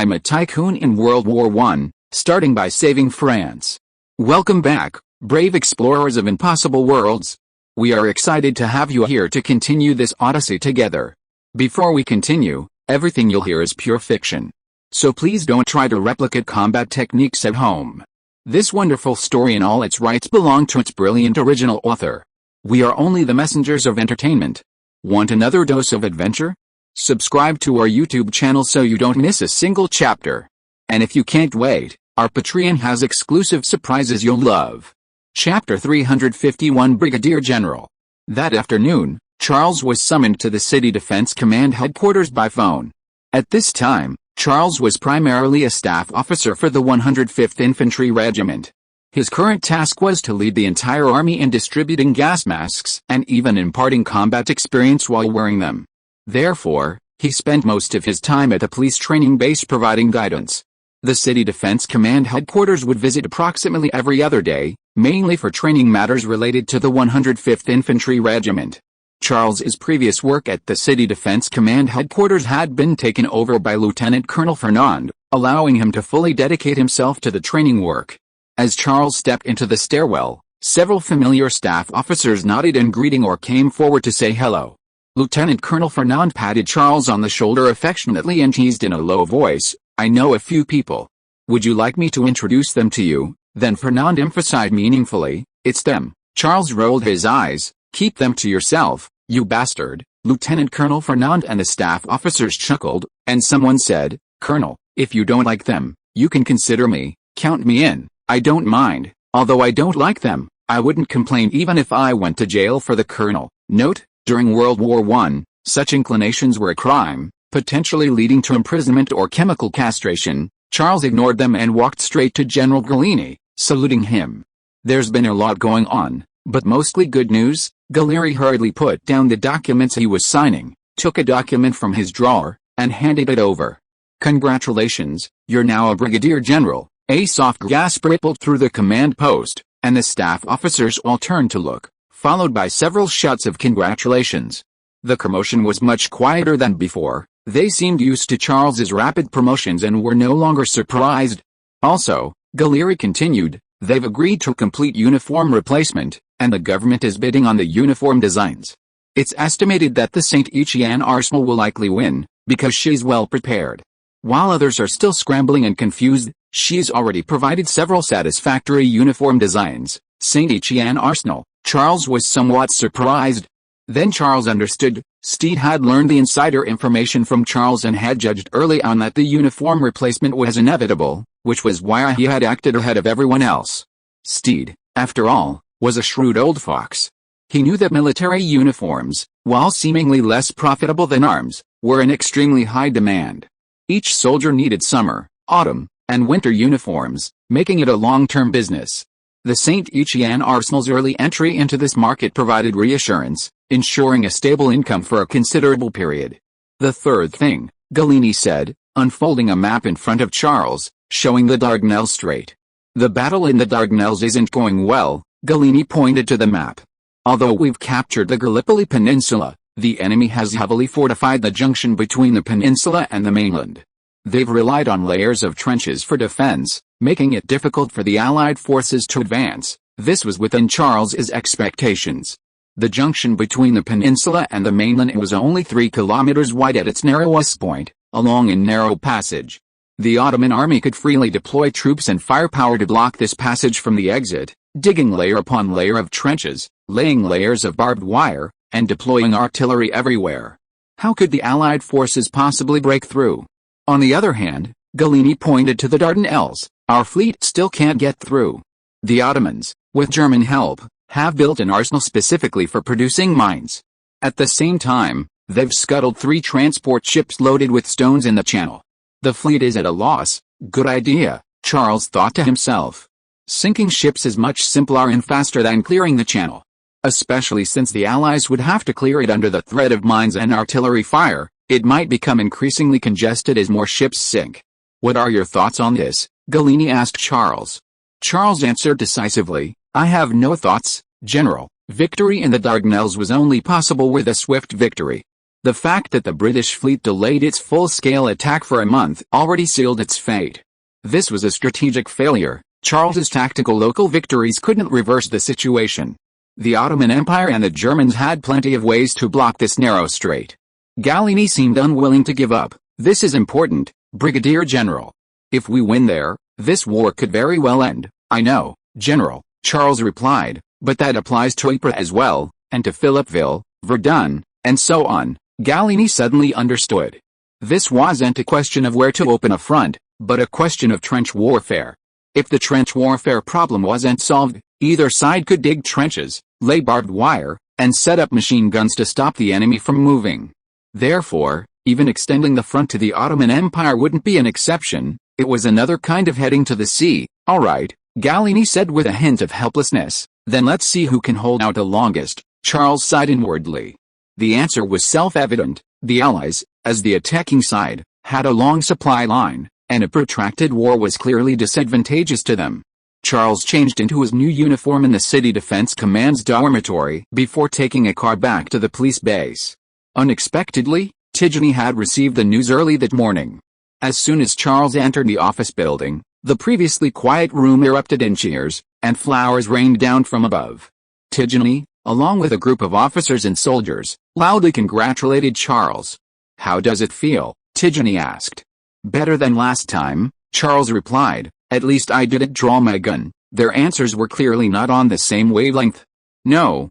time a tycoon in World War I, starting by saving France. Welcome back, brave explorers of impossible worlds. We are excited to have you here to continue this odyssey together. Before we continue, everything you'll hear is pure fiction. So please don't try to replicate combat techniques at home. This wonderful story in all its rights belong to its brilliant original author. We are only the messengers of entertainment. Want another dose of adventure? Subscribe to our YouTube channel so you don't miss a single chapter. And if you can't wait, our Patreon has exclusive surprises you'll love. Chapter 351 Brigadier General. That afternoon, Charles was summoned to the City Defense Command headquarters by phone. At this time, Charles was primarily a staff officer for the 105th Infantry Regiment. His current task was to lead the entire army in distributing gas masks and even imparting combat experience while wearing them. Therefore, he spent most of his time at a police training base providing guidance. The City Defense Command headquarters would visit approximately every other day, mainly for training matters related to the 105th Infantry Regiment. Charles's previous work at the City Defense Command headquarters had been taken over by Lieutenant Colonel Fernand, allowing him to fully dedicate himself to the training work. As Charles stepped into the stairwell, several familiar staff officers nodded in greeting or came forward to say hello. Lieutenant Colonel Fernand patted Charles on the shoulder affectionately and teased in a low voice, "I know a few people. Would you like me to introduce them to you?" Then Fernand emphasized meaningfully, "It's them." Charles rolled his eyes, "Keep them to yourself, you bastard." Lieutenant Colonel Fernand and the staff officers chuckled, and someone said, "Colonel, if you don't like them, you can consider me, count me in. I don't mind, although I don't like them, I wouldn't complain even if I went to jail for the colonel." Note: during World War I, such inclinations were a crime, potentially leading to imprisonment or chemical castration. Charles ignored them and walked straight to General Gallieni, saluting him. "There's been a lot going on, but mostly good news." Gallieni hurriedly put down the documents he was signing, took a document from his drawer, and handed it over. "Congratulations, you're now a brigadier general." A soft gasp rippled through the command post, and the staff officers all turned to look, followed by several shouts of congratulations. The commotion was much quieter than before. They seemed used to Charles's rapid promotions and were no longer surprised. "Also," Gallieni continued, "they've agreed to complete uniform replacement, and the government is bidding on the uniform designs. It's estimated that the St. Etienne arsenal will likely win, because she's well prepared. While others are still scrambling and confused, she's already provided several satisfactory uniform designs." St. Etienne arsenal. Charles was somewhat surprised. Then Charles understood. Steed had learned the insider information from Charles and had judged early on that the uniform replacement was inevitable, which was why he had acted ahead of everyone else. Steed, after all, was a shrewd old fox. He knew that military uniforms, while seemingly less profitable than arms, were in extremely high demand. Each soldier needed summer, autumn, and winter uniforms, making it a long-term business. The St. Etienne arsenal's early entry into this market provided reassurance, ensuring a stable income for a considerable period. "The third thing," Gallieni said, unfolding a map in front of Charles, showing the Dardanelles Strait. "The battle in the Dardanelles isn't going well." Gallieni pointed to the map. "Although we've captured the Gallipoli Peninsula, the enemy has heavily fortified the junction between the peninsula and the mainland. They've relied on layers of trenches for defense, making it difficult for the Allied forces to advance." This was within Charles's expectations. The junction between the peninsula and the mainland was only 3 kilometers wide at its narrowest point, along a narrow passage. The Ottoman army could freely deploy troops and firepower to block this passage from the exit, digging layer upon layer of trenches, laying layers of barbed wire, and deploying artillery everywhere. How could the Allied forces possibly break through? On the other hand, Gallieni pointed to the Dardanelles. "Our fleet still can't get through. The Ottomans, with German help, have built an arsenal specifically for producing mines. At the same time, they've scuttled 3 transport ships loaded with stones in the channel. The fleet is at a loss." "Good idea," Charles thought to himself. "Sinking ships is much simpler and faster than clearing the channel. Especially since the Allies would have to clear it under the threat of mines and artillery fire, it might become increasingly congested as more ships sink." "What are your thoughts on this?" Gallieni asked Charles. Charles answered decisively, "I have no thoughts, General. Victory in the Dardanelles was only possible with a swift victory. The fact that the British fleet delayed its full-scale attack for a month already sealed its fate. This was a strategic failure. Charles's tactical local victories couldn't reverse the situation. The Ottoman Empire and the Germans had plenty of ways to block this narrow strait. Gallieni seemed unwilling to give up. "This is important, Brigadier General. If we win there, this war could very well end." "I know, General," Charles replied, "but that applies to Ypres as well, and to Philippeville, Verdun, and so on." Gallieni suddenly understood. This wasn't a question of where to open a front, but a question of trench warfare. If the trench warfare problem wasn't solved, either side could dig trenches, lay barbed wire, and set up machine guns to stop the enemy from moving. Therefore, even extending the front to the Ottoman Empire wouldn't be an exception. It was another kind of heading to the sea. "All right," Gallieni said with a hint of helplessness, "then let's see who can hold out the longest." Charles sighed inwardly. The answer was self-evident. The Allies, as the attacking side, had a long supply line, and a protracted war was clearly disadvantageous to them. Charles changed into his new uniform in the City Defense Command's dormitory before taking a car back to the police base. Unexpectedly, Tigeny had received the news early that morning. As soon as Charles entered the office building, the previously quiet room erupted in cheers, and flowers rained down from above. Tigeny, along with a group of officers and soldiers, loudly congratulated Charles. "How does it feel?" Tigeny asked. "Better than last time," Charles replied. "At least I didn't draw my gun." Their answers were clearly not on the same wavelength. No,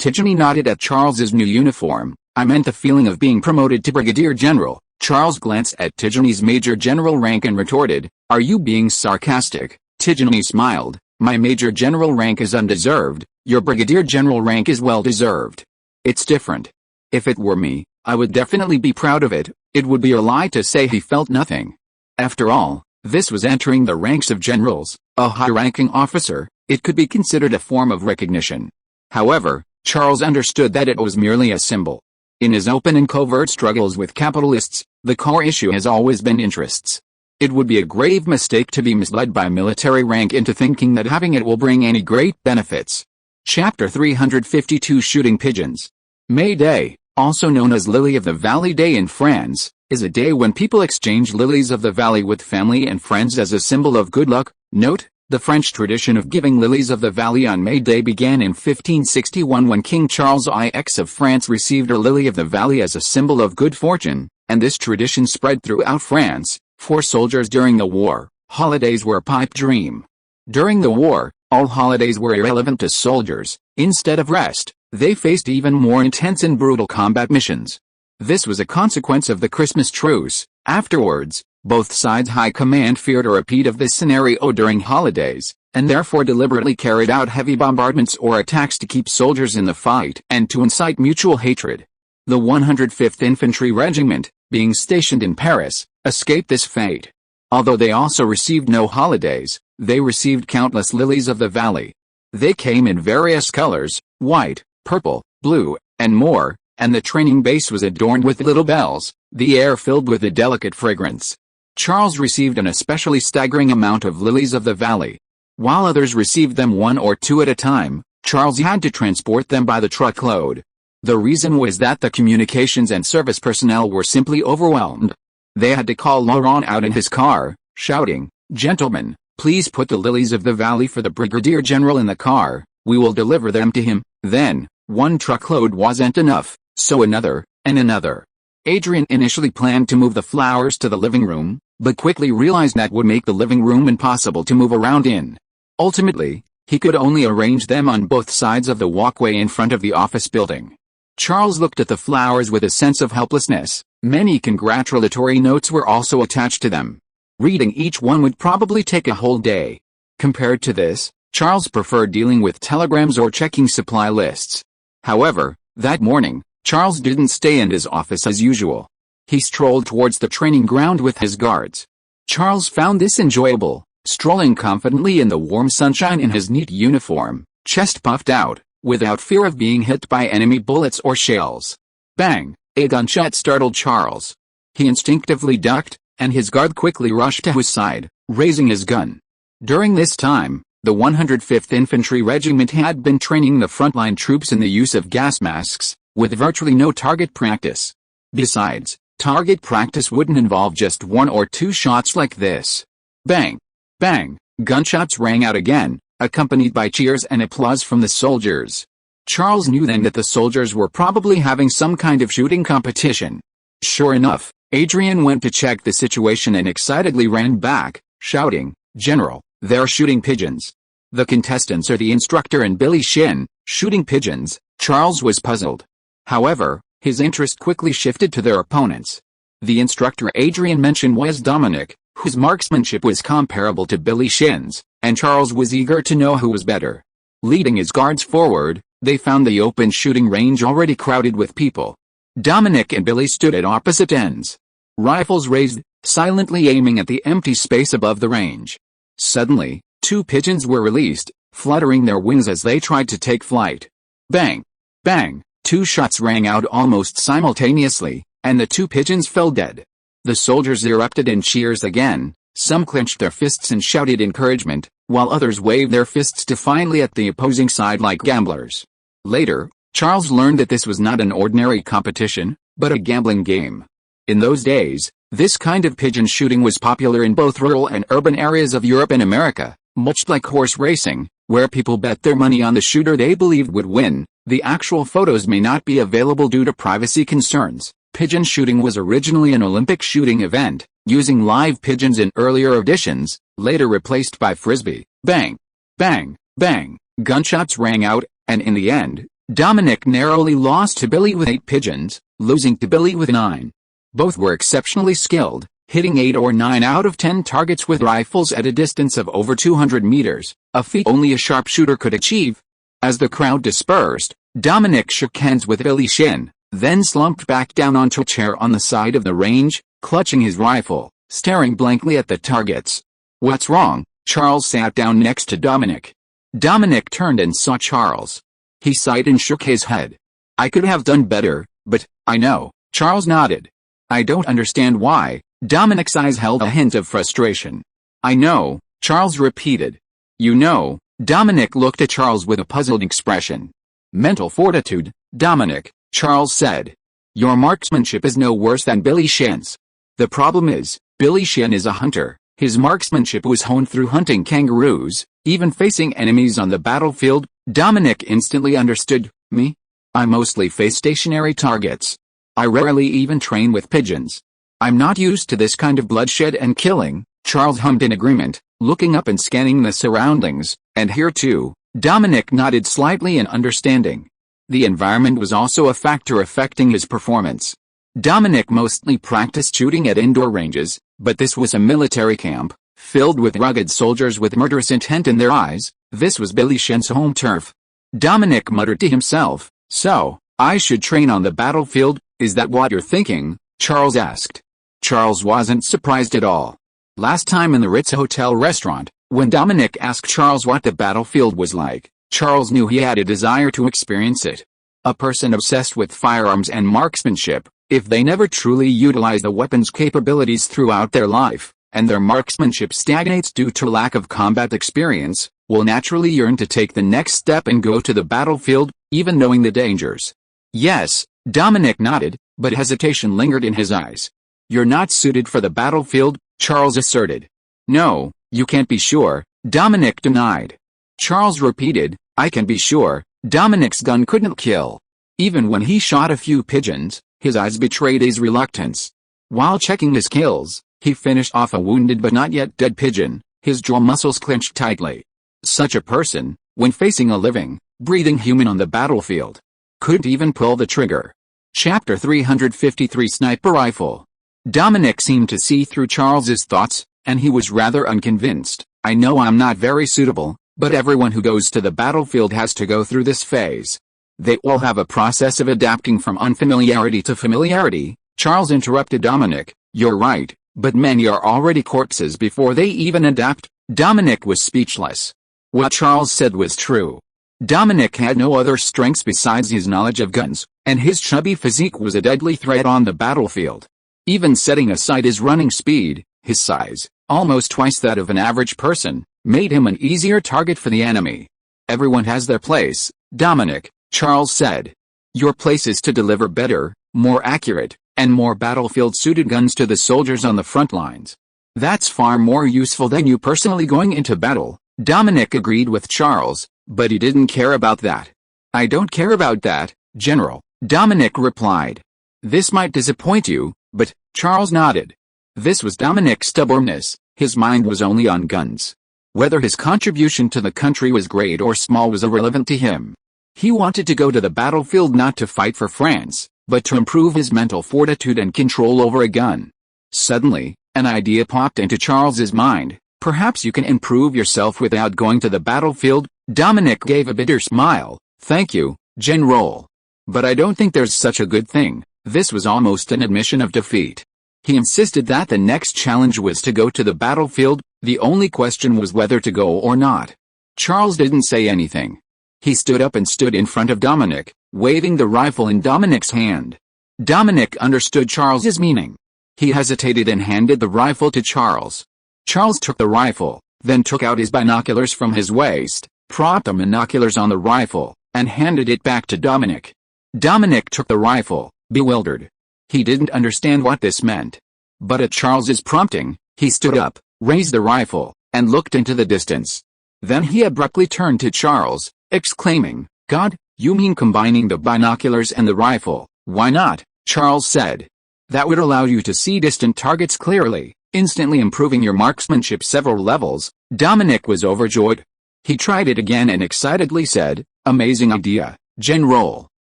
Tigeny nodded at Charles's new uniform. "I meant the feeling of being promoted to Brigadier General." Charles glanced at Tigeny's Major General rank and retorted, "Are you being sarcastic?" Tigeny smiled. "My Major General rank is undeserved. Your Brigadier General rank is well-deserved. It's different. If it were me, I would definitely be proud of it." It would be a lie to say he felt nothing. After all, this was entering the ranks of generals, a high-ranking officer. It could be considered a form of recognition. However, Charles understood that it was merely a symbol. In his open and covert struggles with capitalists, the core issue has always been interests. It would be a grave mistake to be misled by military rank into thinking that having it will bring any great benefits. Chapter 352 Shooting Pigeons. May Day, also known as Lily of the Valley Day in France, is a day when people exchange lilies of the valley with family and friends as a symbol of good luck. Note, the French tradition of giving lilies of the valley on May Day began in 1561 when King Charles IX of France received a lily of the valley as a symbol of good fortune, and this tradition spread throughout France. For soldiers during the war, holidays were a pipe dream. During the war, all holidays were irrelevant to soldiers. Instead of rest, they faced even more intense and brutal combat missions. This was a consequence of the Christmas truce. Afterwards, both sides' high command feared a repeat of this scenario during holidays, and therefore deliberately carried out heavy bombardments or attacks to keep soldiers in the fight and to incite mutual hatred. The 105th Infantry Regiment, being stationed in Paris, escaped this fate. Although they also received no holidays, they received countless lilies of the valley. They came in various colors, white, purple, blue, and more, and the training base was adorned with little bells, the air filled with a delicate fragrance. Charles received an especially staggering amount of lilies of the valley. While others received them one or two at a time, Charles had to transport them by the truckload. The reason was that the communications and service personnel were simply overwhelmed. They had to call Laurent out in his car, shouting, "Gentlemen, please put the lilies of the valley for the Brigadier General in the car, we will deliver them to him." Then, one truckload wasn't enough, so another, and another. Adrian initially planned to move the flowers to the living room, but quickly realized that would make the living room impossible to move around in. Ultimately, he could only arrange them on both sides of the walkway in front of the office building. Charles looked at the flowers with a sense of helplessness. Many congratulatory notes were also attached to them. Reading each one would probably take a whole day. Compared to this, Charles preferred dealing with telegrams or checking supply lists. However, that morning, Charles didn't stay in his office as usual. He strolled towards the training ground with his guards. Charles found this enjoyable, strolling confidently in the warm sunshine in his neat uniform, chest puffed out, without fear of being hit by enemy bullets or shells. Bang! A gunshot startled Charles. He instinctively ducked, and his guard quickly rushed to his side, raising his gun. During this time, the 105th Infantry Regiment had been training the frontline troops in the use of gas masks, with virtually no target practice. Besides, target practice wouldn't involve just 1 or 2 shots like this. Bang! Bang! Gunshots rang out again, accompanied by cheers and applause from the soldiers. Charles knew then that the soldiers were probably having some kind of shooting competition. Sure enough, Adrian went to check the situation and excitedly ran back, shouting, "General, they're shooting pigeons." The contestants are the instructor and Billy Shin, shooting pigeons. Charles was puzzled. However, his interest quickly shifted to their opponents. The instructor Adrian mentioned was Dominic, whose marksmanship was comparable to Billy Shin's, and Charles was eager to know who was better. Leading his guards forward, they found the open shooting range already crowded with people. Dominic and Billy stood at opposite ends, rifles raised, silently aiming at the empty space above the range. Suddenly, 2 pigeons were released, fluttering their wings as they tried to take flight. Bang! Bang! 2 shots rang out almost simultaneously, and the 2 pigeons fell dead. The soldiers erupted in cheers again. Some clenched their fists and shouted encouragement, while others waved their fists defiantly at the opposing side like gamblers. Later, Charles learned that this was not an ordinary competition, but a gambling game. In those days, this kind of pigeon shooting was popular in both rural and urban areas of Europe and America, much like horse racing, where people bet their money on the shooter they believed would win. The actual photos may not be available due to privacy concerns. Pigeon shooting was originally an Olympic shooting event, using live pigeons in earlier editions, later replaced by frisbee. Bang! Bang! Bang! Gunshots rang out, and in the end, Dominic narrowly lost to Billy with 8 pigeons, losing to Billy with 9. Both were exceptionally skilled, hitting 8 or 9 out of 10 targets with rifles at a distance of over 200 meters, a feat only a sharpshooter could achieve. As the crowd dispersed, Dominic shook hands with Billy Shin, then slumped back down onto a chair on the side of the range, clutching his rifle, staring blankly at the targets. "What's wrong?" Charles sat down next to Dominic. Dominic turned and saw Charles. He sighed and shook his head. "I could have done better, but, I know." Charles nodded. "I don't understand why." Dominic's eyes held a hint of frustration. "I know," Charles repeated. "You know." Dominic looked at Charles with a puzzled expression. "Mental fortitude, Dominic," Charles said. "Your marksmanship is no worse than Billy Shin's. The problem is, Billy Shin is a hunter. His marksmanship was honed through hunting kangaroos, even facing enemies on the battlefield." Dominic instantly understood. "Me? I mostly face stationary targets. I rarely even train with pigeons. I'm not used to this kind of bloodshed and killing." Charles hummed in agreement, looking up and scanning the surroundings, and here too, Dominic nodded slightly in understanding. The environment was also a factor affecting his performance. Dominic mostly practiced shooting at indoor ranges, but this was a military camp, filled with rugged soldiers with murderous intent in their eyes. This was Billy Shin's home turf. Dominic muttered to himself, "So, I should train on the battlefield, is that what you're thinking?" Charles asked. Charles wasn't surprised at all. Last time in the Ritz Hotel restaurant, when Dominic asked Charles what the battlefield was like, Charles knew he had a desire to experience it. A person obsessed with firearms and marksmanship, if they never truly utilize the weapon's capabilities throughout their life, and their marksmanship stagnates due to lack of combat experience, will naturally yearn to take the next step and go to the battlefield, even knowing the dangers. "Yes," Dominic nodded, but hesitation lingered in his eyes. "You're not suited for the battlefield," Charles asserted. "No, you can't be sure," Dominic denied. Charles repeated, "I can be sure." Dominic's gun couldn't kill. Even when he shot a few pigeons, his eyes betrayed his reluctance. While checking his kills, he finished off a wounded but not yet dead pigeon, his jaw muscles clenched tightly. Such a person, when facing a living, breathing human on the battlefield, couldn't even pull the trigger. Chapter 353 Sniper Rifle. Dominic seemed to see through Charles's thoughts, and he was rather unconvinced. "I know I'm not very suitable, but everyone who goes to the battlefield has to go through this phase. They all have a process of adapting from unfamiliarity to familiarity." Charles interrupted Dominic. "You're right, but many are already corpses before they even adapt." Dominic was speechless. What Charles said was true. Dominic had no other strengths besides his knowledge of guns, and his chubby physique was a deadly threat on the battlefield. Even setting aside his running speed, his size, almost twice that of an average person, made him an easier target for the enemy. "Everyone has their place, Dominic," Charles said. Your place is to deliver better, more accurate, and more battlefield-suited guns to the soldiers on the front lines. That's far more useful than you personally going into battle. Dominic agreed with Charles, but he didn't care about that. I don't care about that, General, Dominic replied. This might disappoint you, but, Charles nodded. This was Dominic's stubbornness, his mind was only on guns. Whether his contribution to the country was great or small was irrelevant to him. He wanted to go to the battlefield not to fight for France, but to improve his mental fortitude and control over a gun. Suddenly, an idea popped into Charles's mind. Perhaps you can improve yourself without going to the battlefield. Dominic gave a bitter smile. Thank you, General. But I don't think there's such a good thing. This was almost an admission of defeat. He insisted that the next challenge was to go to the battlefield. The only question was whether to go or not. Charles didn't say anything. He stood up and stood in front of Dominic, waving the rifle in Dominic's hand. Dominic understood Charles's meaning. He hesitated and handed the rifle to Charles. Charles took the rifle, then took out his binoculars from his waist, propped the binoculars on the rifle, and handed it back to Dominic. Dominic took the rifle, bewildered. He didn't understand what this meant. But at Charles's prompting, he stood up, raised the rifle, and looked into the distance. Then he abruptly turned to Charles, exclaiming, "God, you mean combining the binoculars and the rifle?" "Why not?" Charles said. "That would allow you to see distant targets clearly, instantly improving your marksmanship several levels." Dominic was overjoyed. He tried it again and excitedly said, "Amazing idea, General.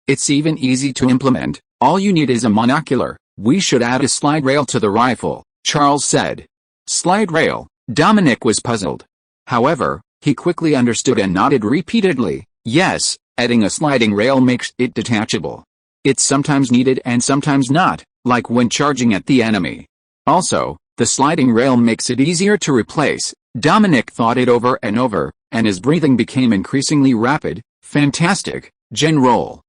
It's even easy to implement. All you need is a monocular." "We should add a slide rail to the rifle," Charles said. Slide rail? Dominic was puzzled. However, he quickly understood and nodded repeatedly. Yes, adding a sliding rail makes it detachable. It's sometimes needed and sometimes not, like when charging at the enemy. Also, the sliding rail makes it easier to replace. Dominic thought it over, and his breathing became increasingly rapid. Fantastic, General.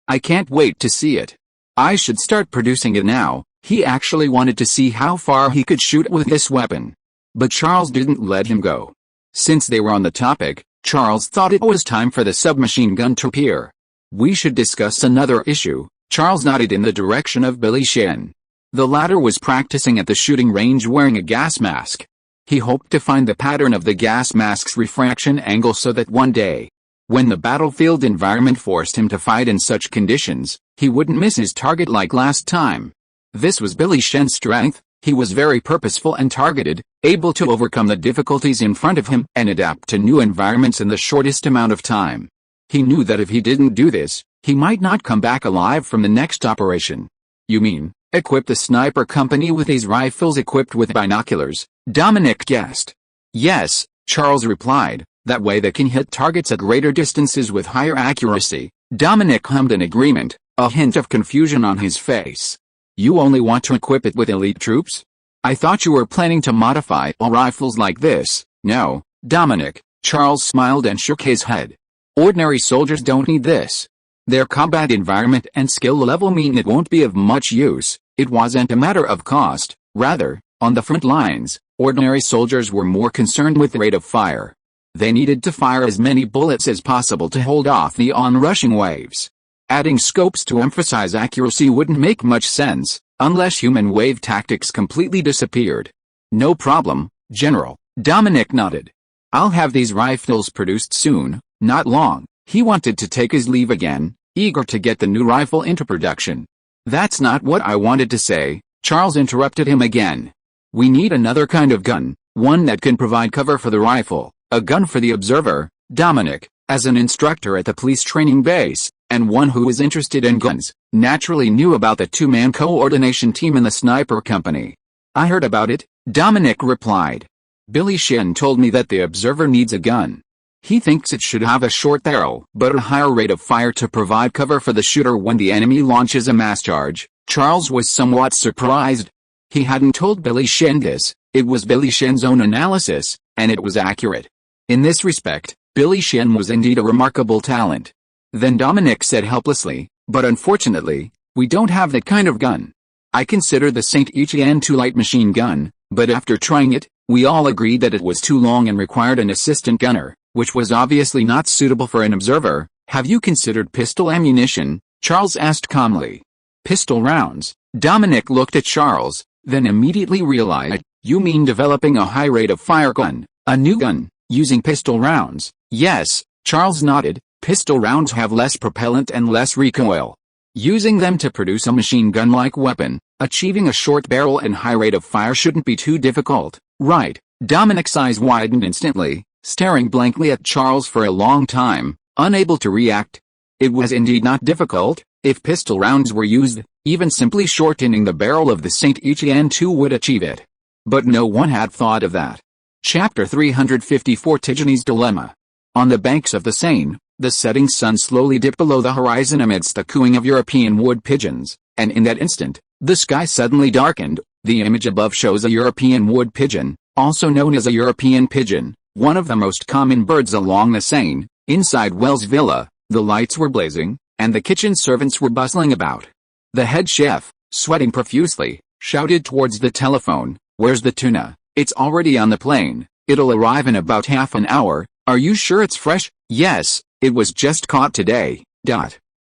I can't wait to see it. I should start producing it now. He actually wanted to see how far he could shoot with this weapon. But Charles didn't let him go. Since they were on the topic, Charles thought it was time for the submachine gun to appear. "We should discuss another issue." Charles nodded in the direction of Billy Shen. The latter was practicing at the shooting range wearing a gas mask. He hoped to find the pattern of the gas mask's refraction angle so that one day, when the battlefield environment forced him to fight in such conditions, he wouldn't miss his target like last time. This was Billy Shen's strength. He was very purposeful and targeted, able to overcome the difficulties in front of him and adapt to new environments in the shortest amount of time. He knew that if he didn't do this, he might not come back alive from the next operation. "You mean, equip the sniper company with these rifles equipped with binoculars?" Dominic guessed. "Yes," Charles replied, "that way they can hit targets at greater distances with higher accuracy." Dominic hummed in agreement, a hint of confusion on his face. "You only want to equip it with elite troops? I thought you were planning to modify all rifles like this." "No, Dominic," Charles smiled and shook his head. "Ordinary soldiers don't need this. Their combat environment and skill level mean it won't be of much use." It wasn't a matter of cost. Rather, on the front lines, ordinary soldiers were more concerned with the rate of fire. They needed to fire as many bullets as possible to hold off the onrushing waves. Adding scopes to emphasize accuracy wouldn't make much sense, unless human wave tactics completely disappeared. "No problem, General," Dominic nodded. "I'll have these rifles produced soon, not long." He wanted to take his leave again, eager to get the new rifle into production. "That's not what I wanted to say," Charles interrupted him again. "We need another kind of gun, one that can provide cover for the rifle, a gun for the observer, Dominic, as an instructor at the police training base, and one who was interested in guns, naturally knew about the two-man coordination team in the sniper company." "I heard about it," Dominic replied. "Billy Shen told me that the observer needs a gun. He thinks it should have a short arrow, but a higher rate of fire to provide cover for the shooter when the enemy launches a mass charge." Charles was somewhat surprised. He hadn't told Billy Shen this. It was Billy Shen's own analysis, and it was accurate. In this respect, Billy Shen was indeed a remarkable talent. Then Dominic said helplessly, "But unfortunately, we don't have that kind of gun. I consider the St. Etienne 2 light machine gun, but after trying it, we all agreed that it was too long and required an assistant gunner, which was obviously not suitable for an observer." Have you considered pistol ammunition? Charles asked calmly. Pistol rounds. Dominic looked at Charles, then immediately realized, you mean developing a high rate of fire gun, a new gun, using pistol rounds? Yes, Charles nodded. Pistol rounds have less propellant and less recoil. Using them to produce a machine gun-like weapon, achieving a short barrel and high rate of fire shouldn't be too difficult, right? Dominic's eyes widened instantly, staring blankly at Charles for a long time, unable to react. It was indeed not difficult. If pistol rounds were used, even simply shortening the barrel of the Saint Etienne II would achieve it. But no one had thought of that. Chapter 354 Tigony's Dilemma. On the banks of the Seine, the setting sun slowly dipped below the horizon amidst the cooing of European wood pigeons, and in that instant, the sky suddenly darkened. The image above shows a European wood pigeon, also known as a European pigeon, one of the most common birds along the Seine. Inside Wells' villa, the lights were blazing, and the kitchen servants were bustling about. The head chef, sweating profusely, shouted towards the telephone, "Where's the tuna? It's already on the plane. It'll arrive in about half an hour. Are you sure it's fresh?" "Yes, it was just caught today."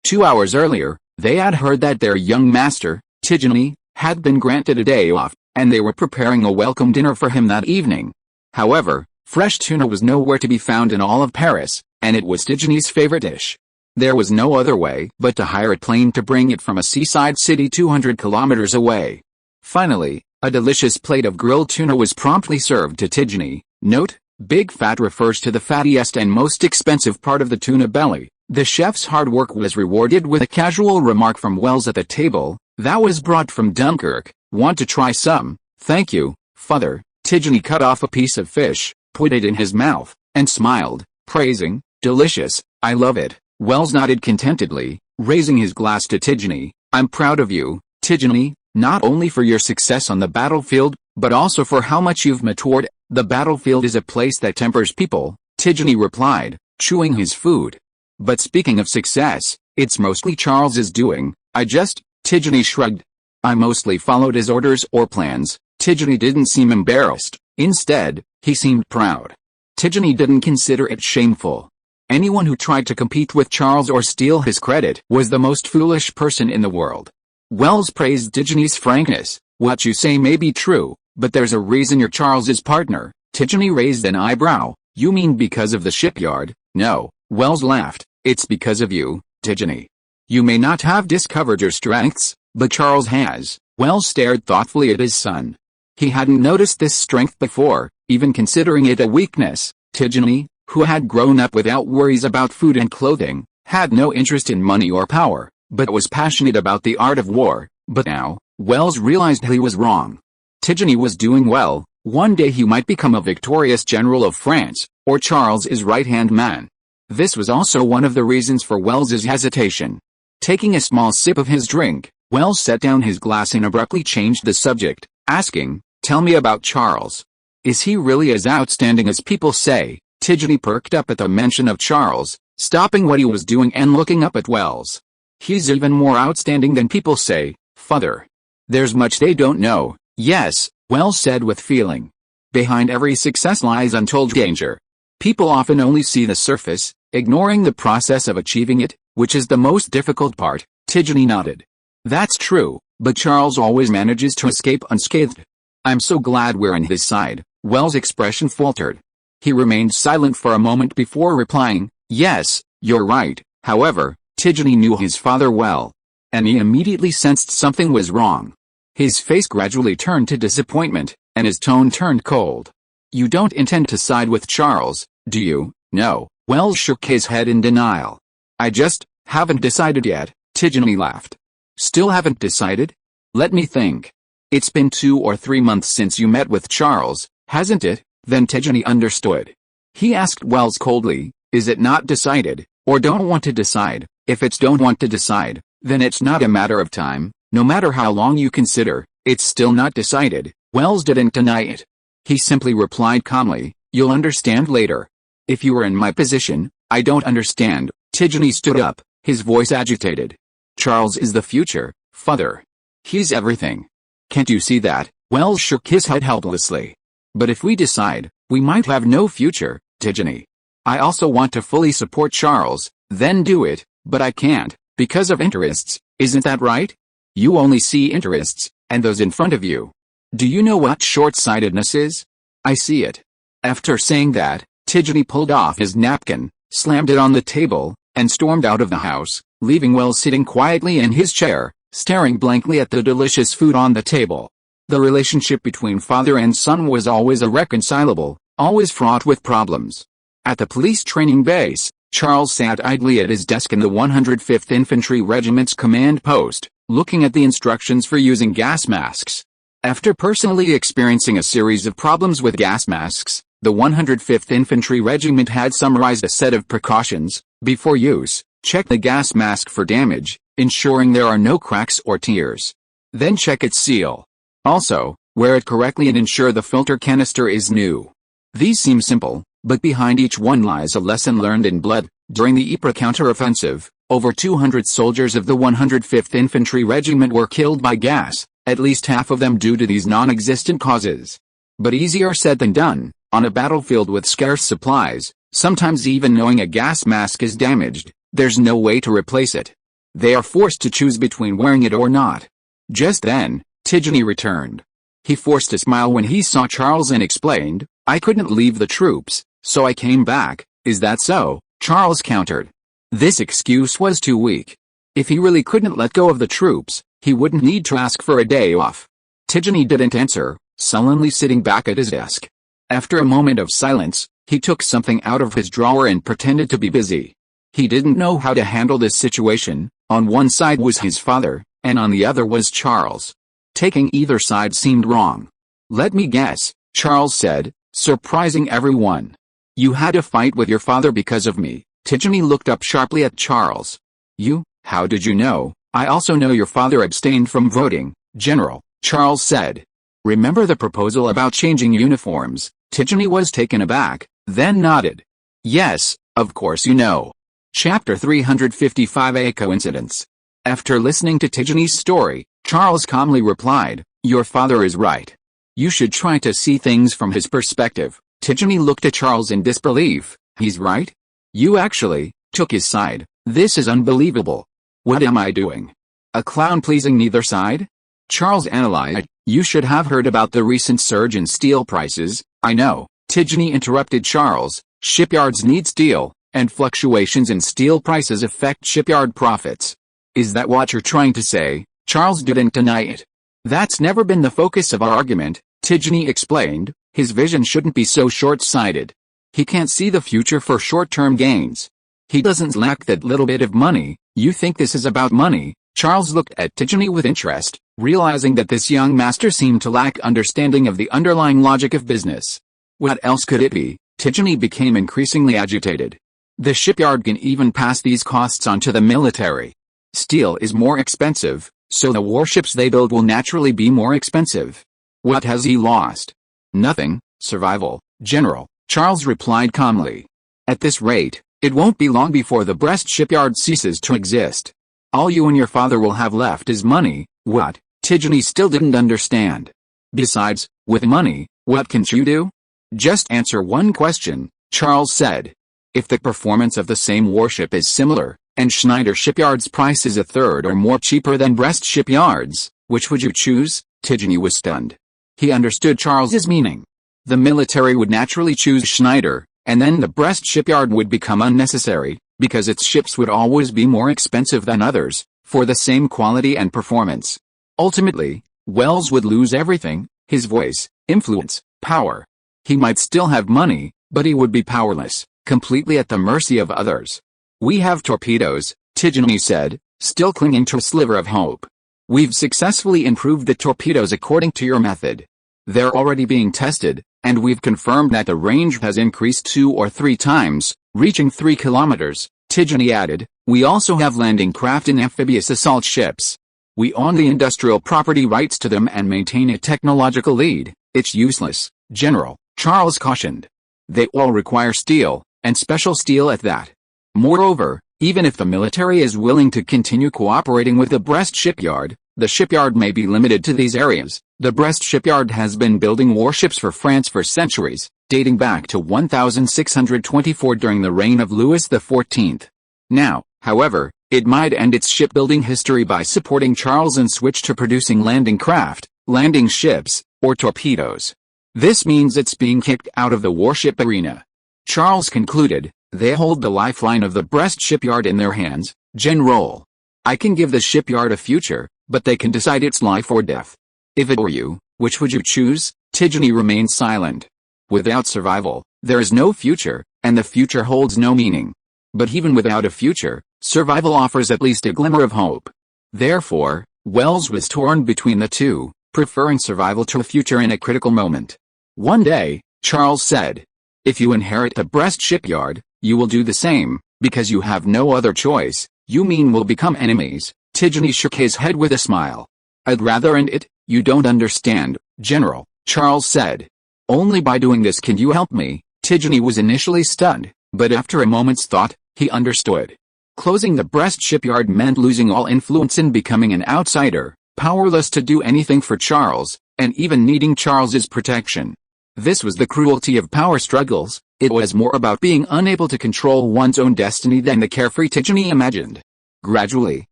2 hours earlier, they had heard that their young master, Tigony, had been granted a day off, and they were preparing a welcome dinner for him that evening. However, fresh tuna was nowhere to be found in all of Paris, and it was Tigony's favorite dish. There was no other way but to hire a plane to bring it from a seaside city 200 kilometers away. Finally, a delicious plate of grilled tuna was promptly served to Tigony. Note: big fat refers to the fattiest and most expensive part of the tuna belly. The chef's hard work was rewarded with a casual remark from Wells at the table. "That was brought from Dunkirk. Want to try some?" "Thank you, father." Tigony cut off a piece of fish, put it in his mouth, and smiled, praising, "Delicious, I love it." Wells nodded contentedly, raising his glass to Tigony. "I'm proud of you, Tigony, not only for your success on the battlefield, but also for how much you've matured." "The battlefield is a place that tempers people," Tigony replied, chewing his food. "But speaking of success, it's mostly Charles's doing. Tigony shrugged. "I mostly followed his orders or plans." Tigony didn't seem embarrassed. Instead, he seemed proud. Tigony didn't consider it shameful. Anyone who tried to compete with Charles or steal his credit was the most foolish person in the world. Wells praised Tigony's frankness. "What you say may be true, but there's a reason you're Charles's partner." Tigony raised an eyebrow. "You mean because of the shipyard?" "No," Wells laughed. "It's because of you, Tigony. You may not have discovered your strengths, but Charles has." Wells stared thoughtfully at his son. He hadn't noticed this strength before, even considering it a weakness. Tigony, who had grown up without worries about food and clothing, had no interest in money or power, but was passionate about the art of war. But now, Wells realized he was wrong. Tigony was doing well. One day he might become a victorious general of France, or Charles's right-hand man. This was also one of the reasons for Wells's hesitation. Taking a small sip of his drink, Wells set down his glass and abruptly changed the subject, asking, "Tell me about Charles. Is he really as outstanding as people say?" Tigony perked up at the mention of Charles, stopping what he was doing and looking up at Wells. "He's even more outstanding than people say, father. There's much they don't know." "Yes," Wells said with feeling. "Behind every success lies untold danger. People often only see the surface, ignoring the process of achieving it, which is the most difficult part." Tigony nodded. "That's true, but Charles always manages to escape unscathed." "I'm so glad we're on his side." Wells' expression faltered. He remained silent for a moment before replying, "Yes, you're right." However, Tigony knew his father well, and he immediately sensed something was wrong. His face gradually turned to disappointment, and his tone turned cold. "You don't intend to side with Charles, do you?" "No." Wells shook his head in denial. "I just haven't decided yet." Tigony laughed. "Still haven't decided? Let me think. It's been 2 or 3 months since you met with Charles, hasn't it?" Then Tigony understood. He asked Wells coldly, "Is it not decided, or don't want to decide?" "If it's don't want to decide, then it's not a matter of time. No matter how long you consider, it's still not decided." Wells didn't deny it. He simply replied calmly, "You'll understand later." "If you were in my position, I don't understand." Tigony stood up, his voice agitated. "Charles is the future, father. He's everything. Can't you see that?" Wells shook his head helplessly. "But if we decide, we might have no future, Tigony. I also want to fully support Charles, Then do it, but I can't, because of interests, isn't that right? You only see interests, and those in front of you. Do you know what short-sightedness is? I see it. After saying that, Tidjany pulled off his napkin, slammed it on the table, and stormed out of the house, leaving Wells sitting quietly in his chair, staring blankly at the delicious food on the table. The relationship between father and son was always irreconcilable, always fraught with problems. At the police training base, Charles sat idly at his desk in the 105th Infantry Regiment's command post, looking at the instructions for using gas masks. After personally experiencing a series of problems with gas masks, the 105th Infantry Regiment had summarized a set of precautions. Before use, check the gas mask for damage, ensuring there are no cracks or tears. Then check its seal. Also, wear it correctly and ensure the filter canister is new. These seem simple, but behind each one lies a lesson learned in blood. During the Ypres counteroffensive, over 200 soldiers of the 105th Infantry Regiment were killed by gas, at least half of them due to these non-existent causes. But easier said than done, on a battlefield with scarce supplies, sometimes even knowing a gas mask is damaged, there's no way to replace it. They are forced to choose between wearing it or not. Just then, Tidjany returned. He forced a smile when he saw Charles and explained, "I couldn't leave the troops, so I came back." "Is that so?" Charles countered. This excuse was too weak. If he really couldn't let go of the troops, he wouldn't need to ask for a day off. Tidjany didn't answer, sullenly sitting back at his desk. After a moment of silence, he took something out of his drawer and pretended to be busy. He didn't know how to handle this situation. On one side was his father, and on the other was Charles. Taking either side seemed wrong. "Let me guess," Charles said, surprising everyone. "You had a fight with your father because of me." Tidjany looked up sharply at Charles. "You? How did you know?" "I also know your father abstained from voting, General," Charles said. "Remember the proposal about changing uniforms?" Tidjany was taken aback, then nodded. "Yes, of course you know." Chapter 355 A Coincidence. After listening to Tidjany's story, Charles calmly replied, "Your father is right. You should try to see things from his perspective." Tidjany looked at Charles in disbelief. "He's right? You actually took his side? This is unbelievable. What am I doing? A clown pleasing neither side?" Charles analyzed. "You should have heard about the recent surge in steel prices." "I know," Tidjany interrupted Charles. "Shipyards need steel, and fluctuations in steel prices affect shipyard profits." "Is that what you're trying to say?" Charles didn't deny it. "That's never been the focus of our argument," Tidjany explained. "His vision shouldn't be so short-sighted. He can't see the future for short-term gains. He doesn't lack that little bit of money." "You think this is about money?" Charles looked at Tidjany with interest, realizing that this young master seemed to lack understanding of the underlying logic of business. What else could it be? Tidjany became increasingly agitated. The shipyard can even pass these costs on to the military. Steel is more expensive, so the warships they build will naturally be more expensive. What has he lost? Nothing, survival, General, Charles replied calmly. At this rate, it won't be long before the Brest shipyard ceases to exist. All you and your father will have left is money. What? Tidjany still didn't understand. Besides, with money, what can you do? Just answer one question, Charles said. If the performance of the same warship is similar, and Schneider Shipyard's price is a third or more cheaper than Brest Shipyard's, which would you choose? Tidjany was stunned. He understood Charles's meaning. The military would naturally choose Schneider, and then the Brest Shipyard would become unnecessary, because its ships would always be more expensive than others, for the same quality and performance. Ultimately, Wells would lose everything, his voice, influence, power. He might still have money, but he would be powerless, completely at the mercy of others. We have torpedoes, Tidjany said, still clinging to a sliver of hope. We've successfully improved the torpedoes according to your method. They're already being tested, and we've confirmed that the range has increased 2 or 3 times, reaching 3 kilometers, Tidjany added. We also have landing craft and amphibious assault ships. We own the industrial property rights to them and maintain a technological lead. It's useless, General, Charles cautioned. They all require steel, and special steel at that. Moreover, even if the military is willing to continue cooperating with the Brest shipyard, the shipyard may be limited to these areas. The Brest shipyard has been building warships for France for centuries, dating back to 1624 during the reign of Louis XIV. Now, however, it might end its shipbuilding history by supporting Charles and switch to producing landing craft, landing ships, or torpedoes. This means it's being kicked out of the warship arena. Charles concluded, "They hold the lifeline of the Brest shipyard in their hands, General. I can give the shipyard a future, but they can decide its life or death. If it were you, which would you choose?" Tigny remained silent. Without survival, there is no future, and the future holds no meaning. But even without a future, survival offers at least a glimmer of hope. Therefore, Wells was torn between the two, preferring survival to a future in a critical moment. One day, Charles said, "If you inherit the Brest shipyard, you will do the same, because you have no other choice. You mean we'll become enemies?" Tigny shook his head with a smile. "I'd rather end it." "You don't understand, General," Charles said. "Only by doing this can you help me." Tigny was initially stunned, but after a moment's thought, he understood. Closing the Brest shipyard meant losing all influence and becoming an outsider, powerless to do anything for Charles, and even needing Charles's protection. This was the cruelty of power struggles. It was more about being unable to control one's own destiny than the carefree Tigny imagined. Gradually,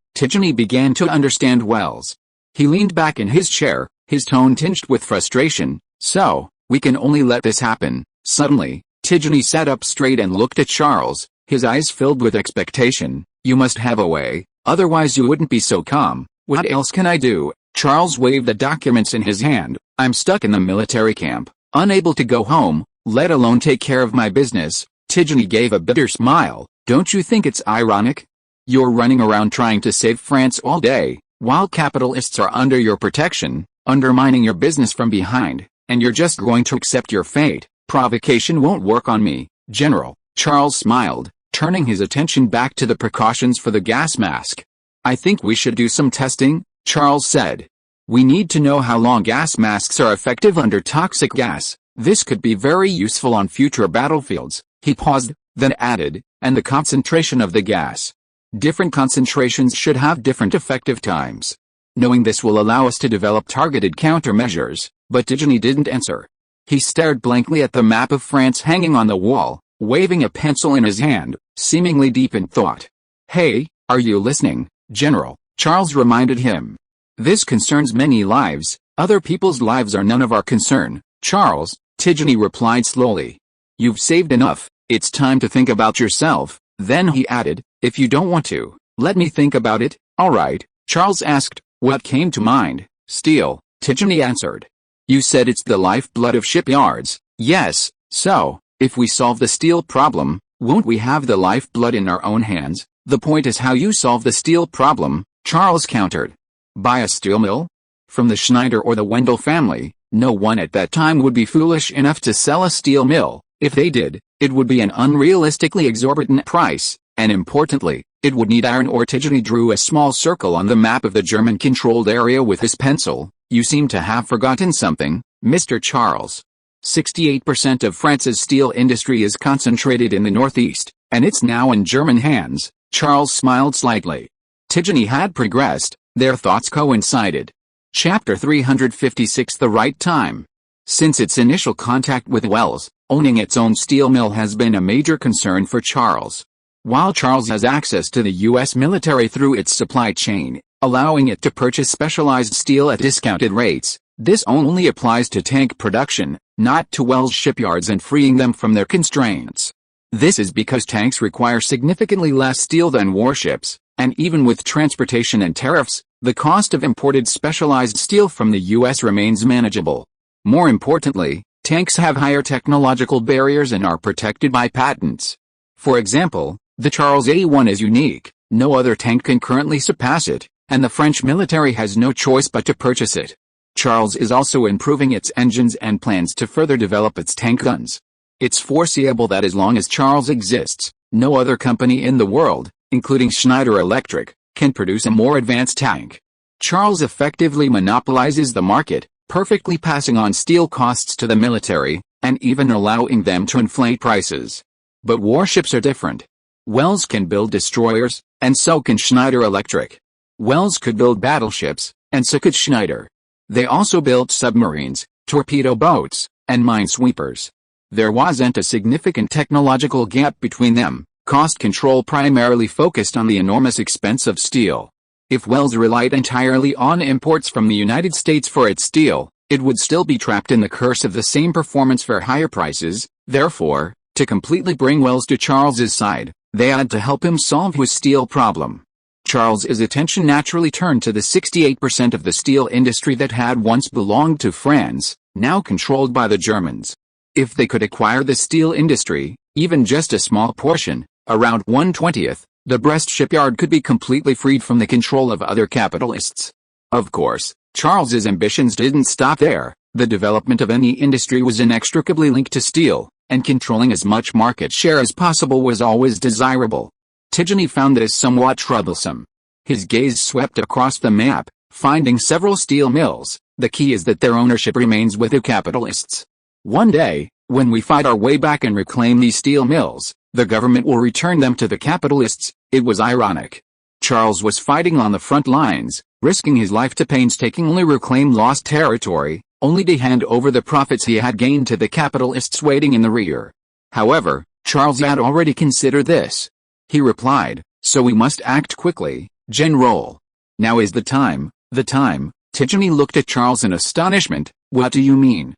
Tigny began to understand Wells. He leaned back in his chair, his tone tinged with frustration. "So, we can only let this happen." Suddenly, Tigny sat up straight and looked at Charles, his eyes filled with expectation. "You must have a way, otherwise you wouldn't be so calm." "What else can I do?" Charles waved the documents in his hand. "I'm stuck in the military camp, unable to go home, let alone take care of my business." Tigny gave a bitter smile. "Don't you think it's ironic? You're running around trying to save France all day, while capitalists are under your protection, undermining your business from behind, and you're just going to accept your fate." "Provocation won't work on me, General." Charles smiled, turning his attention back to the precautions for the gas mask. "I think we should do some testing," Charles said. "We need to know how long gas masks are effective under toxic gas. This could be very useful on future battlefields." He paused, then added, "and the concentration of the gas. Different concentrations should have different effective times. Knowing this will allow us to develop targeted countermeasures." But Tigny didn't answer. He stared blankly at the map of France hanging on the wall, waving a pencil in his hand, seemingly deep in thought. "Hey, are you listening, General?" Charles reminded him. "This concerns many lives. Other people's lives are none of our concern, Charles," Tigny replied slowly. "You've saved enough, it's time to think about yourself." Then he added, "If you don't want to, let me think about it." "All right," Charles asked. "What came to mind?" "Steel," Tigny answered. "You said it's the lifeblood of shipyards." "Yes, so, if we solve the steel problem, won't we have the lifeblood in our own hands?" "The point is how you solve the steel problem," Charles countered. "Buy a steel mill? From the Schneider or the Wendell family, no one at that time would be foolish enough to sell a steel mill. If they did, it would be an unrealistically exorbitant price, and importantly, it would need iron ore." Tigny drew a small circle on the map of the German-controlled area with his pencil. "You seem to have forgotten something, Mr. Charles. 68% of France's steel industry is concentrated in the northeast, and it's now in German hands." Charles smiled slightly. Tigny had progressed, their thoughts coincided. Chapter 356 The Right Time. Since its initial contact with Wells, owning its own steel mill has been a major concern for Charles. While Charles has access to the U.S. military through its supply chain, allowing it to purchase specialized steel at discounted rates, this only applies to tank production, not to Wells shipyards and freeing them from their constraints. This is because tanks require significantly less steel than warships, and even with transportation and tariffs, the cost of imported specialized steel from the U.S. remains manageable. More importantly, tanks have higher technological barriers and are protected by patents. For example, the Charles A1 is unique, no other tank can currently surpass it, and the French military has no choice but to purchase it. Charles is also improving its engines and plans to further develop its tank guns. It's foreseeable that as long as Charles exists, no other company in the world, including Schneider Electric, can produce a more advanced tank. Charles effectively monopolizes the market, perfectly passing on steel costs to the military, and even allowing them to inflate prices. But warships are different. Wells can build destroyers, and so can Schneider Electric. Wells could build battleships, and so could Schneider. They also built submarines, torpedo boats, and minesweepers. There wasn't a significant technological gap between them, Cost control primarily focused on the enormous expense of steel. If Wells relied entirely on imports from the United States for its steel, it would still be trapped in the curse of the same performance for higher prices. Therefore, to completely bring Wells to Charles's side, they had to help him solve his steel problem. Charles's attention naturally turned to the 68% of the steel industry that had once belonged to France, now controlled by the Germans. If they could acquire the steel industry, even just a small portion, around 1/20th, the Brest shipyard could be completely freed from the control of other capitalists. Of course, Charles's ambitions didn't stop there. The development of any industry was inextricably linked to steel, and controlling as much market share as possible was always desirable. Tycoon found this somewhat troublesome. His gaze swept across the map, finding several steel mills. The key is that their ownership remains with the capitalists. One day, when we fight our way back and reclaim these steel mills, the government will return them to the capitalists. It was ironic. Charles was fighting on the front lines, risking his life to painstakingly reclaim lost territory, only to hand over the profits he had gained to the capitalists waiting in the rear. However, Charles had already considered this. He replied, "So we must act quickly, General. Now is the time, the time." Tycoon looked at Charles in astonishment. "What do you mean?"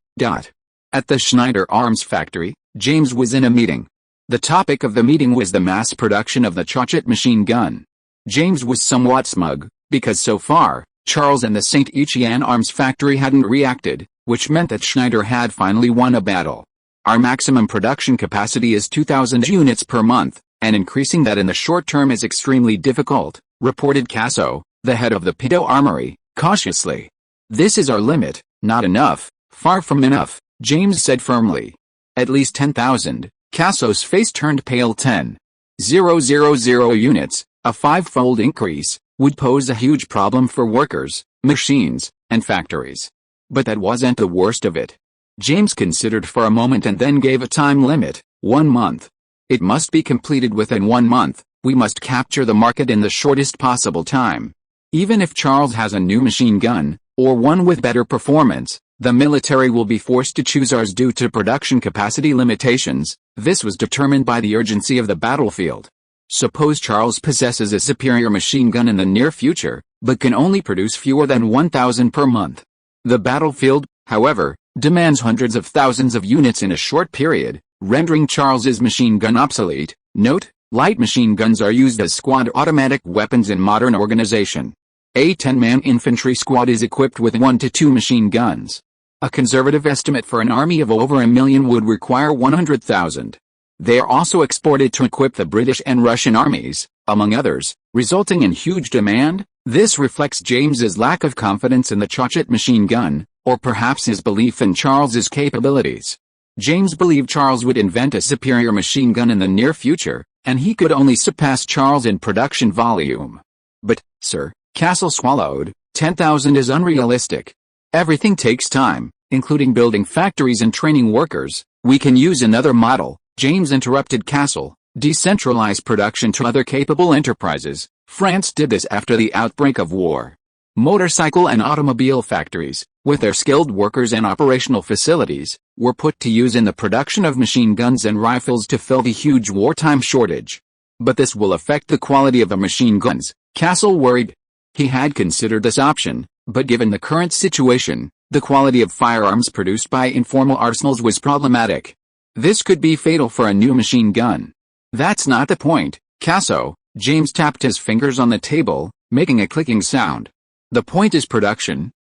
At the Schneider Arms factory, James was in a meeting. The topic of the meeting was the mass production of the Chauchat machine gun. James was somewhat smug, because so far, Charles and the St. Etienne Arms factory hadn't reacted, which meant that Schneider had finally won a battle. "Our maximum production capacity is 2,000 units per month, and increasing that in the short term is extremely difficult," reported Casso, the head of the Pitot Armory, cautiously. "This is our limit." "Not enough, far from enough," James said firmly. "At least 10,000, Casso's face turned pale. 10,000 units, a five-fold increase, would pose a huge problem for workers, machines, and factories. But that wasn't the worst of it. James considered for a moment and then gave a time limit: 1 month. "It must be completed within 1 month. We must capture the market in the shortest possible time. Even if Charles has a new machine gun, or one with better performance, the military will be forced to choose ours due to production capacity limitations." This was determined by the urgency of the battlefield. Suppose Charles possesses a superior machine gun in the near future, but can only produce fewer than 1,000 per month. The battlefield, however, demands hundreds of thousands of units in a short period, rendering Charles's machine gun obsolete. Note: light machine guns are used as squad automatic weapons in modern organization. A 10-man infantry squad is equipped with 1 to 2 machine guns. A conservative estimate for an army of over 1 million would require 100,000. They are also exported to equip the British and Russian armies, among others, resulting in huge demand. This reflects James's lack of confidence in the Chauchat machine gun, or perhaps his belief in Charles's capabilities. James believed Charles would invent a superior machine gun in the near future, and he could only surpass Charles in production volume. "But, sir," Castle swallowed, 10,000 is unrealistic. "Everything takes time, including building factories and training workers." "We can use another model," James interrupted Castle. "Decentralize production to other capable enterprises. France did this after the outbreak of war. Motorcycle and automobile factories, with their skilled workers and operational facilities, were put to use in the production of machine guns and rifles to fill the huge wartime shortage." "But this will affect the quality of the machine guns," Castle worried. He had considered this option, but given the current situation, the quality of firearms produced by informal arsenals was problematic. This could be fatal for a new machine gun. "That's not the point, Casso." James tapped his fingers on the table, making a clicking sound. "The point is production.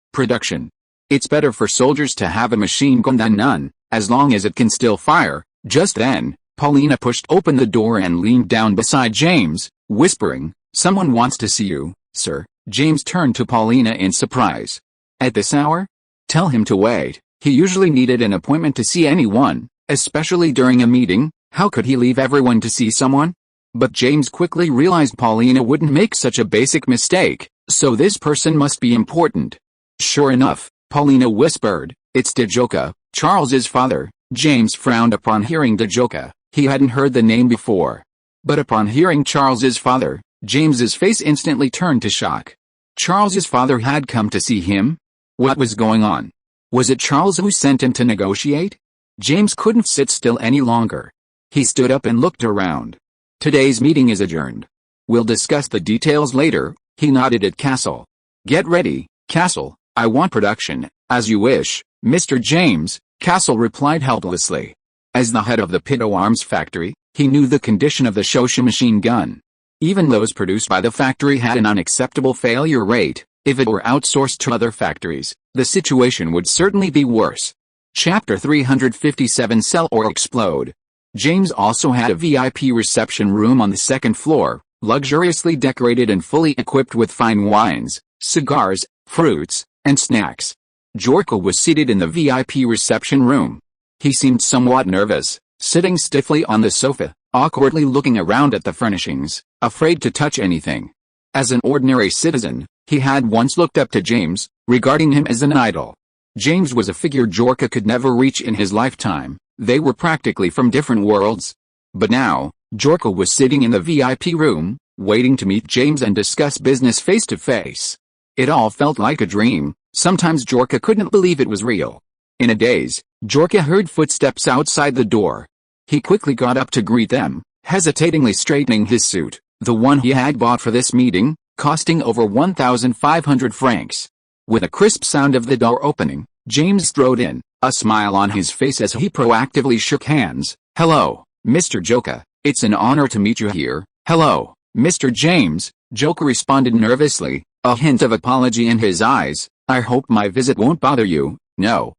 It's better for soldiers to have a machine gun than none, as long as it can still fire." Just then, Paulina pushed open the door and leaned down beside James, whispering, "Someone wants to see you, sir." James turned to Paulina in surprise. "At this hour? Tell him to wait." He usually needed an appointment to see anyone, especially during a meeting. How could he leave everyone to see someone? But James quickly realized Paulina wouldn't make such a basic mistake, so this person must be important. "Sure enough," Paulina whispered, "it's Djoka, Charles's father." James frowned upon hearing Djoka. He hadn't heard the name before. But upon hearing Charles's father, James's face instantly turned to shock. Charles's father had come to see him? What was going on? Was it Charles who sent him to negotiate? James couldn't sit still any longer. He stood up and looked around. Today's meeting is adjourned. We'll discuss the details later, he nodded at Castle. Get ready, Castle, I want production, as you wish, Mr. James, Castle replied helplessly. As the head of the Pitto Arms factory, he knew the condition of the Shosha machine gun. Even those produced by the factory had an unacceptable failure rate. If it were outsourced to other factories, the situation would certainly be worse. Chapter 357 Sell or Explode. James also had a VIP reception room on the second floor, luxuriously decorated and fully equipped with fine wines, cigars, fruits, and snacks. Jorka was seated in the VIP reception room. He seemed somewhat nervous, sitting stiffly on the sofa, awkwardly looking around at the furnishings, afraid to touch anything. As an ordinary citizen, he had once looked up to James, regarding him as an idol. James was a figure Jorka could never reach in his lifetime. They were practically from different worlds. But now, Jorka was sitting in the VIP room, waiting to meet James and discuss business face to face. It all felt like a dream. Sometimes Jorka couldn't believe it was real. In a daze, Jorka heard footsteps outside the door. He quickly got up to greet them, hesitatingly straightening his suit, the one he had bought for this meeting, costing over 1,500 francs. With a crisp sound of the door opening, James strode in, a smile on his face as he proactively shook hands. Hello, Mr. Joka, it's an honor to meet you here. Hello, Mr. James, Joka responded nervously, a hint of apology in his eyes. I hope my visit won't bother you. No,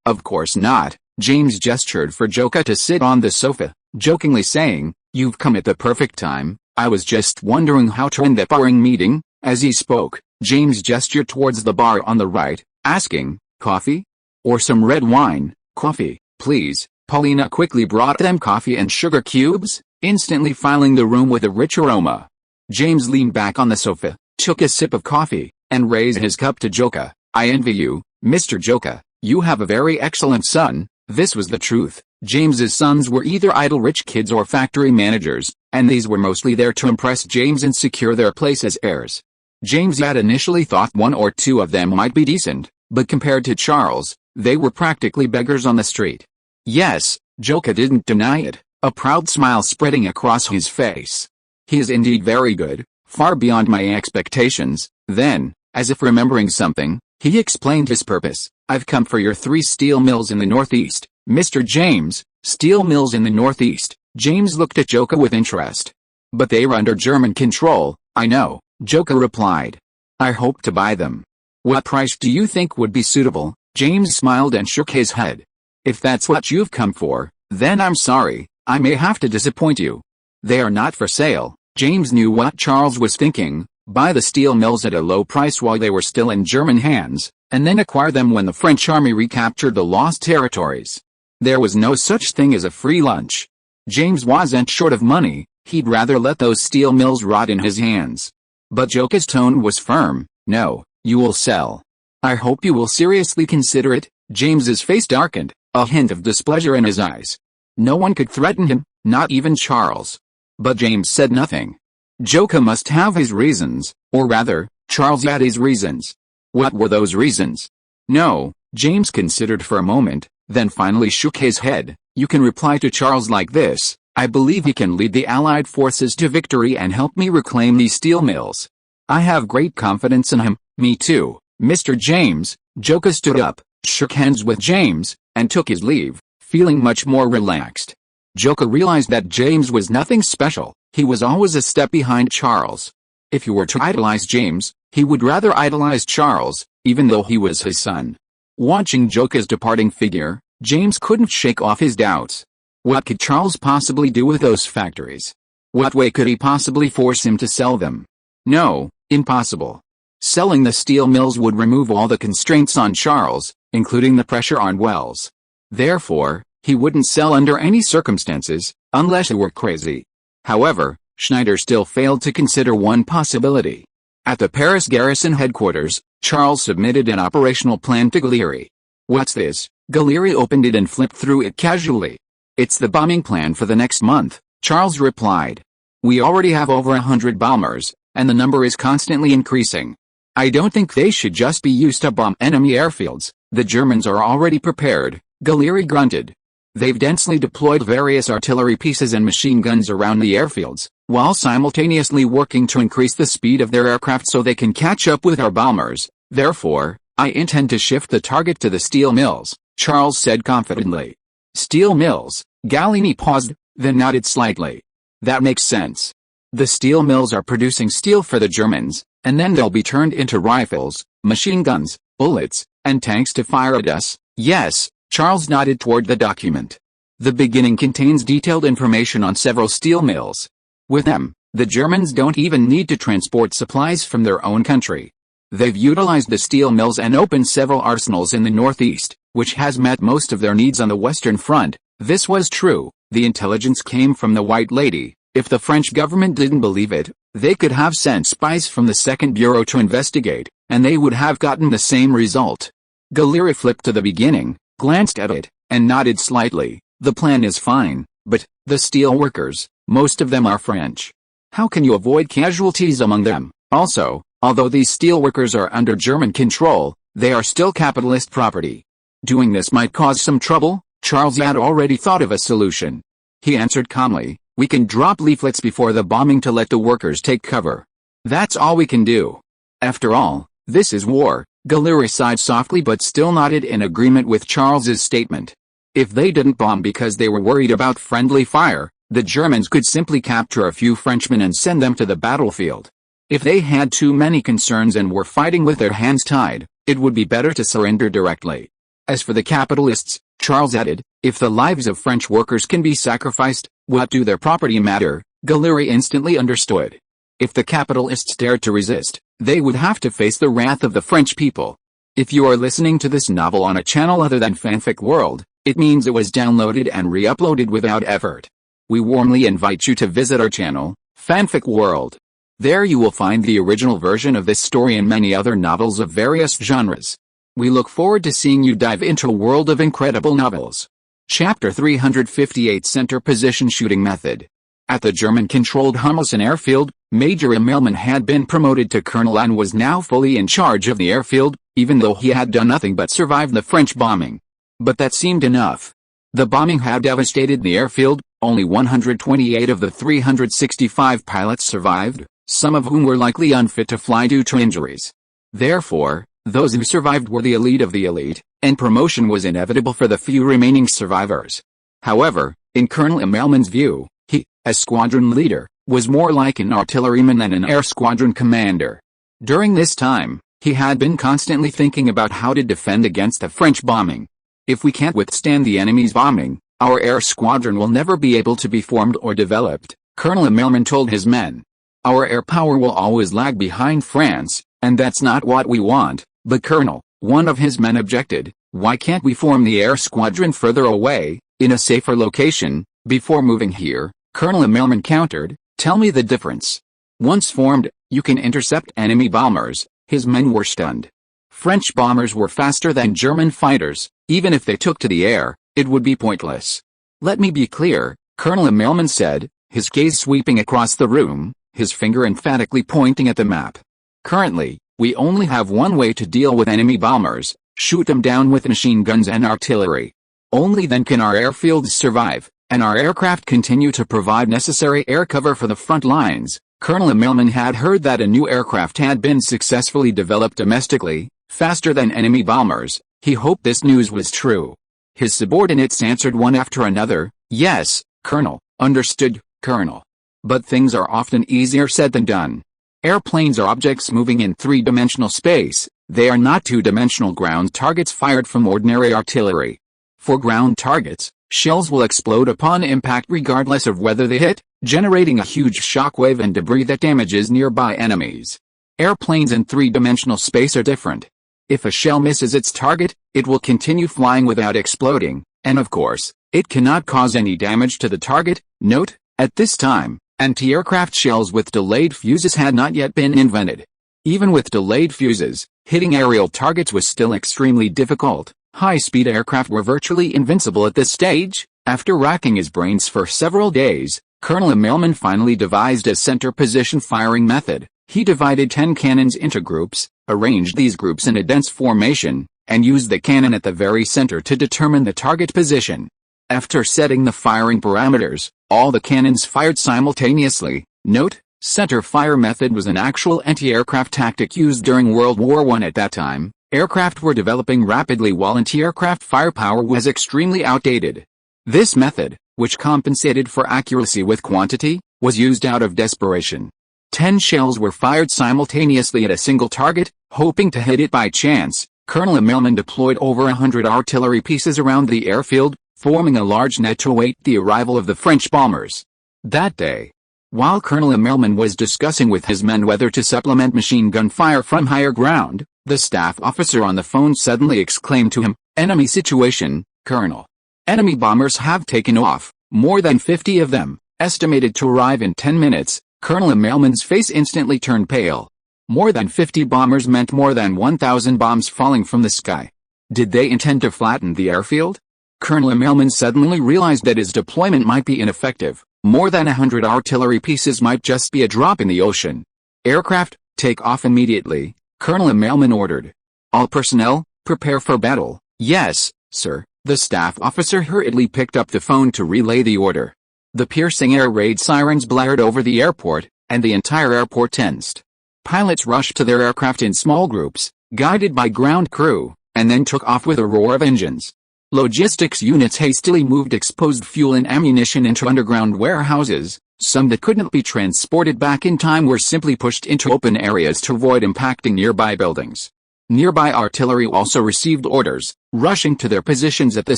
of course not. James gestured for Joka to sit on the sofa, jokingly saying, you've come at the perfect time. I was just wondering how to end that boring meeting. As he spoke, James gestured towards the bar on the right, asking, coffee? Or some red wine? Coffee, please. Paulina quickly brought them coffee and sugar cubes, instantly filling the room with a rich aroma. James leaned back on the sofa, took a sip of coffee, and raised his cup to Joka. I envy you, Mr. Joka. You have a very excellent son. This was the truth. James's sons were either idle rich kids or factory managers, and these were mostly there to impress James and secure their place as heirs. James had initially thought one or two of them might be decent, but compared to Charles, they were practically beggars on the street. Yes, Joka didn't deny it, a proud smile spreading across his face. He is indeed very good, far beyond my expectations. Then, as if remembering something, he explained his purpose. I've come for your 3 steel mills in the Northeast, Mr. James. Steel mills in the Northeast. James looked at Joka with interest. But they are under German control. I know, Joka replied. I hope to buy them. What price do you think would be suitable? James smiled and shook his head. If that's what you've come for, then I'm sorry, I may have to disappoint you. They are not for sale. James knew what Charles was thinking. Buy the steel mills at a low price while they were still in German hands, and then acquire them when the French army recaptured the lost territories. There was no such thing as a free lunch. James wasn't short of money, he'd rather let those steel mills rot in his hands. But Joka's tone was firm. No, you will sell. I hope you will seriously consider it. James's face darkened, a hint of displeasure in his eyes. No one could threaten him, not even Charles. But James said nothing. Joka must have his reasons, or rather, Charles had his reasons. What were those reasons? No, James considered for a moment, then finally shook his head. You can reply to Charles like this: I believe he can lead the Allied forces to victory and help me reclaim these steel mills. I have great confidence in him. Me too, Mr. James. Joka stood up, shook hands with James, and took his leave, feeling much more relaxed. Joka realized that James was nothing special. He was always a step behind Charles. If he were to idolize James, he would rather idolize Charles, even though he was his son. Watching Joka's departing figure, James couldn't shake off his doubts. What could Charles possibly do with those factories? What way could he possibly force him to sell them? No, impossible. Selling the steel mills would remove all the constraints on Charles, including the pressure on Wells. Therefore, he wouldn't sell under any circumstances, unless he were crazy. However, Schneider still failed to consider one possibility. At the Paris garrison headquarters, Charles submitted an operational plan to Gallieri. What's this? Gallieri opened it and flipped through it casually. It's the bombing plan for the next month, Charles replied. We already have over 100 bombers, and the number is constantly increasing. I don't think they should just be used to bomb enemy airfields. The Germans are already prepared, Gallieri grunted. They've densely deployed various artillery pieces and machine guns around the airfields, while simultaneously working to increase the speed of their aircraft so they can catch up with our bombers. Therefore, I intend to shift the target to the steel mills, Charles said confidently. Steel mills? Gallieni paused, then nodded slightly. That makes sense. The steel mills are producing steel for the Germans, and then they'll be turned into rifles, machine guns, bullets, and tanks to fire at us. Yes, Charles nodded toward the document. The beginning contains detailed information on several steel mills. With them, the Germans don't even need to transport supplies from their own country. They've utilized the steel mills and opened several arsenals in the northeast, which has met most of their needs on the Western Front. This was true. The intelligence came from the White Lady. If the French government didn't believe it, they could have sent spies from the Second Bureau to investigate, and they would have gotten the same result. Gallieni flipped to the beginning, glanced at it, and nodded slightly. The plan is fine, but the steel workers, most of them are French. How can you avoid casualties among them? Also, although these steel workers are under German control, they are still capitalist property. Doing this might cause some trouble. Charles had already thought of a solution. He answered calmly, we can drop leaflets before the bombing to let the workers take cover. That's all we can do. After all, this is war. Gallieni sighed softly but still nodded in agreement with Charles's statement. If they didn't bomb because they were worried about friendly fire, the Germans could simply capture a few Frenchmen and send them to the battlefield. If they had too many concerns and were fighting with their hands tied, it would be better to surrender directly. As for the capitalists, Charles added, if the lives of French workers can be sacrificed, what do their property matter? Gallieni instantly understood. If the capitalists dared to resist, they would have to face the wrath of the French people. If you are listening to this novel on a channel other than Fanfic World, it means it was downloaded and re-uploaded without effort. We warmly invite you to visit our channel, Fanfic World. There you will find the original version of this story and many other novels of various genres. We look forward to seeing you dive into a world of incredible novels. Chapter 358 Center Position Shooting Method. At the German-controlled Hummelsen airfield, Major Immelman had been promoted to colonel and was now fully in charge of the airfield, even though he had done nothing but survive the French bombing. But that seemed enough. The bombing had devastated the airfield. Only 128 of the 365 pilots survived, some of whom were likely unfit to fly due to injuries. Therefore, those who survived were the elite of the elite, and promotion was inevitable for the few remaining survivors. However, in Colonel Immelman's view, he, as squadron leader, was more like an artilleryman than an air squadron commander. During this time, he had been constantly thinking about how to defend against the French bombing. If we can't withstand the enemy's bombing, our air squadron will never be able to be formed or developed, Colonel Immelman told his men. Our air power will always lag behind France, and that's not what we want. But Colonel, one of his men objected, why can't we form the air squadron further away, in a safer location, before moving here? Colonel Immelman countered, tell me the difference. Once formed, you can intercept enemy bombers. His men were stunned. French bombers were faster than German fighters. Even if they took to the air, it would be pointless. Let me be clear, Colonel Immelman said, his gaze sweeping across the room, his finger emphatically pointing at the map. Currently, we only have one way to deal with enemy bombers, shoot them down with machine guns and artillery. Only then can our airfields survive, and our aircraft continue to provide necessary air cover for the front lines. Colonel Immelman had heard that a new aircraft had been successfully developed domestically, faster than enemy bombers. He hoped this news was true. His subordinates answered one after another, yes, Colonel, understood, Colonel. But things are often easier said than done. Airplanes are objects moving in three-dimensional space. They are not two-dimensional ground targets fired from ordinary artillery. For ground targets, shells will explode upon impact regardless of whether they hit, generating a huge shockwave and debris that damages nearby enemies. Airplanes in three-dimensional space are different. If a shell misses its target, it will continue flying without exploding, and of course, it cannot cause any damage to the target. Note, at this time, anti-aircraft shells with delayed fuses had not yet been invented. Even with delayed fuses, hitting aerial targets was still extremely difficult. High-speed aircraft were virtually invincible at this stage. After racking his brains for several days, Colonel Immelman finally devised a center position firing method. He divided 10 cannons into groups, arranged these groups in a dense formation, and used the cannon at the very center to determine the target position. After setting the firing parameters, all the cannons fired simultaneously. Note: center fire method was an actual anti-aircraft tactic used during World War I. At that time, aircraft were developing rapidly while anti-aircraft firepower was extremely outdated. This method, which compensated for accuracy with quantity, was used out of desperation. 10 shells were fired simultaneously at a single target, hoping to hit it by chance. Colonel Immelman deployed over 100 artillery pieces around the airfield, forming a large net to await the arrival of the French bombers. That day, while Colonel Immelman was discussing with his men whether to supplement machine gun fire from higher ground, the staff officer on the phone suddenly exclaimed to him, "Enemy situation, Colonel. Enemy bombers have taken off, more than 50 of them, estimated to arrive in 10 minutes. Colonel Immelman's face instantly turned pale. More than 50 bombers meant more than 1,000 bombs falling from the sky. Did they intend to flatten the airfield? Colonel Immelman suddenly realized that his deployment might be ineffective. More than 100 artillery pieces might just be a drop in the ocean. Aircraft, take off immediately, Colonel Immelman ordered. All personnel, prepare for battle. Yes, sir. The staff officer hurriedly picked up the phone to relay the order. The piercing air raid sirens blared over the airport, and the entire airport tensed. Pilots rushed to their aircraft in small groups, guided by ground crew, and then took off with a roar of engines. Logistics units hastily moved exposed fuel and ammunition into underground warehouses. Some that couldn't be transported back in time were simply pushed into open areas to avoid impacting nearby buildings. Nearby artillery also received orders, rushing to their positions at the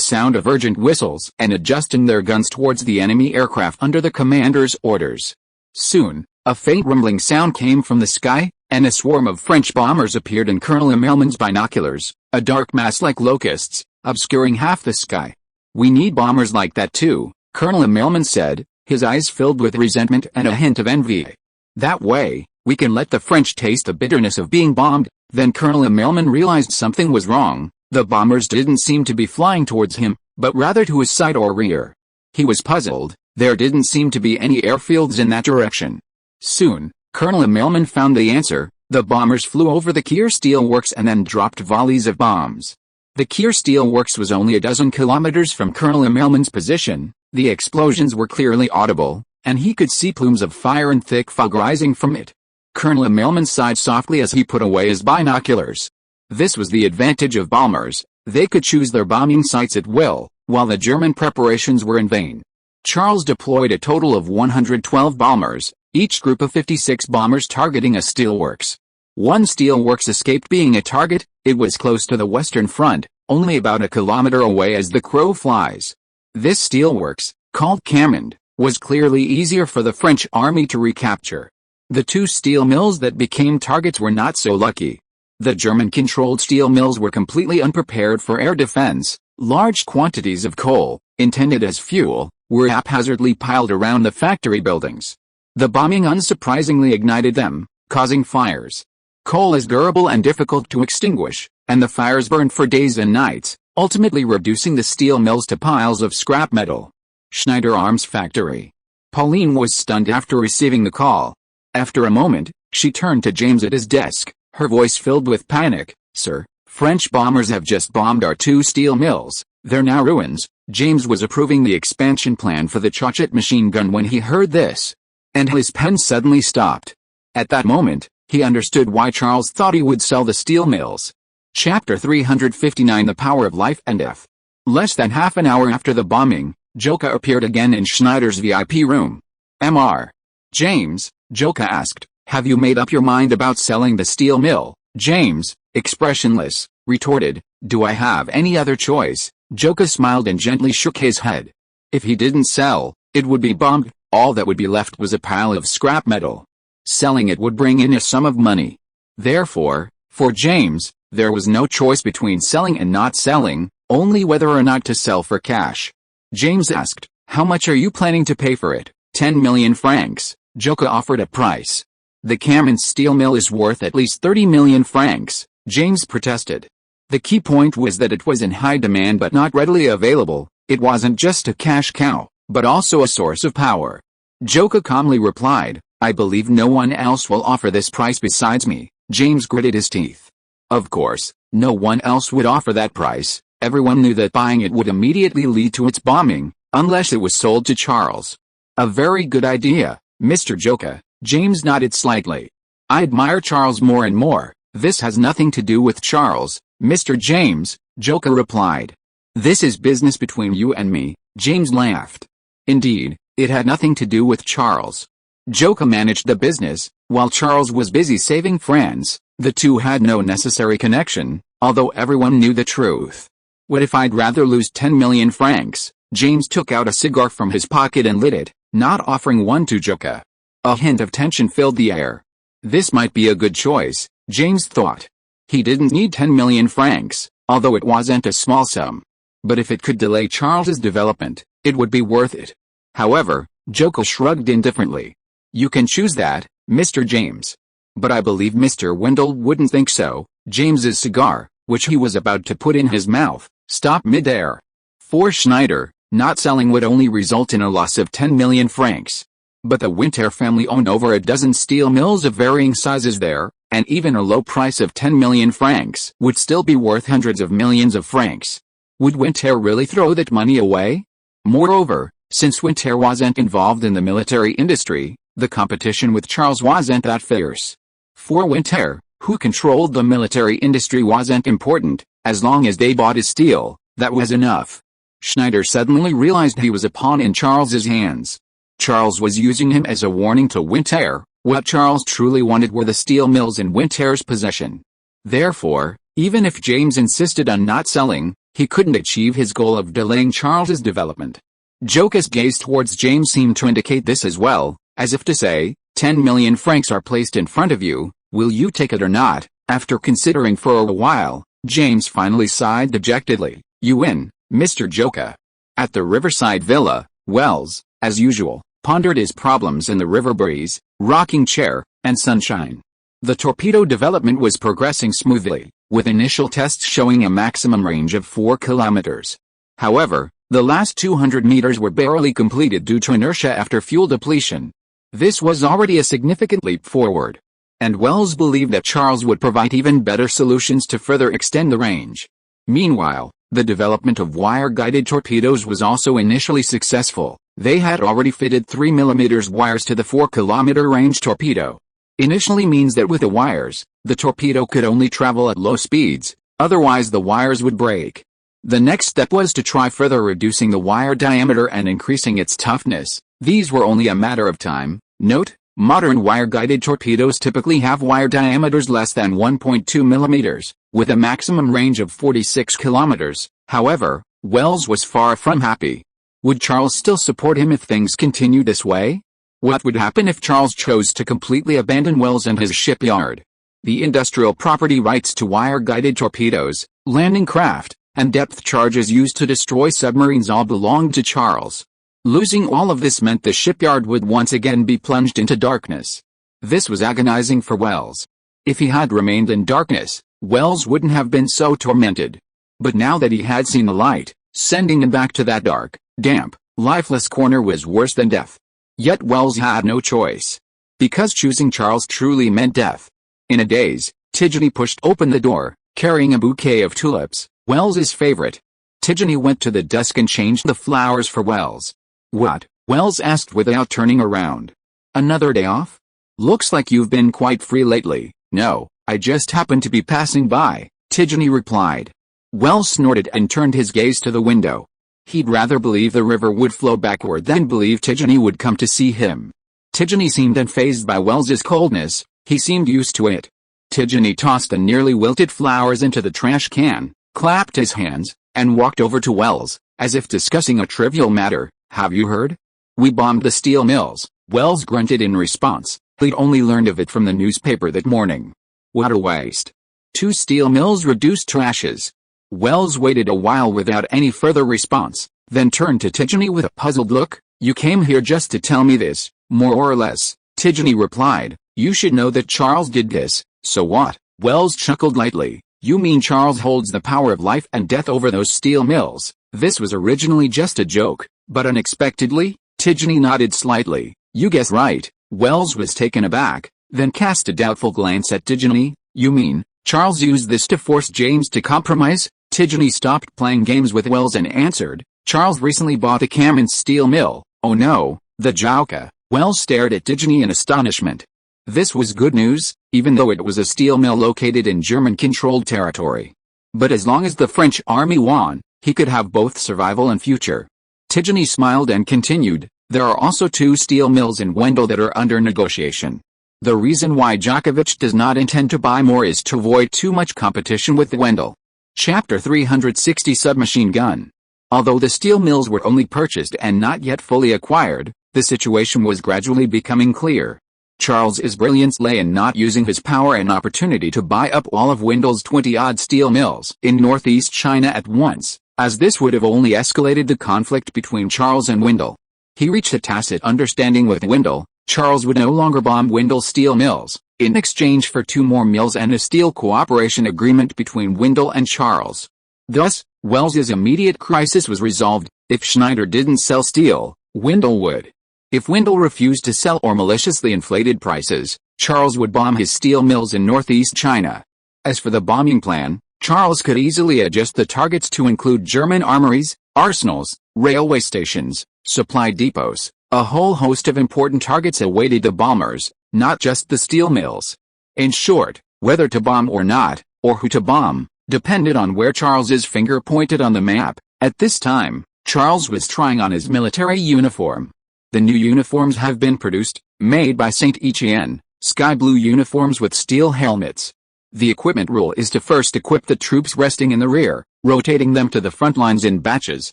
sound of urgent whistles and adjusting their guns towards the enemy aircraft under the commander's orders. Soon, a faint rumbling sound came from the sky, and a swarm of French bombers appeared in Colonel Immelman's binoculars, a dark mass like locusts, obscuring half the sky. "We need bombers like that too," Colonel Immelman said, his eyes filled with resentment and a hint of envy. "That way, we can let the French taste the bitterness of being bombed." Then Colonel Immelman realized something was wrong. The bombers didn't seem to be flying towards him, but rather to his side or rear. He was puzzled. There didn't seem to be any airfields in that direction. Soon, Colonel Immelman found the answer. The bombers flew over the Kier Steel Works and then dropped volleys of bombs. The Kier Steel Works was only a dozen kilometers from Colonel Immelman's position. The explosions were clearly audible, and he could see plumes of fire and thick fog rising from it. Colonel Immelman sighed softly as he put away his binoculars. This was the advantage of bombers. They could choose their bombing sites at will, while the German preparations were in vain. Charles deployed a total of 112 bombers, each group of 56 bombers targeting a steelworks. One steelworks escaped being a target. It was close to the Western Front, only about a kilometer away as the crow flies. This steelworks, called Camond, was clearly easier for the French army to recapture. The two steel mills that became targets were not so lucky. The German-controlled steel mills were completely unprepared for air defense. Large quantities of coal, intended as fuel, were haphazardly piled around the factory buildings. The bombing unsurprisingly ignited them, causing fires. Coal is durable and difficult to extinguish, and the fires burned for days and nights, ultimately reducing the steel mills to piles of scrap metal. Schneider Arms Factory. Pauline was stunned after receiving the call. After a moment, she turned to James at his desk, her voice filled with panic. "Sir, French bombers have just bombed our two steel mills. They're now ruins." James was approving the expansion plan for the Chauchat machine gun when he heard this. And his pen suddenly stopped. At that moment, he understood why Charles thought he would sell the steel mills. Chapter 359 The Power of Life and Death. Less than half an hour after the bombing, Joka appeared again in Schneider's VIP room. "Mr. James," Joka asked, "have you made up your mind about selling the steel mill?" James, expressionless, retorted, "Do I have any other choice?" Joka smiled and gently shook his head. If he didn't sell, it would be bombed. All that would be left was a pile of scrap metal. Selling it would bring in a sum of money. Therefore, for James, there was no choice between selling and not selling, only whether or not to sell for cash. James asked, "How much are you planning to pay for it?" 10 million francs. Joka offered a price. "The Camond steel mill is worth at least 30 million francs, James protested. The key point was that it was in high demand but not readily available. It wasn't just a cash cow, but also a source of power. Joka calmly replied, "I believe no one else will offer this price besides me." James gritted his teeth. Of course, no one else would offer that price. Everyone knew that buying it would immediately lead to its bombing, unless it was sold to Charles. A very good idea, Mr. Joka. James nodded slightly. I admire Charles more and more. This has nothing to do with Charles, Mr. James, Joka replied. This is business between you and me, James laughed. Indeed, it had nothing to do with Charles. Joka managed the business, while Charles was busy saving France. The two had no necessary connection, although everyone knew the truth. What if I'd rather lose 10 million francs? James took out a cigar from his pocket and lit it, not offering one to Joka. A hint of tension filled the air. This might be a good choice, James thought. He didn't need 10 million francs, although it wasn't a small sum. But if it could delay Charles's development, it would be worth it. However, Joka shrugged indifferently. You can choose that, Mr. James. But I believe Mr. Wendell wouldn't think so. James's cigar, which he was about to put in his mouth, stopped mid-air. For Schneider, not selling would only result in a loss of 10 million francs. But the Winter family owned over a dozen steel mills of varying sizes there, and even a low price of 10 million francs would still be worth hundreds of millions of francs. Would Winter really throw that money away? Moreover, since Winter wasn't involved in the military industry, the competition with Charles wasn't that fierce. For Winter, who controlled the military industry, wasn't important. As long as they bought his steel, that was enough. Schneider suddenly realized he was a pawn in Charles's hands. Charles was using him as a warning to Winter. What Charles truly wanted were the steel mills in Winter's possession. Therefore, even if James insisted on not selling, he couldn't achieve his goal of delaying Charles's development. Joka's gaze towards James seemed to indicate this as well, as if to say, 10 million francs are placed in front of you, will you take it or not? After considering for a while, James finally sighed dejectedly. You win, Mr. Joka. At the riverside villa, Wells, as usual, pondered his problems in the river breeze, rocking chair, and sunshine. The torpedo development was progressing smoothly, with initial tests showing a maximum range of 4 kilometers. However, the last 200 meters were barely completed due to inertia after fuel depletion. This was already a significant leap forward. And Wells believed that Charles would provide even better solutions to further extend the range. Meanwhile, the development of wire-guided torpedoes was also initially successful. They had already fitted 3mm wires to the 4-kilometer range torpedo. Initially means that with the wires, the torpedo could only travel at low speeds, otherwise the wires would break. The next step was to try further reducing the wire diameter and increasing its toughness. These were only a matter of time. Note, modern wire-guided torpedoes typically have wire diameters less than 1.2 mm, with a maximum range of 46 kilometers. However, Wells was far from happy. Would Charles still support him if things continued this way? What would happen if Charles chose to completely abandon Wells and his shipyard? The industrial property rights to wire-guided torpedoes, landing craft, and depth charges used to destroy submarines all belonged to Charles. Losing all of this meant the shipyard would once again be plunged into darkness. This was agonizing for Wells. If he had remained in darkness, Wells wouldn't have been so tormented. But now that he had seen the light, sending him back to that dark, damp, lifeless corner was worse than death. Yet Wells had no choice. Because choosing Charles truly meant death. In a daze, Tidjany pushed open the door, carrying a bouquet of tulips, Wells's favorite. Tidjany went to the desk and changed the flowers for Wells. What? Wells asked without turning around. Another day off? Looks like you've been quite free lately. No, I just happened to be passing by, Tidjany replied. Wells snorted and turned his gaze to the window. He'd rather believe the river would flow backward than believe Tidjany would come to see him. Tidjany seemed unfazed by Wells's coldness. He seemed used to it. Tidjany tossed the nearly wilted flowers into the trash can, clapped his hands, and walked over to Wells, as if discussing a trivial matter. Have you heard? We bombed the steel mills, Wells grunted in response. He'd only learned of it from the newspaper that morning. What a waste. 2 steel mills reduced to ashes. Wells waited a while without any further response, then turned to Tidjany with a puzzled look. You came here just to tell me this, more or less, Tidjany replied. You should know that Charles did this, so what? Wells chuckled lightly. You mean Charles holds the power of life and death over those steel mills? This was originally just a joke, but unexpectedly, Tidjany nodded slightly. You guessed right. Wells was taken aback, then cast a doubtful glance at Tidjany. You mean, Charles used this to force James to compromise? Tijani stopped playing games with Wells and answered, "Charles recently bought the Amidst steel mill." "Oh no, the Jauka." Wells stared at Tijani in astonishment. This was good news, even though it was a steel mill located in German-controlled territory. But as long as the French army won, he could have both survival and future. Tijani smiled and continued, "There are also 2 steel mills in Wendell that are under negotiation. The reason why Djokovic does not intend to buy more is to avoid too much competition with Wendell." Chapter 360 Submachine Gun. Although the steel mills were only purchased and not yet fully acquired, the situation was gradually becoming clear. Charles's brilliance lay in not using his power and opportunity to buy up all of Wendell's 20-odd steel mills in northeast China at once, as this would have only escalated the conflict between Charles and Wendell. He reached a tacit understanding with Wendell. Charles would no longer bomb Wendell's steel mills, in exchange for 2 more mills and a steel cooperation agreement between Wendell and Charles. Thus, Wells's immediate crisis was resolved. If Schneider didn't sell steel, Wendell would. If Wendell refused to sell or maliciously inflated prices, Charles would bomb his steel mills in northeast China. As for the bombing plan, Charles could easily adjust the targets to include German armories, arsenals, railway stations, supply depots. A whole host of important targets awaited the bombers, not just the steel mills. In short, whether to bomb or not, or who to bomb, depended on where Charles's finger pointed on the map. At this time, Charles was trying on his military uniform. The new uniforms have been produced, made by Saint Etienne, sky blue uniforms with steel helmets. The equipment rule is to first equip the troops resting in the rear, rotating them to the front lines in batches,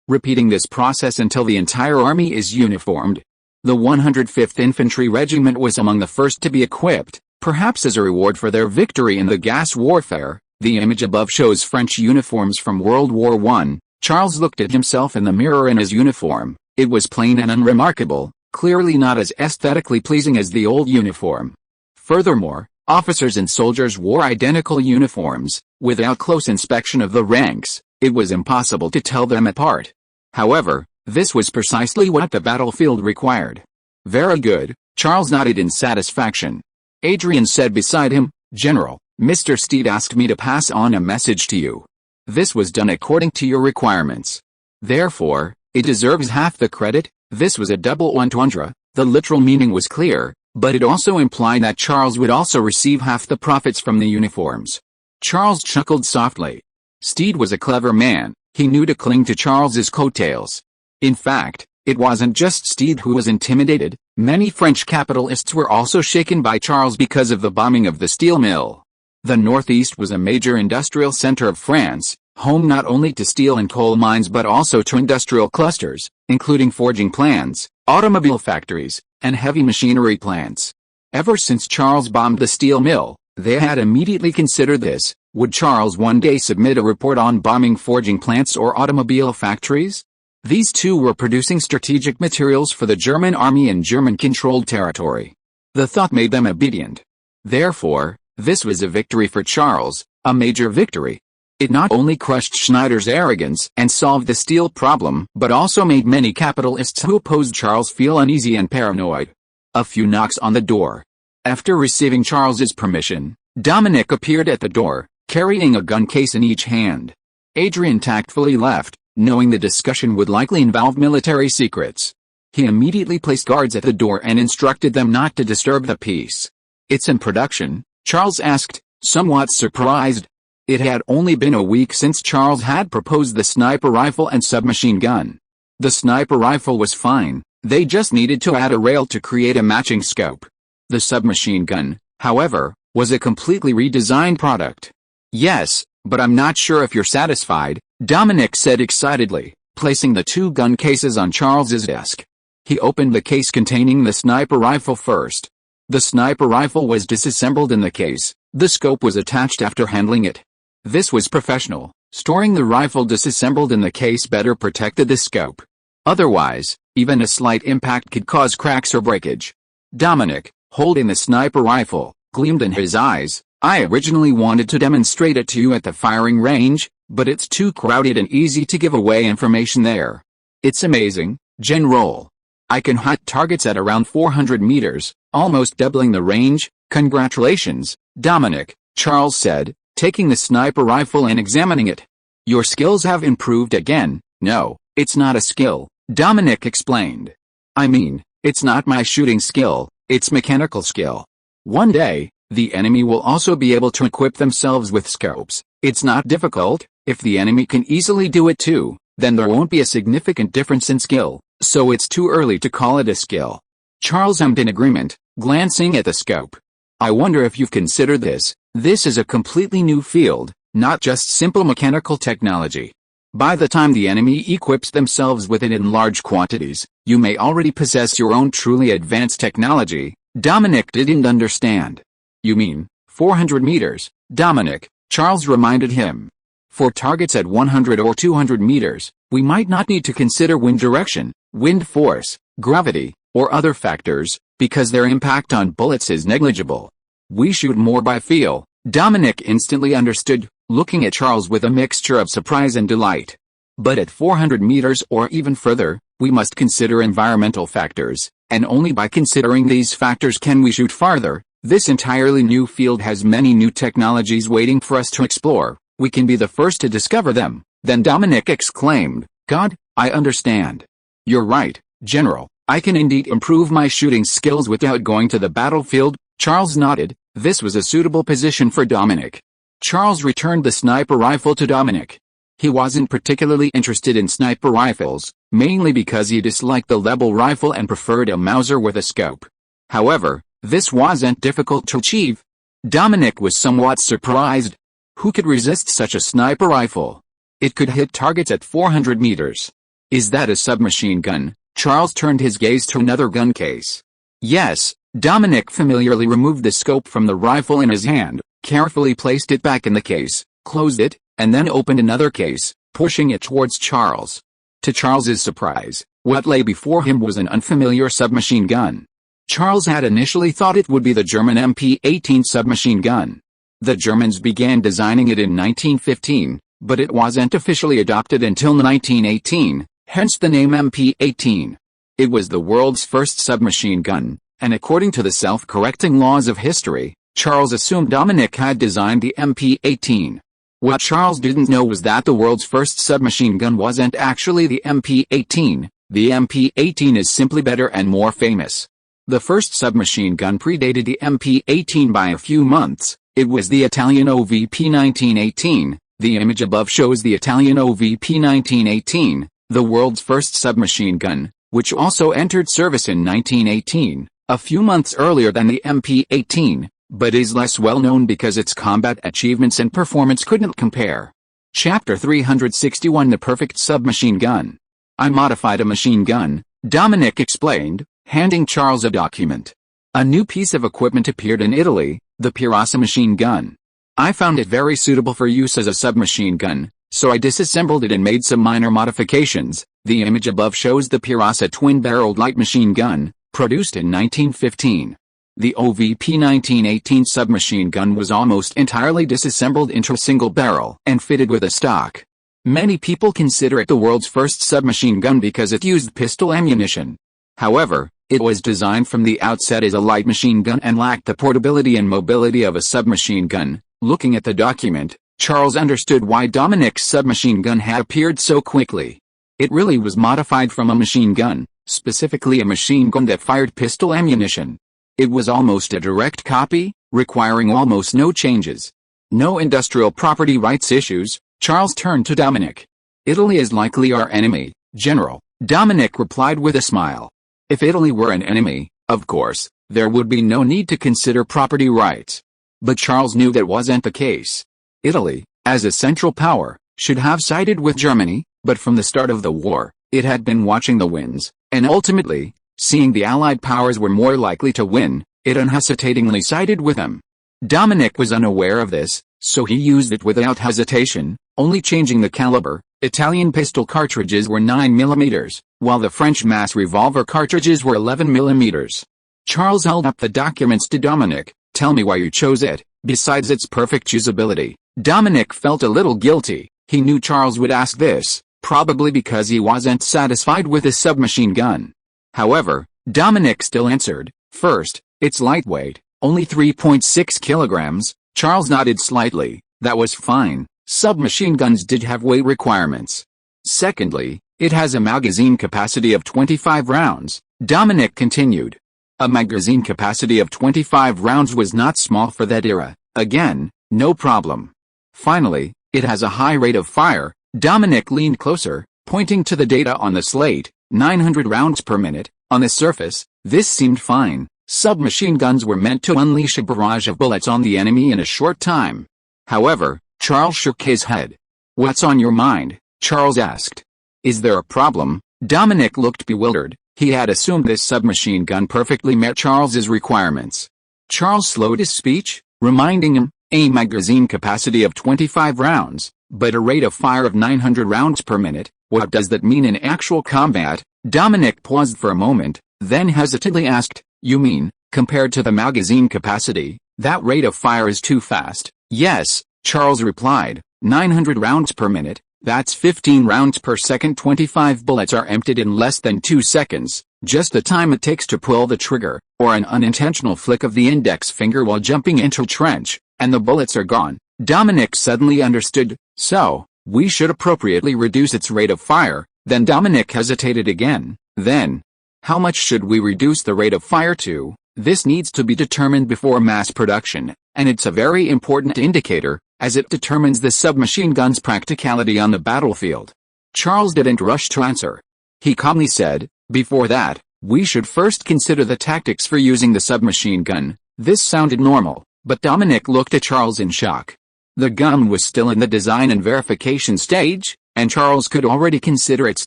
repeating this process until the entire army is uniformed. The 105th Infantry Regiment was among the first to be equipped, perhaps as a reward for their victory in the gas warfare. The image above shows French uniforms from World War I. Charles looked at himself in the mirror in his uniform. It was plain and unremarkable, clearly not as aesthetically pleasing as the old uniform. Furthermore, officers and soldiers wore identical uniforms. Without close inspection of the ranks, it was impossible to tell them apart. However, this was precisely what the battlefield required. "Very good," Charles nodded in satisfaction. Adrian said beside him, "General, Mr. Steed asked me to pass on a message to you. This was done according to your requirements. Therefore, it deserves half the credit." This was a double entendre. The literal meaning was clear, but it also implied that Charles would also receive half the profits from the uniforms. Charles chuckled softly. Steed was a clever man. He knew to cling to Charles's coattails. In fact, it wasn't just Steed who was intimidated. Many French capitalists were also shaken by Charles because of the bombing of the steel mill. The Northeast was a major industrial center of France, home not only to steel and coal mines but also to industrial clusters, including forging plants, automobile factories, and heavy machinery plants. Ever since Charles bombed the steel mill, they had immediately considered this. Would Charles one day submit a report on bombing forging plants or automobile factories? These two were producing strategic materials for the German army in German-controlled territory. The thought made them obedient. Therefore, this was a victory for Charles, a major victory. It not only crushed Schneider's arrogance and solved the steel problem, but also made many capitalists who opposed Charles feel uneasy and paranoid. A few knocks on the door. After receiving Charles's permission, Dominic appeared at the door, carrying a gun case in each hand. Adrian tactfully left, knowing the discussion would likely involve military secrets. He immediately placed guards at the door and instructed them not to disturb the peace. "It's in production?" Charles asked, somewhat surprised. It had only been a week since Charles had proposed the sniper rifle and submachine gun. The sniper rifle was fine, they just needed to add a rail to create a matching scope. The submachine gun, however, was a completely redesigned product. "Yes, but I'm not sure if you're satisfied," Dominic said excitedly, placing the two gun cases on Charles's desk. He opened the case containing the sniper rifle first. The sniper rifle was disassembled in the case. The scope was attached after handling it. This was professional. Storing the rifle disassembled in the case better protected the scope. Otherwise, even a slight impact could cause cracks or breakage. Dominic, holding the sniper rifle, gleamed in his eyes. "I originally wanted to demonstrate it to you at the firing range, but it's too crowded and easy to give away information there. It's amazing, General. I can hit targets at around 400 meters, almost doubling the range." "Congratulations, Dominic," Charles said, taking the sniper rifle and examining it. Your skills have improved again. No, it's not a skill, Dominic explained. I mean, it's not my shooting skill, it's mechanical skill. One day, the enemy will also be able to equip themselves with scopes. It's not difficult. If the enemy can easily do it too, then there won't be a significant difference in skill, so it's too early to call it a skill. Charles hummed in agreement, glancing at the scope. I wonder if you've considered this. This is a completely new field, not just simple mechanical technology. By the time the enemy equips themselves with it in large quantities, you may already possess your own truly advanced technology. Dominic didn't understand. You mean 400 meters, Dominic, Charles reminded him. For targets at 100 or 200 meters, we might not need to consider wind direction, wind force, gravity, or other factors, because their impact on bullets is negligible. We shoot more by feel. Dominic instantly understood, looking at Charles with a mixture of surprise and delight. But at 400 meters or even further, we must consider environmental factors, and only by considering these factors can we shoot farther. This entirely new field has many new technologies waiting for us to explore. We can be the first to discover them. Then Dominic exclaimed, God, I understand. You're right, General. I can indeed improve my shooting skills without going to the battlefield. Charles nodded. This was a suitable position for Dominic. Charles returned the sniper rifle to Dominic. He wasn't particularly interested in sniper rifles, mainly because he disliked the Lebel rifle and preferred a Mauser with a scope. However, this wasn't difficult to achieve. Dominic was somewhat surprised. Who could resist such a sniper rifle? It could hit targets at 400 meters. Is that a submachine gun? Charles turned his gaze to another gun case. Yes, Dominic familiarly removed the scope from the rifle in his hand, carefully placed it back in the case, closed it, and then opened another case, pushing it towards Charles. To Charles's surprise, what lay before him was an unfamiliar submachine gun. Charles had initially thought it would be the German MP-18 submachine gun. The Germans began designing it in 1915, but it wasn't officially adopted until 1918, hence the name MP-18. It was the world's first submachine gun, and according to the self-correcting laws of history, Charles assumed Dominic had designed the MP-18. What Charles didn't know was that the world's first submachine gun wasn't actually the MP-18. The MP-18 is simply better and more famous. The first submachine gun predated the MP-18 by a few months. It was the Italian OVP 1918. The image above shows the Italian OVP 1918, the world's first submachine gun, which also entered service in 1918, a few months earlier than the MP-18, but is less well known because its combat achievements and performance couldn't compare. Chapter 361 The Perfect Submachine Gun. I modified a machine gun, Dominic explained, handing Charles a document. A new piece of equipment appeared in Italy, the Pirassa machine gun. I found it very suitable for use as a submachine gun, so I disassembled it and made some minor modifications. The image above shows the Pirassa twin-barreled light machine gun, produced in 1915. The OVP 1918 submachine gun was almost entirely disassembled into a single barrel and fitted with a stock. Many people consider it the world's first submachine gun because it used pistol ammunition. However, it was designed from the outset as a light machine gun and lacked the portability and mobility of a submachine gun. Looking at the document, Charles understood why Dominic's submachine gun had appeared so quickly. It really was modified from a machine gun, specifically a machine gun that fired pistol ammunition. It was almost a direct copy, requiring almost no changes. No industrial property rights issues. Charles turned to Dominic. Italy is likely our enemy, General, Dominic replied with a smile. If Italy were an enemy, of course, there would be no need to consider property rights. But Charles knew that wasn't the case. Italy, as a central power, should have sided with Germany, but from the start of the war, it had been watching the winds, and ultimately, seeing the Allied powers were more likely to win, it unhesitatingly sided with them. Dominic was unaware of this, so he used it without hesitation, only changing the caliber. Italian pistol cartridges were 9mm, while the French mass revolver cartridges were 11mm. Charles held up the documents to Dominic. Tell me why you chose it, besides its perfect usability. Dominic felt a little guilty. He knew Charles would ask this, probably because he wasn't satisfied with his submachine gun. However, Dominic still answered, first, it's lightweight, only 3.6 kilograms. Charles nodded slightly. That was fine. Submachine guns did have weight requirements. Secondly, it has a magazine capacity of 25 rounds, Dominic continued. A magazine capacity of 25 rounds was not small for that era. Again, no problem. Finally, it has a high rate of fire. Dominic leaned closer, pointing to the data on the slate, 900 rounds per minute. On the surface, this seemed fine. Submachine guns were meant to unleash a barrage of bullets on the enemy in a short time. However, Charles shook his head. "What's on your mind?" Charles asked. "Is there a problem?" Dominic looked bewildered. He had assumed this submachine gun perfectly met Charles's requirements. Charles slowed his speech, reminding him, a magazine capacity of 25 rounds, but a rate of fire of 900 rounds per minute. What does that mean in actual combat? Dominic paused for a moment, then hesitantly asked, "You mean, compared to the magazine capacity, that rate of fire is too fast?" "Yes," Charles replied, 900 rounds per minute, that's 15 rounds per second. 25 bullets are emptied in less than 2 seconds, just the time it takes to pull the trigger, or an unintentional flick of the index finger while jumping into a trench, and the bullets are gone. Dominic suddenly understood. "So, we should appropriately reduce its rate of fire." Then Dominic hesitated again. "Then, how much should we reduce the rate of fire to?" This needs to be determined before mass production, and it's a very important indicator, as it determines the submachine gun's practicality on the battlefield. Charles didn't rush to answer. He calmly said, "Before that, we should first consider the tactics for using the submachine gun." This sounded normal, but Dominic looked at Charles in shock. The gun was still in the design and verification stage, and Charles could already consider its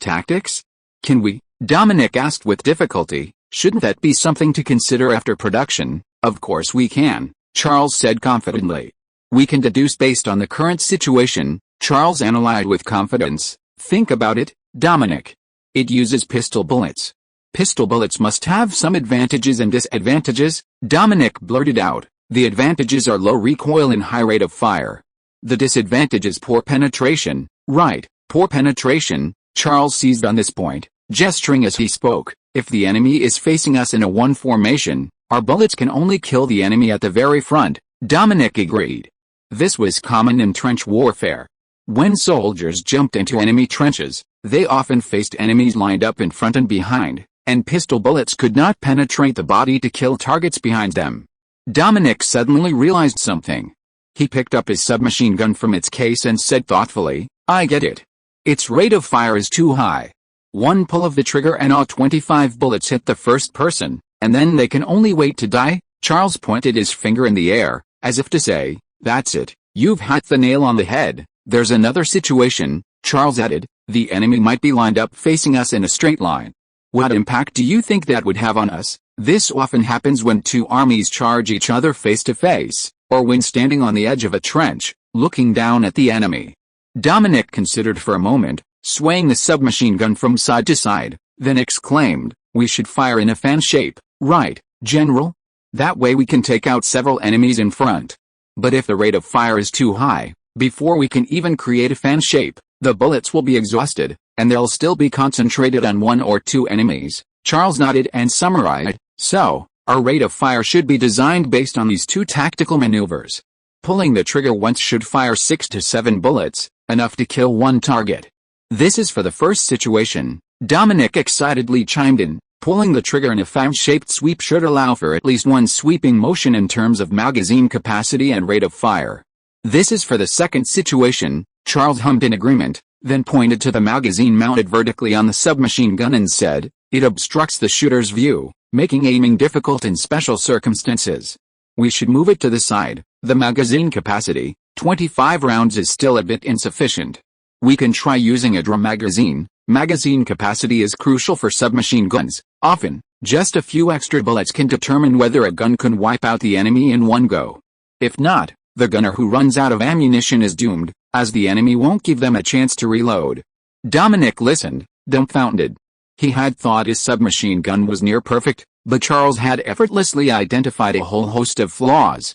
tactics. "Can we?" Dominic asked with difficulty. "Shouldn't that be something to consider after production?" "Of course we can," Charles said confidently. "We can deduce based on the current situation," Charles analyzed with confidence. "Think about it, Dominic. It uses pistol bullets. Pistol bullets must have some advantages and disadvantages," Dominic blurted out. "The advantages are low recoil and high rate of fire. The disadvantage is poor penetration." "Right, poor penetration," Charles seized on this point, gesturing as he spoke. "If the enemy is facing us in a 1 formation, our bullets can only kill the enemy at the very front." Dominic agreed. This was common in trench warfare. When soldiers jumped into enemy trenches, they often faced enemies lined up in front and behind, and pistol bullets could not penetrate the body to kill targets behind them. Dominic suddenly realized something. He picked up his submachine gun from its case and said thoughtfully, "I get it. Its rate of fire is too high. One pull of the trigger and all 25 bullets hit the first person, and then they can only wait to die." Charles pointed his finger in the air, as if to say, "That's it, you've hit the nail on the head." "There's another situation," Charles added. "The enemy might be lined up facing us in a straight line. What impact do you think that would have on us?" This often happens when two armies charge each other face to face, or when standing on the edge of a trench, looking down at the enemy. Dominic considered for a moment, swaying the submachine gun from side to side, then exclaimed, "We should fire in a fan shape." "Right, General. That way we can take out several enemies in front. But if the rate of fire is too high, before we can even create a fan shape, the bullets will be exhausted, and they'll still be concentrated on 1 or 2 enemies." Charles nodded and summarized, "So, our rate of fire should be designed based on these 2 tactical maneuvers. Pulling the trigger once should fire 6 to 7 bullets, enough to kill 1 target. This is for the first situation." Dominic excitedly chimed in. "Pulling the trigger in a fan-shaped sweep should allow for at least 1 sweeping motion in terms of magazine capacity and rate of fire." "This is for the second situation," Charles hummed in agreement, then pointed to the magazine mounted vertically on the submachine gun and said, "It obstructs the shooter's view, making aiming difficult in special circumstances. We should move it to the side." "The magazine capacity, 25 rounds, is still a bit insufficient. We can try using a drum magazine." Magazine capacity is crucial for submachine guns. Often, just a few extra bullets can determine whether a gun can wipe out the enemy in one go. If not, the gunner who runs out of ammunition is doomed, as the enemy won't give them a chance to reload. Dominic listened, dumbfounded. He had thought his submachine gun was near perfect, but Charles had effortlessly identified a whole host of flaws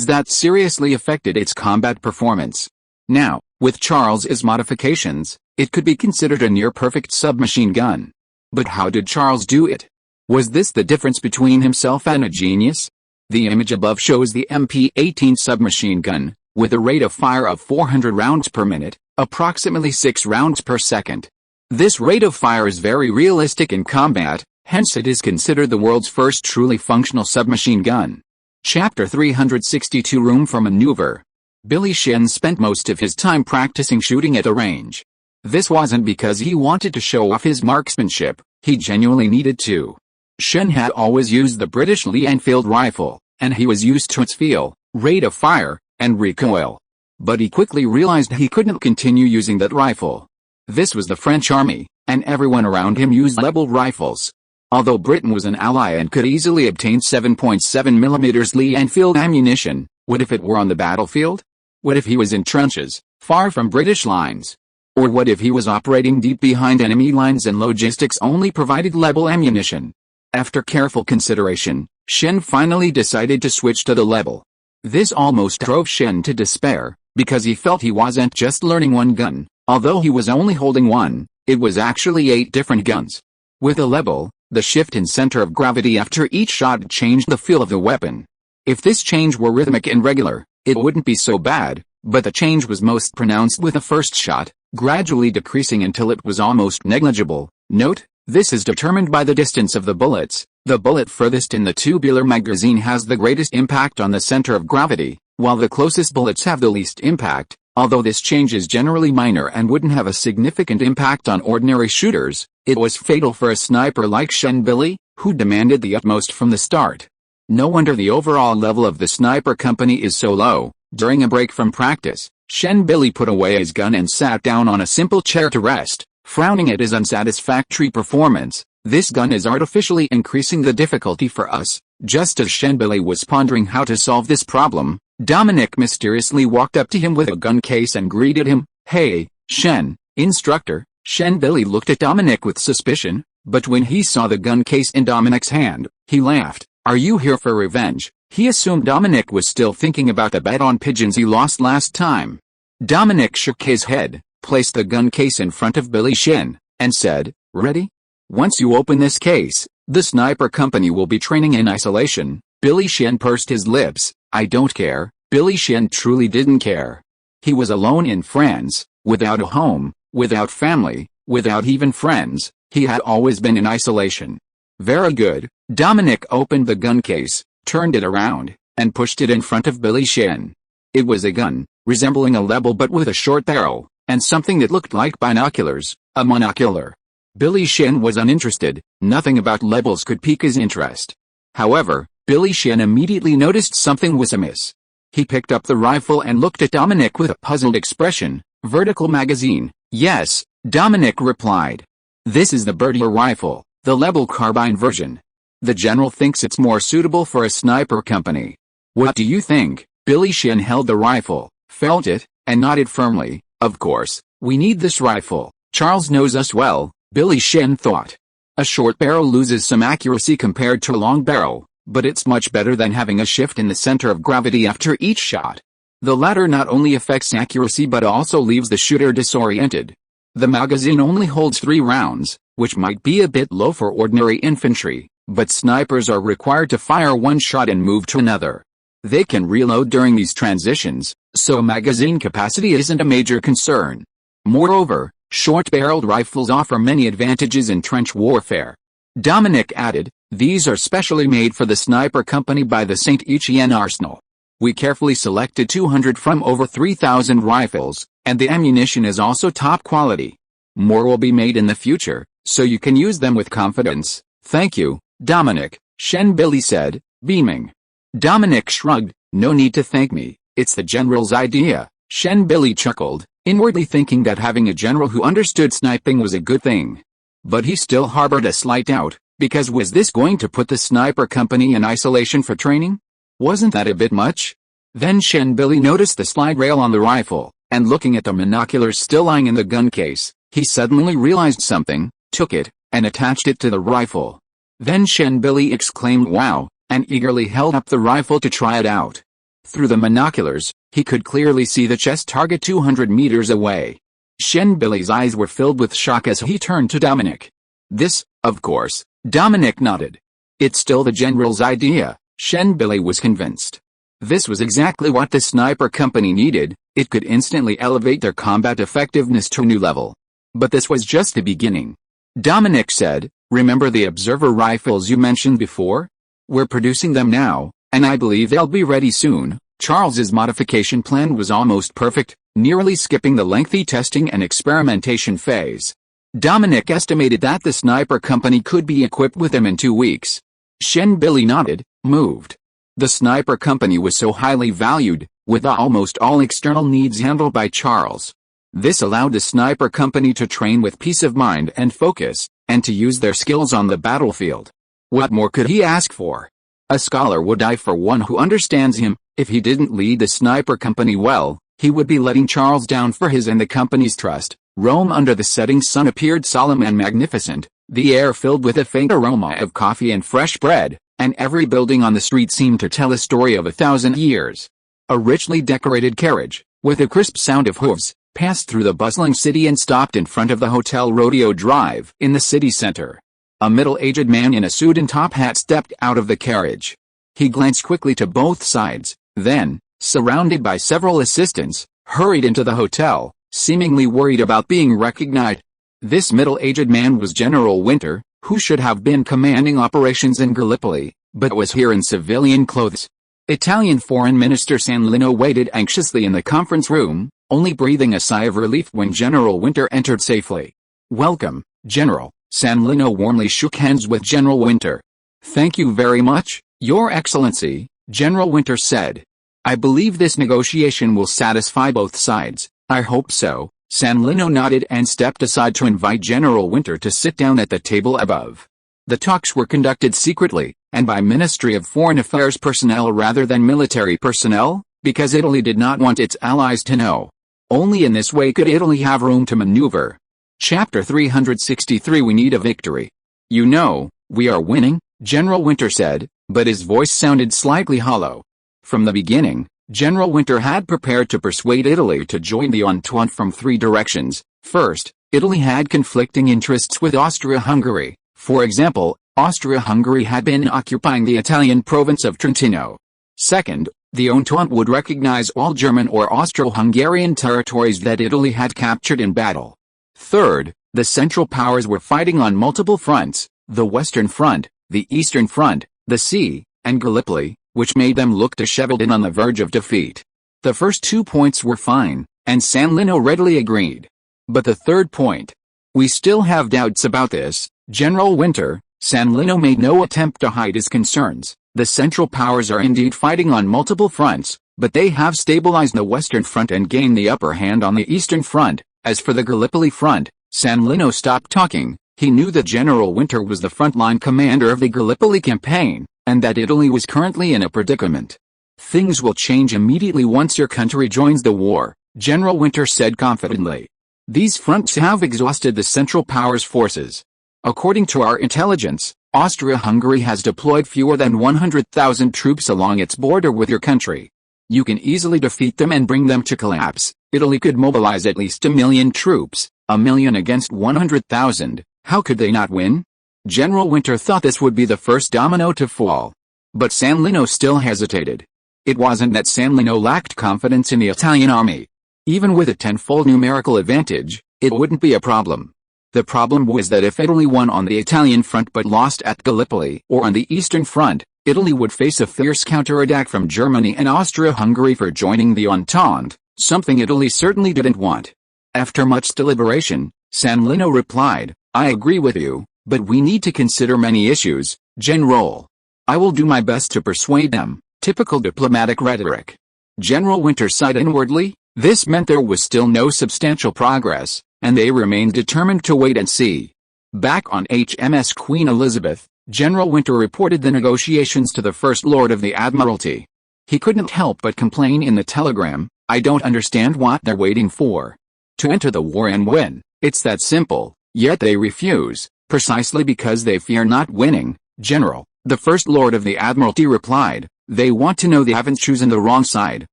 that seriously affected its combat performance. Now, with Charles's modifications, it could be considered a near-perfect submachine gun. But how did Charles do it? Was this the difference between himself and a genius? The image above shows the MP-18 submachine gun, with a rate of fire of 400 rounds per minute, approximately 6 rounds per second. This rate of fire is very realistic in combat, hence it is considered the world's first truly functional submachine gun. Chapter 362 Room for Maneuver. Billy Shen spent most of his time practicing shooting at a range. This wasn't because he wanted to show off his marksmanship, he genuinely needed to. Shen had always used the British Lee Enfield rifle, and he was used to its feel, rate of fire, and recoil. But he quickly realized he couldn't continue using that rifle. This was the French army, and everyone around him used leveled rifles. Although Britain was an ally and could easily obtain 7.7mm Lee Enfield ammunition, what if it were on the battlefield? What if he was in trenches, far from British lines? Or what if he was operating deep behind enemy lines and logistics only provided level ammunition? After careful consideration, Shen finally decided to switch to the level. This almost drove Shen to despair, because he felt he wasn't just learning one gun. Although he was only holding one, it was actually 8 different guns. With a level, the shift in center of gravity after each shot changed the feel of the weapon. If this change were rhythmic and regular, it wouldn't be so bad, but the change was most pronounced with the first shot, gradually decreasing until it was almost negligible. Note, this is determined by the distance of the bullets. The bullet furthest in the tubular magazine has the greatest impact on the center of gravity, while the closest bullets have the least impact. Although this change is generally minor and wouldn't have a significant impact on ordinary shooters, it was fatal for a sniper like Shen Billy, who demanded the utmost from the start. No wonder the overall level of the sniper company is so low. During a break from practice, Shen Billy put away his gun and sat down on a simple chair to rest, frowning at his unsatisfactory performance. This gun is artificially increasing the difficulty for us. Just as Shen Billy was pondering how to solve this problem, Dominic mysteriously walked up to him with a gun case and greeted him. "Hey, Shen, instructor." Shen Billy looked at Dominic with suspicion, but when he saw the gun case in Dominic's hand, he laughed. "Are you here for revenge?" He assumed Dominic was still thinking about the bet on pigeons he lost last time. Dominic shook his head, placed the gun case in front of Billy Shen, and said, "Ready? Once you open this case, the sniper company will be training in isolation." Billy Shen pursed his lips. "I don't care." Billy Shen truly didn't care. He was alone in France, without a home, without family, without even friends. He had always been in isolation. "Very good." Dominic opened the gun case, turned it around, and pushed it in front of Billy Shen. It was a gun, resembling a level but with a short barrel, and something that looked like binoculars, a monocular. Billy Shen was uninterested. Nothing about levels could pique his interest. However, Billy Shen immediately noticed something was amiss. He picked up the rifle and looked at Dominic with a puzzled expression. "Vertical magazine." "Yes," Dominic replied. "This is the Bertier rifle, the level carbine version. The general thinks it's more suitable for a sniper company. What do you think?" Billy Shen held the rifle, felt it, and nodded firmly. "Of course, we need this rifle. Charles knows us well," Billy Shen thought. "A short barrel loses some accuracy compared to a long barrel, but it's much better than having a shift in the center of gravity after each shot. The latter not only affects accuracy but also leaves the shooter disoriented. The magazine only holds 3 rounds, which might be a bit low for ordinary infantry, but snipers are required to fire one shot and move to another. They can reload during these transitions, so magazine capacity isn't a major concern. Moreover, short-barreled rifles offer many advantages in trench warfare." Dominic added, "These are specially made for the sniper company by the St. Etienne arsenal. We carefully selected 200 from over 3,000 rifles, and the ammunition is also top quality. More will be made in the future, so you can use them with confidence." "Thank you, Dominic," Shen Billy said, beaming. Dominic shrugged. "No need to thank me, it's the general's idea." Shen Billy chuckled, inwardly thinking that having a general who understood sniping was a good thing. But he still harbored a slight doubt, because was this going to put the sniper company in isolation for training? Wasn't that a bit much? Then Shen Billy noticed the slide rail on the rifle, and looking at the binoculars still lying in the gun case, he suddenly realized something, took it, and attached it to the rifle. Then Shen Billy exclaimed "Wow," and eagerly held up the rifle to try it out. Through the binoculars, he could clearly see the chess target 200 meters away. Shen Billy's eyes were filled with shock as he turned to Dominic. "This, of course," Dominic nodded. "It's still the general's idea." Shen Billy was convinced. This was exactly what the sniper company needed. It could instantly elevate their combat effectiveness to a new level. But this was just the beginning. Dominic said, "Remember the observer rifles you mentioned before? We're producing them now, and I believe they'll be ready soon." Charles's modification plan was almost perfect, nearly skipping the lengthy testing and experimentation phase. Dominic estimated that the sniper company could be equipped with them in 2 weeks. Shen Billy nodded, moved. The sniper company was so highly valued, with almost all external needs handled by Charles. This allowed the sniper company to train with peace of mind and focus, and to use their skills on the battlefield. What more could he ask for? A scholar would die for one who understands him. If he didn't lead the sniper company well, he would be letting Charles down for his and the company's trust. Rome under the setting sun appeared solemn and magnificent, the air filled with a faint aroma of coffee and fresh bread, and every building on the street seemed to tell a story of 1,000 years. A richly decorated carriage, with a crisp sound of hooves, passed through the bustling city and stopped in front of the Hotel Rodeo Drive in the city center. A middle-aged man in a suit and top hat stepped out of the carriage. He glanced quickly to both sides, then, surrounded by several assistants, hurried into the hotel, seemingly worried about being recognized. This middle-aged man was General Winter, who should have been commanding operations in Gallipoli, but was here in civilian clothes. Italian Foreign Minister San Lino waited anxiously in the conference room, only breathing a sigh of relief when General Winter entered safely. "Welcome, General." San Lino warmly shook hands with General Winter. "Thank you very much, Your Excellency," General Winter said. "I believe this negotiation will satisfy both sides." "I hope so." San Lino nodded and stepped aside to invite General Winter to sit down at the table above. The talks were conducted secretly, and by Ministry of Foreign Affairs personnel rather than military personnel, because Italy did not want its allies to know. Only in this way could Italy have room to maneuver. Chapter 363 We Need a Victory. "You know, we are winning," General Winter said, but his voice sounded slightly hollow. From the beginning, General Winter had prepared to persuade Italy to join the Entente from 3 directions. First, Italy had conflicting interests with Austria-Hungary. For example, Austria-Hungary had been occupying the Italian province of Trentino. Second, the Entente would recognize all German or Austro-Hungarian territories that Italy had captured in battle. Third, the Central Powers were fighting on multiple fronts, the Western Front, the Eastern Front, the sea, and Gallipoli, which made them look disheveled and on the verge of defeat. The first 2 points were fine, and San Lino readily agreed. But the third point? "We still have doubts about this, General Winter." San Lino made no attempt to hide his concerns. The Central Powers are indeed fighting on multiple fronts, but they have stabilized the Western Front and gained the upper hand on the Eastern Front. As for the Gallipoli Front, San Lino stopped talking. He knew that General Winter was the frontline commander of the Gallipoli campaign, and that Italy was currently in a predicament. "Things will change immediately once your country joins the war," General Winter said confidently. "These fronts have exhausted the Central Powers' forces. According to our intelligence, Austria-Hungary has deployed fewer than 100,000 troops along its border with your country. You can easily defeat them and bring them to collapse. Italy could mobilize at least 1 million troops, 1 million against 100,000. How could they not win?" General Winter thought this would be the first domino to fall. But San Lino still hesitated. It wasn't that San Lino lacked confidence in the Italian army. Even with a 10-fold numerical advantage, it wouldn't be a problem. The problem was that if Italy won on the Italian front but lost at Gallipoli or on the Eastern Front, Italy would face a fierce counterattack from Germany and Austria-Hungary for joining the Entente, something Italy certainly didn't want. After much deliberation, San Lino replied, "I agree with you, but we need to consider many issues, General. I will do my best to persuade them." Typical diplomatic rhetoric. General Winter sighed inwardly. This meant there was still no substantial progress, and they remained determined to wait and see. Back on HMS Queen Elizabeth, General Winter reported the negotiations to the First Lord of the Admiralty. He couldn't help but complain in the telegram, "I don't understand what they're waiting for. To enter the war and win, it's that simple, yet they refuse, precisely because they fear not winning, General," the First Lord of the Admiralty replied. "They want to know they haven't chosen the wrong side."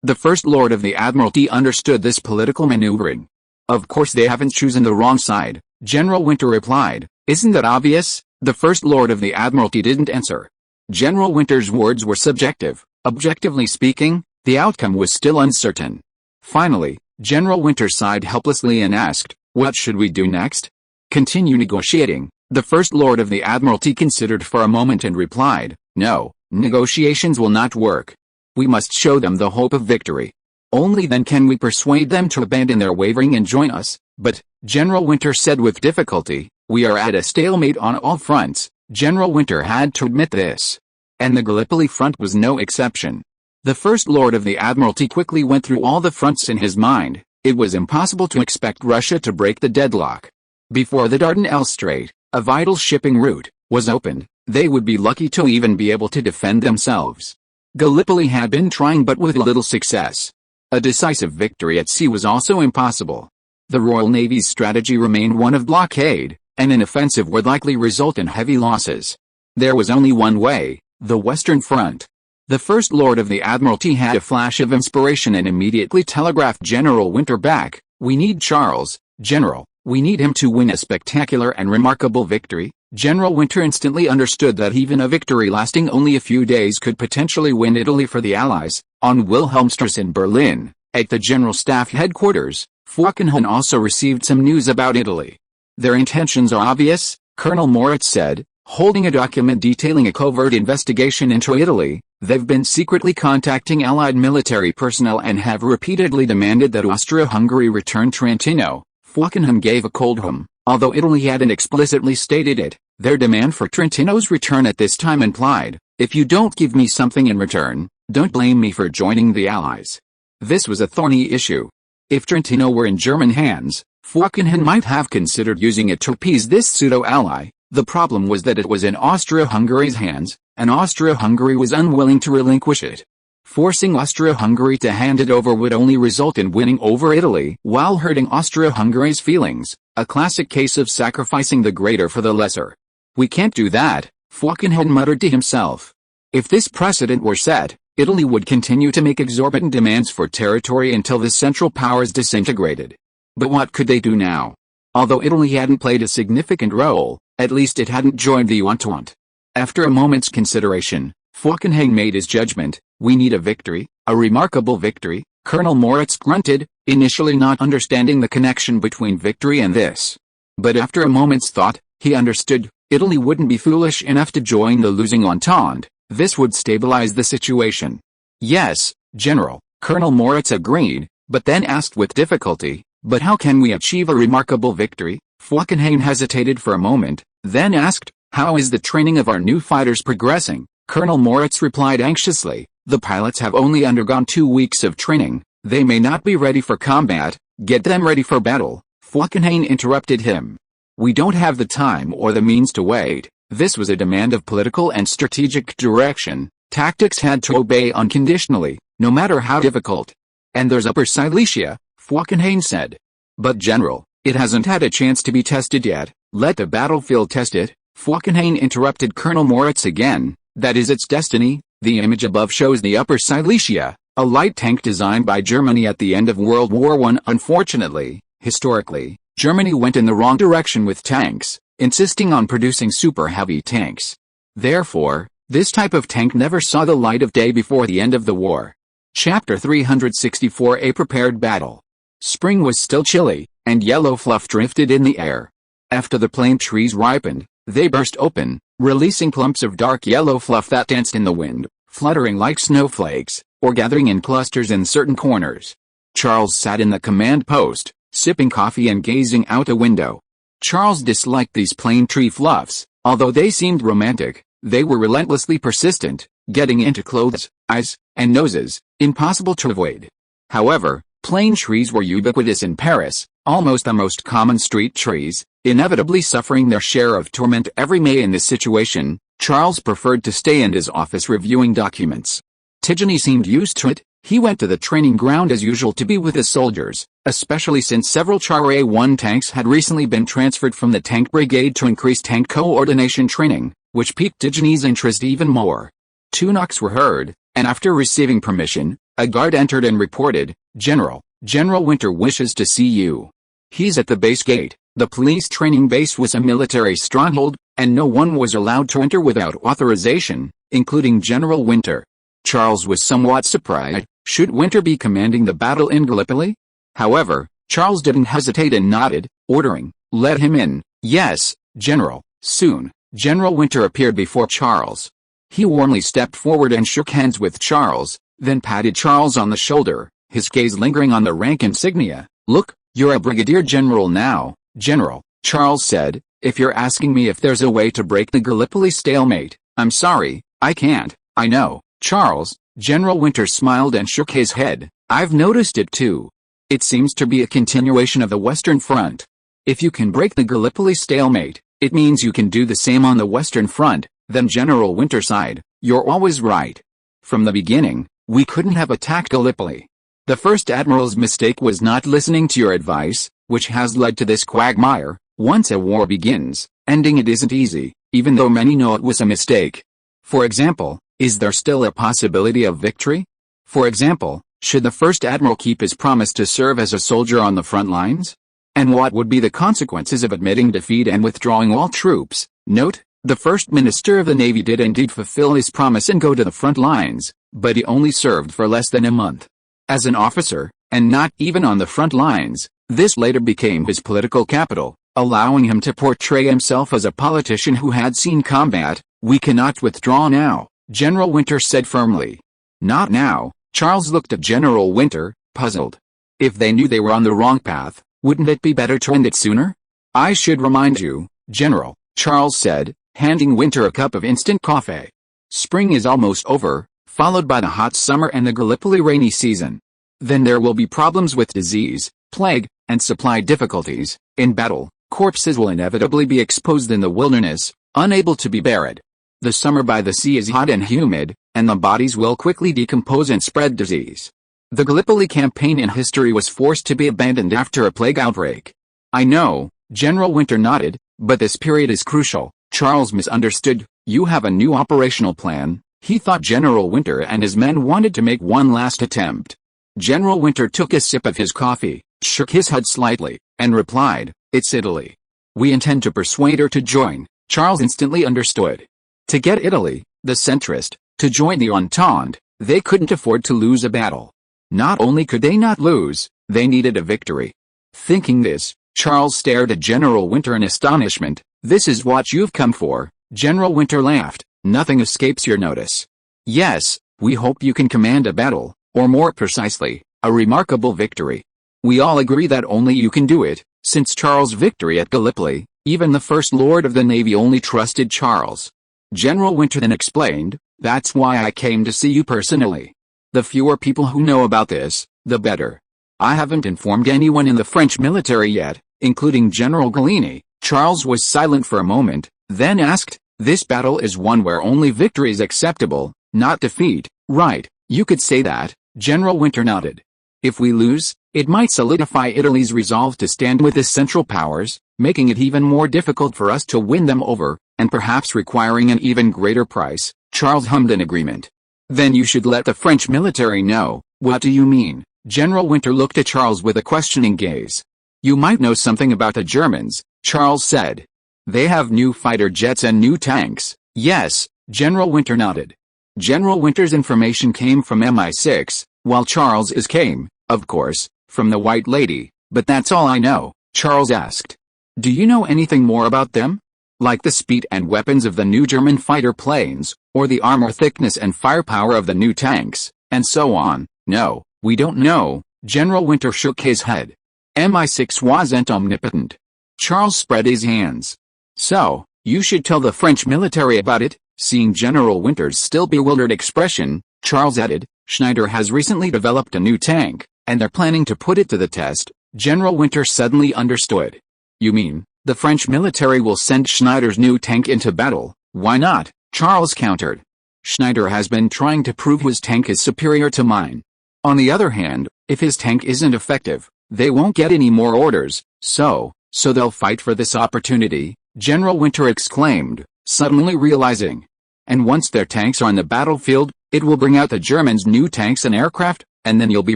The First Lord of the Admiralty understood this political maneuvering. "Of course they haven't chosen the wrong side," General Winter replied. "Isn't that obvious?" The First Lord of the Admiralty didn't answer. General Winter's words were subjective. Objectively speaking, the outcome was still uncertain. Finally, General Winter sighed helplessly and asked, "What should we do next?" "Continue negotiating," the First Lord of the Admiralty considered for a moment and replied, "No, negotiations will not work. We must show them the hope of victory. Only then can we persuade them to abandon their wavering and join us." "But," General Winter said with difficulty, "we are at a stalemate on all fronts." General Winter had to admit this. And the Gallipoli front was no exception. The First Lord of the Admiralty quickly went through all the fronts in his mind. It was impossible to expect Russia to break the deadlock. Before the Dardanelles Strait, a vital shipping route, was opened, they would be lucky to even be able to defend themselves. Gallipoli had been trying but with little success. A decisive victory at sea was also impossible. The Royal Navy's strategy remained one of blockade, and an offensive would likely result in heavy losses. There was only one way, the Western Front. The First Lord of the Admiralty had a flash of inspiration and immediately telegraphed General Winter back, "We need Charles, General. We need him to win a spectacular and remarkable victory." General Winter instantly understood that even a victory lasting only a few days could potentially win Italy for the Allies. On Wilhelmstrasse in Berlin, at the General Staff headquarters, Falkenhayn also received some news about Italy. "Their intentions are obvious," Colonel Moritz said, holding a document detailing a covert investigation into Italy. "They've been secretly contacting Allied military personnel and have repeatedly demanded that Austria-Hungary return Trentino." Falkenhayn gave a cold hum. Although Italy hadn't explicitly stated it, their demand for Trentino's return at this time implied, "If you don't give me something in return, don't blame me for joining the Allies." This was a thorny issue. If Trentino were in German hands, Falkenhayn might have considered using it to appease this pseudo-ally. The problem was that it was in Austria-Hungary's hands, and Austria-Hungary was unwilling to relinquish it. Forcing Austria-Hungary to hand it over would only result in winning over Italy while hurting Austria-Hungary's feelings, a classic case of sacrificing the greater for the lesser. "We can't do that," Falkenhayn muttered to himself. If this precedent were set, Italy would continue to make exorbitant demands for territory until the Central Powers disintegrated. But what could they do now? Although Italy hadn't played a significant role, at least it hadn't joined the Entente. After a moment's consideration, Falkenhayn made his judgment. "We need a victory, a remarkable victory," Colonel Moritz grunted, initially not understanding the connection between victory and this. But after a moment's thought, he understood. Italy wouldn't be foolish enough to join the losing Entente. This would stabilize the situation. "Yes, General," Colonel Moritz agreed, but then asked with difficulty, "But how can we achieve a remarkable victory?" Falkenhayn hesitated for a moment, then asked, "How is the training of our new fighters progressing?" Colonel Moritz replied anxiously, "The pilots have only undergone 2 weeks of training. They may not be ready for combat. Get them ready for battle." Falkenhayn interrupted him. "We don't have the time or the means to wait." This was a demand of political and strategic direction. Tactics had to obey unconditionally, no matter how difficult. "And there's Upper Silesia," Falkenhayn said. "But General, it hasn't had a chance to be tested yet. Let the battlefield test it." Falkenhayn interrupted Colonel Moritz again. "That is its destiny." The image above shows the Upper Silesia, a light tank designed by Germany at the end of World War I. Unfortunately, historically, Germany went in the wrong direction with tanks, insisting on producing super-heavy tanks. Therefore, this type of tank never saw the light of day before the end of the war. Chapter 364: A Prepared Battle. Spring was still chilly, and yellow fluff drifted in the air. After the plane trees ripened, they burst open, releasing clumps of dark yellow fluff that danced in the wind, fluttering like snowflakes, or gathering in clusters in certain corners. Charles sat in the command post, sipping coffee and gazing out a window. Charles disliked these plane tree fluffs. Although they seemed romantic, they were relentlessly persistent, getting into clothes, eyes, and noses, impossible to avoid. However, plane trees were ubiquitous in Paris, almost the most common street trees, inevitably suffering their share of torment every May. In this situation, Charles preferred to stay in his office reviewing documents. Tigeny seemed used to it. He went to the training ground as usual to be with his soldiers, especially since several Char A1 tanks had recently been transferred from the tank brigade to increase tank coordination training, which piqued Tigeny's interest even more. 2 knocks were heard, and after receiving permission, a guard entered and reported, General Winter wishes to see you." He's at the base gate. The police training base was a military stronghold, and no one was allowed to enter without authorization, including General Winter. Charles was somewhat surprised. Should Winter be commanding the battle in Gallipoli? However, Charles didn't hesitate and nodded, ordering, "Let him in." "Yes, General." Soon, General Winter appeared before Charles. He warmly stepped forward and shook hands with Charles, then patted Charles on the shoulder, his gaze lingering on the rank insignia. "Look, you're a brigadier general now, General," Charles said. "If you're asking me if there's a way to break the Gallipoli stalemate, I'm sorry, I can't." "I know, Charles." General Winter smiled and shook his head. "I've noticed it too. It seems to be a continuation of the Western Front. If you can break the Gallipoli stalemate, it means you can do the same on the Western Front." Then General Winter sighed. "You're always right. From the beginning, we couldn't have attacked Gallipoli. The First Admiral's mistake was not listening to your advice, which has led to this quagmire. Once a war begins, ending it isn't easy, even though many know it was a mistake. For example, is there still a possibility of victory? For example, should the First Admiral keep his promise to serve as a soldier on the front lines? And what would be the consequences of admitting defeat and withdrawing all troops? Note, the First Minister of the Navy did indeed fulfill his promise and go to the front lines, but he only served for less than a month. As an officer, and not even on the front lines, this later became his political capital, allowing him to portray himself as a politician who had seen combat. "We cannot withdraw now," General Winter said firmly. "Not now." Charles looked at General Winter, puzzled. If they knew they were on the wrong path, wouldn't it be better to end it sooner? "I should remind you, General," Charles said, handing Winter a cup of instant coffee. "Spring is almost over, followed by the hot summer and the Gallipoli rainy season. Then there will be problems with disease, plague, and supply difficulties. In battle, corpses will inevitably be exposed in the wilderness, unable to be buried. The summer by the sea is hot and humid, and the bodies will quickly decompose and spread disease. The Gallipoli campaign in history was forced to be abandoned after a plague outbreak." "I know," General Winter nodded, "but this period is crucial." Charles misunderstood. "You have a new operational plan." He thought General Winter and his men wanted to make one last attempt. General Winter took a sip of his coffee, shook his head slightly, and replied, "It's Italy. We intend to persuade her to join." Charles instantly understood. To get Italy, the centrist, to join the Entente, they couldn't afford to lose a battle. Not only could they not lose, they needed a victory. Thinking this, Charles stared at General Winter in astonishment. "This is what you've come for?" General Winter laughed. "Nothing escapes your notice. Yes, we hope you can command a battle, or more precisely, a remarkable victory. We all agree that only you can do it." Since Charles' victory at Gallipoli, even the First Lord of the Navy only trusted Charles. General Winter then explained, "That's why I came to see you personally. The fewer people who know about this, the better. I haven't informed anyone in the French military yet, including General Gallieni." Charles was silent for a moment, then asked, "This battle is one where only victory is acceptable, not defeat, right?" "You could say that," General Winter nodded. "If we lose, it might solidify Italy's resolve to stand with the Central Powers, making it even more difficult for us to win them over, and perhaps requiring an even greater price." Charles hummed in agreement. "Then you should let the French military know." "What do you mean?" General Winter looked at Charles with a questioning gaze. "You might know something about the Germans," Charles said. "They have new fighter jets and new tanks." "Yes," General Winter nodded. General Winter's information came from MI6, while Charles's came, of course, from the White Lady. "But that's all I know," Charles asked. "Do you know anything more about them? Like the speed and weapons of the new German fighter planes, or the armor thickness and firepower of the new tanks, and so on?" "No, we don't know," General Winter shook his head. "MI6 wasn't omnipotent." Charles spread his hands. "So, you should tell the French military about it." Seeing General Winter's still bewildered expression, Charles added, "Schneider has recently developed a new tank, and they're planning to put it to the test." General Winter suddenly understood. "You mean, the French military will send Schneider's new tank into battle?" "Why not?" Charles countered. "Schneider has been trying to prove his tank is superior to mine. On the other hand, if his tank isn't effective, they won't get any more orders, so they'll fight for this opportunity," General Winter exclaimed, suddenly realizing. "And once their tanks are on the battlefield, it will bring out the Germans' new tanks and aircraft, and then you'll be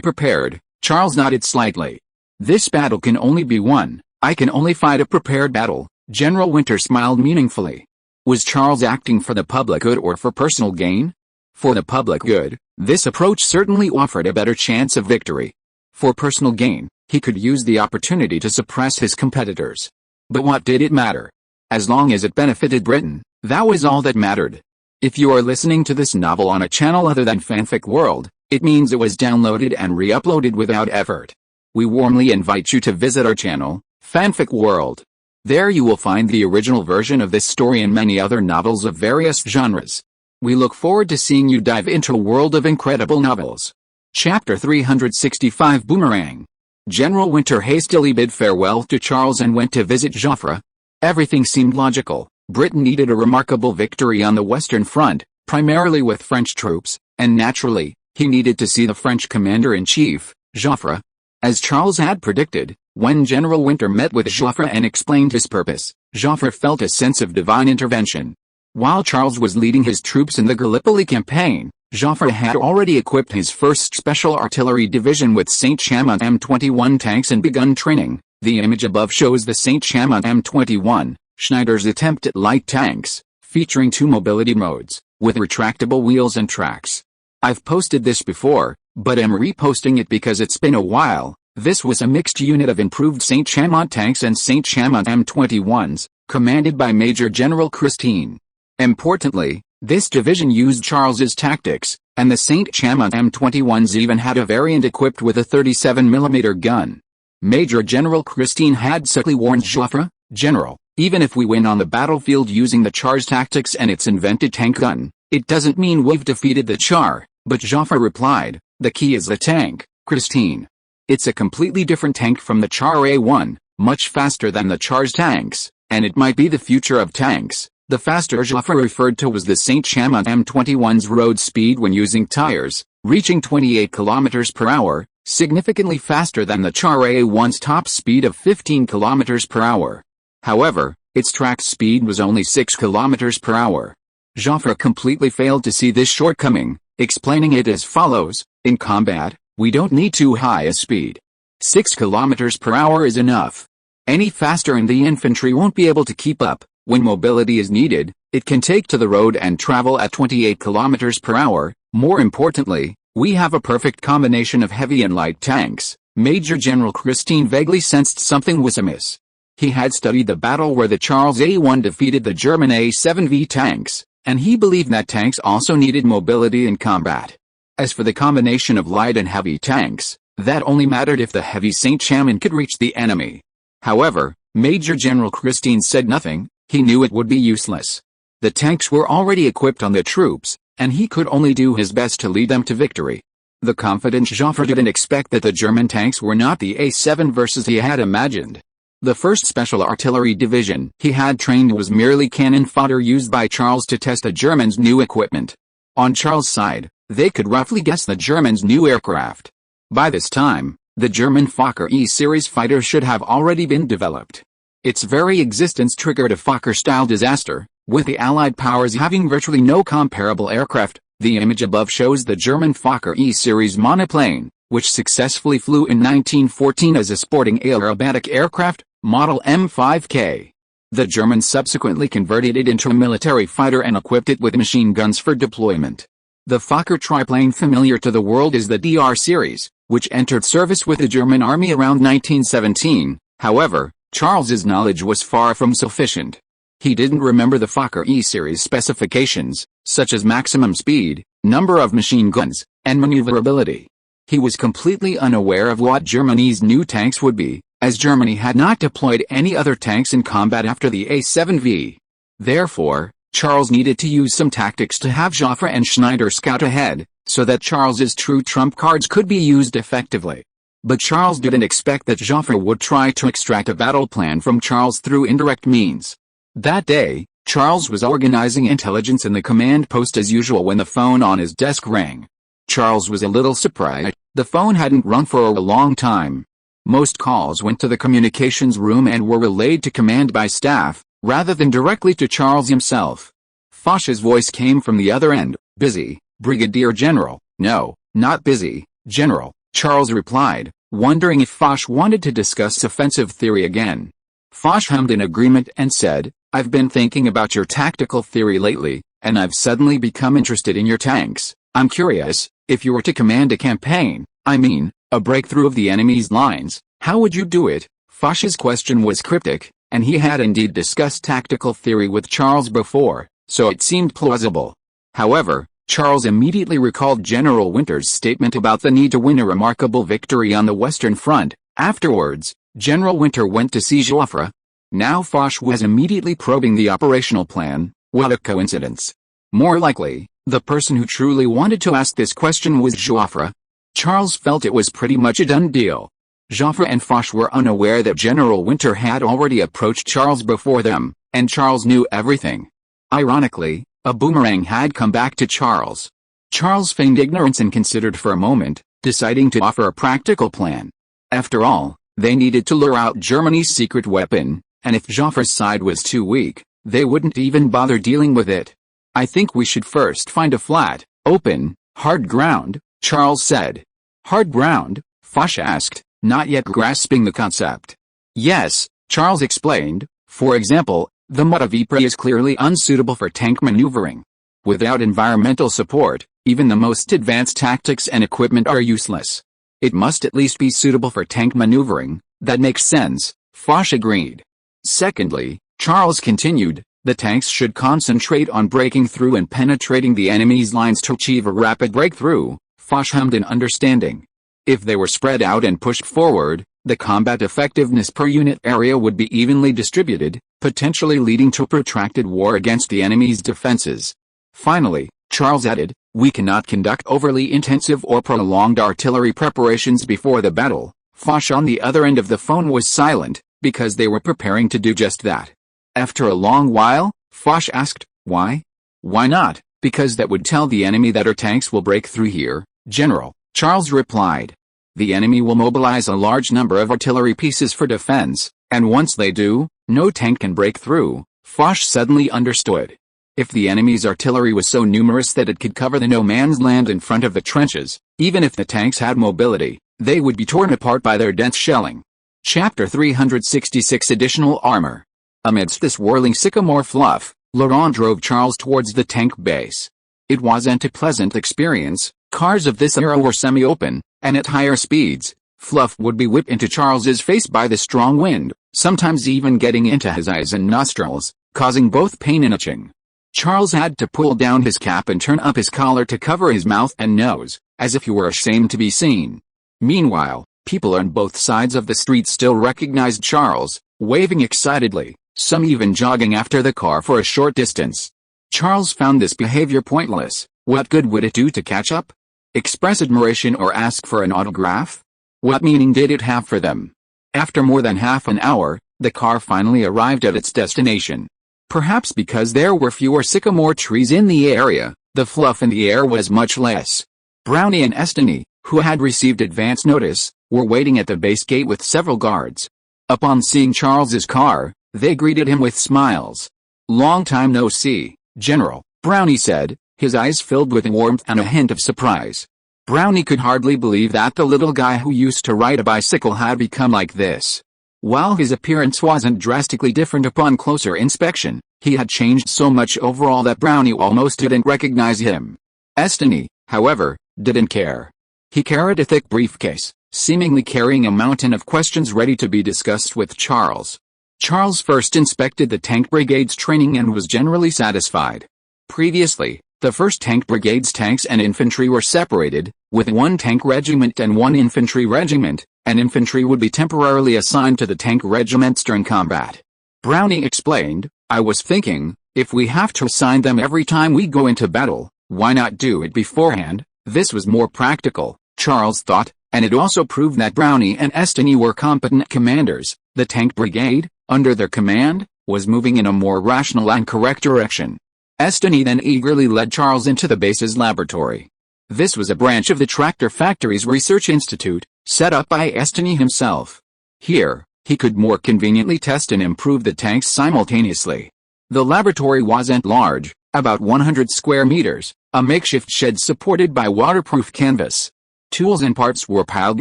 prepared." Charles nodded slightly. "This battle can only be won. I can only fight a prepared battle." General Winter smiled meaningfully. Was Charles acting for the public good or for personal gain? For the public good, this approach certainly offered a better chance of victory. For personal gain, he could use the opportunity to suppress his competitors. But what did it matter? As long as it benefited Britain, that was all that mattered. If you are listening to this novel on a channel other than Fanfic World, it means it was downloaded and re-uploaded without effort. We warmly invite you to visit our channel, Fanfic World. There you will find the original version of this story and many other novels of various genres. We look forward to seeing you dive into a world of incredible novels. Chapter 365 Boomerang. General Winter hastily bid farewell to Charles and went to visit Joffre. Everything seemed logical. Britain needed a remarkable victory on the Western Front, primarily with French troops, and naturally, he needed to see the French commander-in-chief, Joffre. As Charles had predicted, when General Winter met with Joffre and explained his purpose, Joffre felt a sense of divine intervention. While Charles was leading his troops in the Gallipoli campaign, Joffre had already equipped his 1st Special Artillery Division with Saint-Chamond M21 tanks and begun training. The image above shows the Saint-Chamond M21, Schneider's attempt at light tanks, featuring 2 mobility modes, with retractable wheels and tracks. I've posted this before, but am reposting it because it's been a while. This was a mixed unit of improved Saint-Chamond tanks and Saint-Chamond M21s, commanded by Major General Christine. Importantly, this division used Charles's tactics, and the Saint-Chamond M21s even had a variant equipped with a 37mm gun. Major General Christine had subtly warned Joffre, "General, even if we win on the battlefield using the Tsar's tactics and its invented tank gun, it doesn't mean we've defeated the Tsar." But Joffre replied, "The key is the tank, Christine. It's a completely different tank from the Tsar A1, much faster than the Tsar's tanks, and it might be the future of tanks." The faster Joffre referred to was the Saint-Chamond M21's road speed when using tires, reaching 28 km per hour, significantly faster than the Tsar A1's top speed of 15 km per hour. However, its track speed was only 6 km per hour. Joffre completely failed to see this shortcoming, explaining it as follows: "In combat, we don't need too high a speed. 6 km per hour is enough. Any faster and the infantry won't be able to keep up. When mobility is needed, it can take to the road and travel at 28 km per hour. More importantly, we have a perfect combination of heavy and light tanks." Major General Christine vaguely sensed something was amiss. He had studied the battle where the Charles A1 defeated the German A7V tanks, and he believed that tanks also needed mobility in combat. As for the combination of light and heavy tanks, that only mattered if the heavy Saint-Chamond could reach the enemy. However, Major General Christine said nothing. He knew it would be useless. The tanks were already equipped on the troops, and he could only do his best to lead them to victory. The confident Joffre didn't expect that the German tanks were not the A7 versus he had imagined. The 1st Special Artillery Division he had trained was merely cannon fodder used by Charles to test the Germans' new equipment. On Charles' side, they could roughly guess the Germans' new aircraft. By this time, the German Fokker E-series fighter should have already been developed. Its very existence triggered a Fokker-style disaster, with the Allied powers having virtually no comparable aircraft. The image above shows the German Fokker E-series monoplane, which successfully flew in 1914 as a sporting aerobatic aircraft, model M5K. The Germans subsequently converted it into a military fighter and equipped it with machine guns for deployment. The Fokker triplane, familiar to the world as the DR series, which entered service with the German army around 1917. However, Charles's knowledge was far from sufficient. He didn't remember the Fokker E-series specifications, such as maximum speed, number of machine guns, and maneuverability. He was completely unaware of what Germany's new tanks would be, as Germany had not deployed any other tanks in combat after the A7V. Therefore, Charles needed to use some tactics to have Joffre and Schneider scout ahead, so that Charles's true trump cards could be used effectively. But Charles didn't expect that Joffre would try to extract a battle plan from Charles through indirect means. That day, Charles was organizing intelligence in the command post as usual when the phone on his desk rang. Charles was a little surprised. The phone hadn't rung for a long time. Most calls went to the communications room and were relayed to command by staff, rather than directly to Charles himself. Foch's voice came from the other end. "Busy, Brigadier General." "No, not busy, General," Charles replied, wondering if Foch wanted to discuss offensive theory again. Foch hummed in agreement and said, "I've been thinking about your tactical theory lately, and I've suddenly become interested in your tanks. I'm curious, if you were to command a campaign, a breakthrough of the enemy's lines, how would you do it? Foch's question was cryptic, and he had indeed discussed tactical theory with Charles before, so it seemed plausible. However, Charles immediately recalled General Winter's statement about the need to win a remarkable victory on the Western Front. Afterwards, General Winter went to see Joffre. Now Foch was immediately probing the operational plan. What a coincidence. More likely, the person who truly wanted to ask this question was Joffre. Charles felt it was pretty much a done deal. Joffre and Foch were unaware that General Winter had already approached Charles before them, and Charles knew everything. Ironically, a boomerang had come back to Charles. Charles feigned ignorance and considered for a moment, deciding to offer a practical plan. After all, they needed to lure out Germany's secret weapon, and if Joffre's side was too weak, they wouldn't even bother dealing with it. I think we should first find a flat, open, hard ground, Charles said. Hard ground? Foch asked, not yet grasping the concept. Yes, Charles explained, for example, the mud of Ypres is clearly unsuitable for tank maneuvering. Without environmental support, even the most advanced tactics and equipment are useless. It must at least be suitable for tank maneuvering. That makes sense, Foch agreed. Secondly, Charles continued, the tanks should concentrate on breaking through and penetrating the enemy's lines to achieve a rapid breakthrough. Foch hummed in understanding. If they were spread out and pushed forward, the combat effectiveness per unit area would be evenly distributed, potentially leading to protracted war against the enemy's defenses. Finally, Charles added, we cannot conduct overly intensive or prolonged artillery preparations before the battle. Foch on the other end of the phone was silent, because they were preparing to do just that. After a long while, Foch asked, why? Why not? Because that would tell the enemy that our tanks will break through here, General, Charles replied. The enemy will mobilize a large number of artillery pieces for defense, and once they do, no tank can break through. Foch suddenly understood. If the enemy's artillery was so numerous that it could cover the no-man's land in front of the trenches, even if the tanks had mobility, they would be torn apart by their dense shelling. Chapter 366 Additional Armor. Amidst this whirling sycamore fluff, Laurent drove Charles towards the tank base. It wasn't a pleasant experience. Cars of this era were semi-open, and at higher speeds, fluff would be whipped into Charles's face by the strong wind, sometimes even getting into his eyes and nostrils, causing both pain and itching. Charles had to pull down his cap and turn up his collar to cover his mouth and nose, as if he were ashamed to be seen. Meanwhile, people on both sides of the street still recognized Charles, waving excitedly, some even jogging after the car for a short distance. Charles found this behavior pointless. What good would it do to catch up? Express admiration or ask for an autograph? What meaning did it have for them? After more than half an hour, the car finally arrived at its destination. Perhaps because there were fewer sycamore trees in the area, the fluff in the air was much less. Brownie and Estony, who had received advance notice, were waiting at the base gate with several guards. Upon seeing Charles's car, they greeted him with smiles. Long time no see, General, Brownie said, his eyes filled with warmth and a hint of surprise. Brownie could hardly believe that the little guy who used to ride a bicycle had become like this. While his appearance wasn't drastically different upon closer inspection, he had changed so much overall that Brownie almost didn't recognize him. Estony, however, didn't care. He carried a thick briefcase, seemingly carrying a mountain of questions ready to be discussed with Charles. Charles first inspected the tank brigade's training and was generally satisfied. Previously, the 1st Tank Brigade's tanks and infantry were separated, with one tank regiment and one infantry regiment, and infantry would be temporarily assigned to the tank regiments during combat. Brownie explained, I was thinking, if we have to assign them every time we go into battle, why not do it beforehand? This was more practical, Charles thought, and it also proved that Brownie and Estony were competent commanders. The tank brigade, under their command, was moving in a more rational and correct direction. Estony then eagerly led Charles into the base's laboratory. This was a branch of the Tractor Factory's Research Institute, set up by Estony himself. Here, he could more conveniently test and improve the tanks simultaneously. The laboratory wasn't large, about 100 square meters, a makeshift shed supported by waterproof canvas. Tools and parts were piled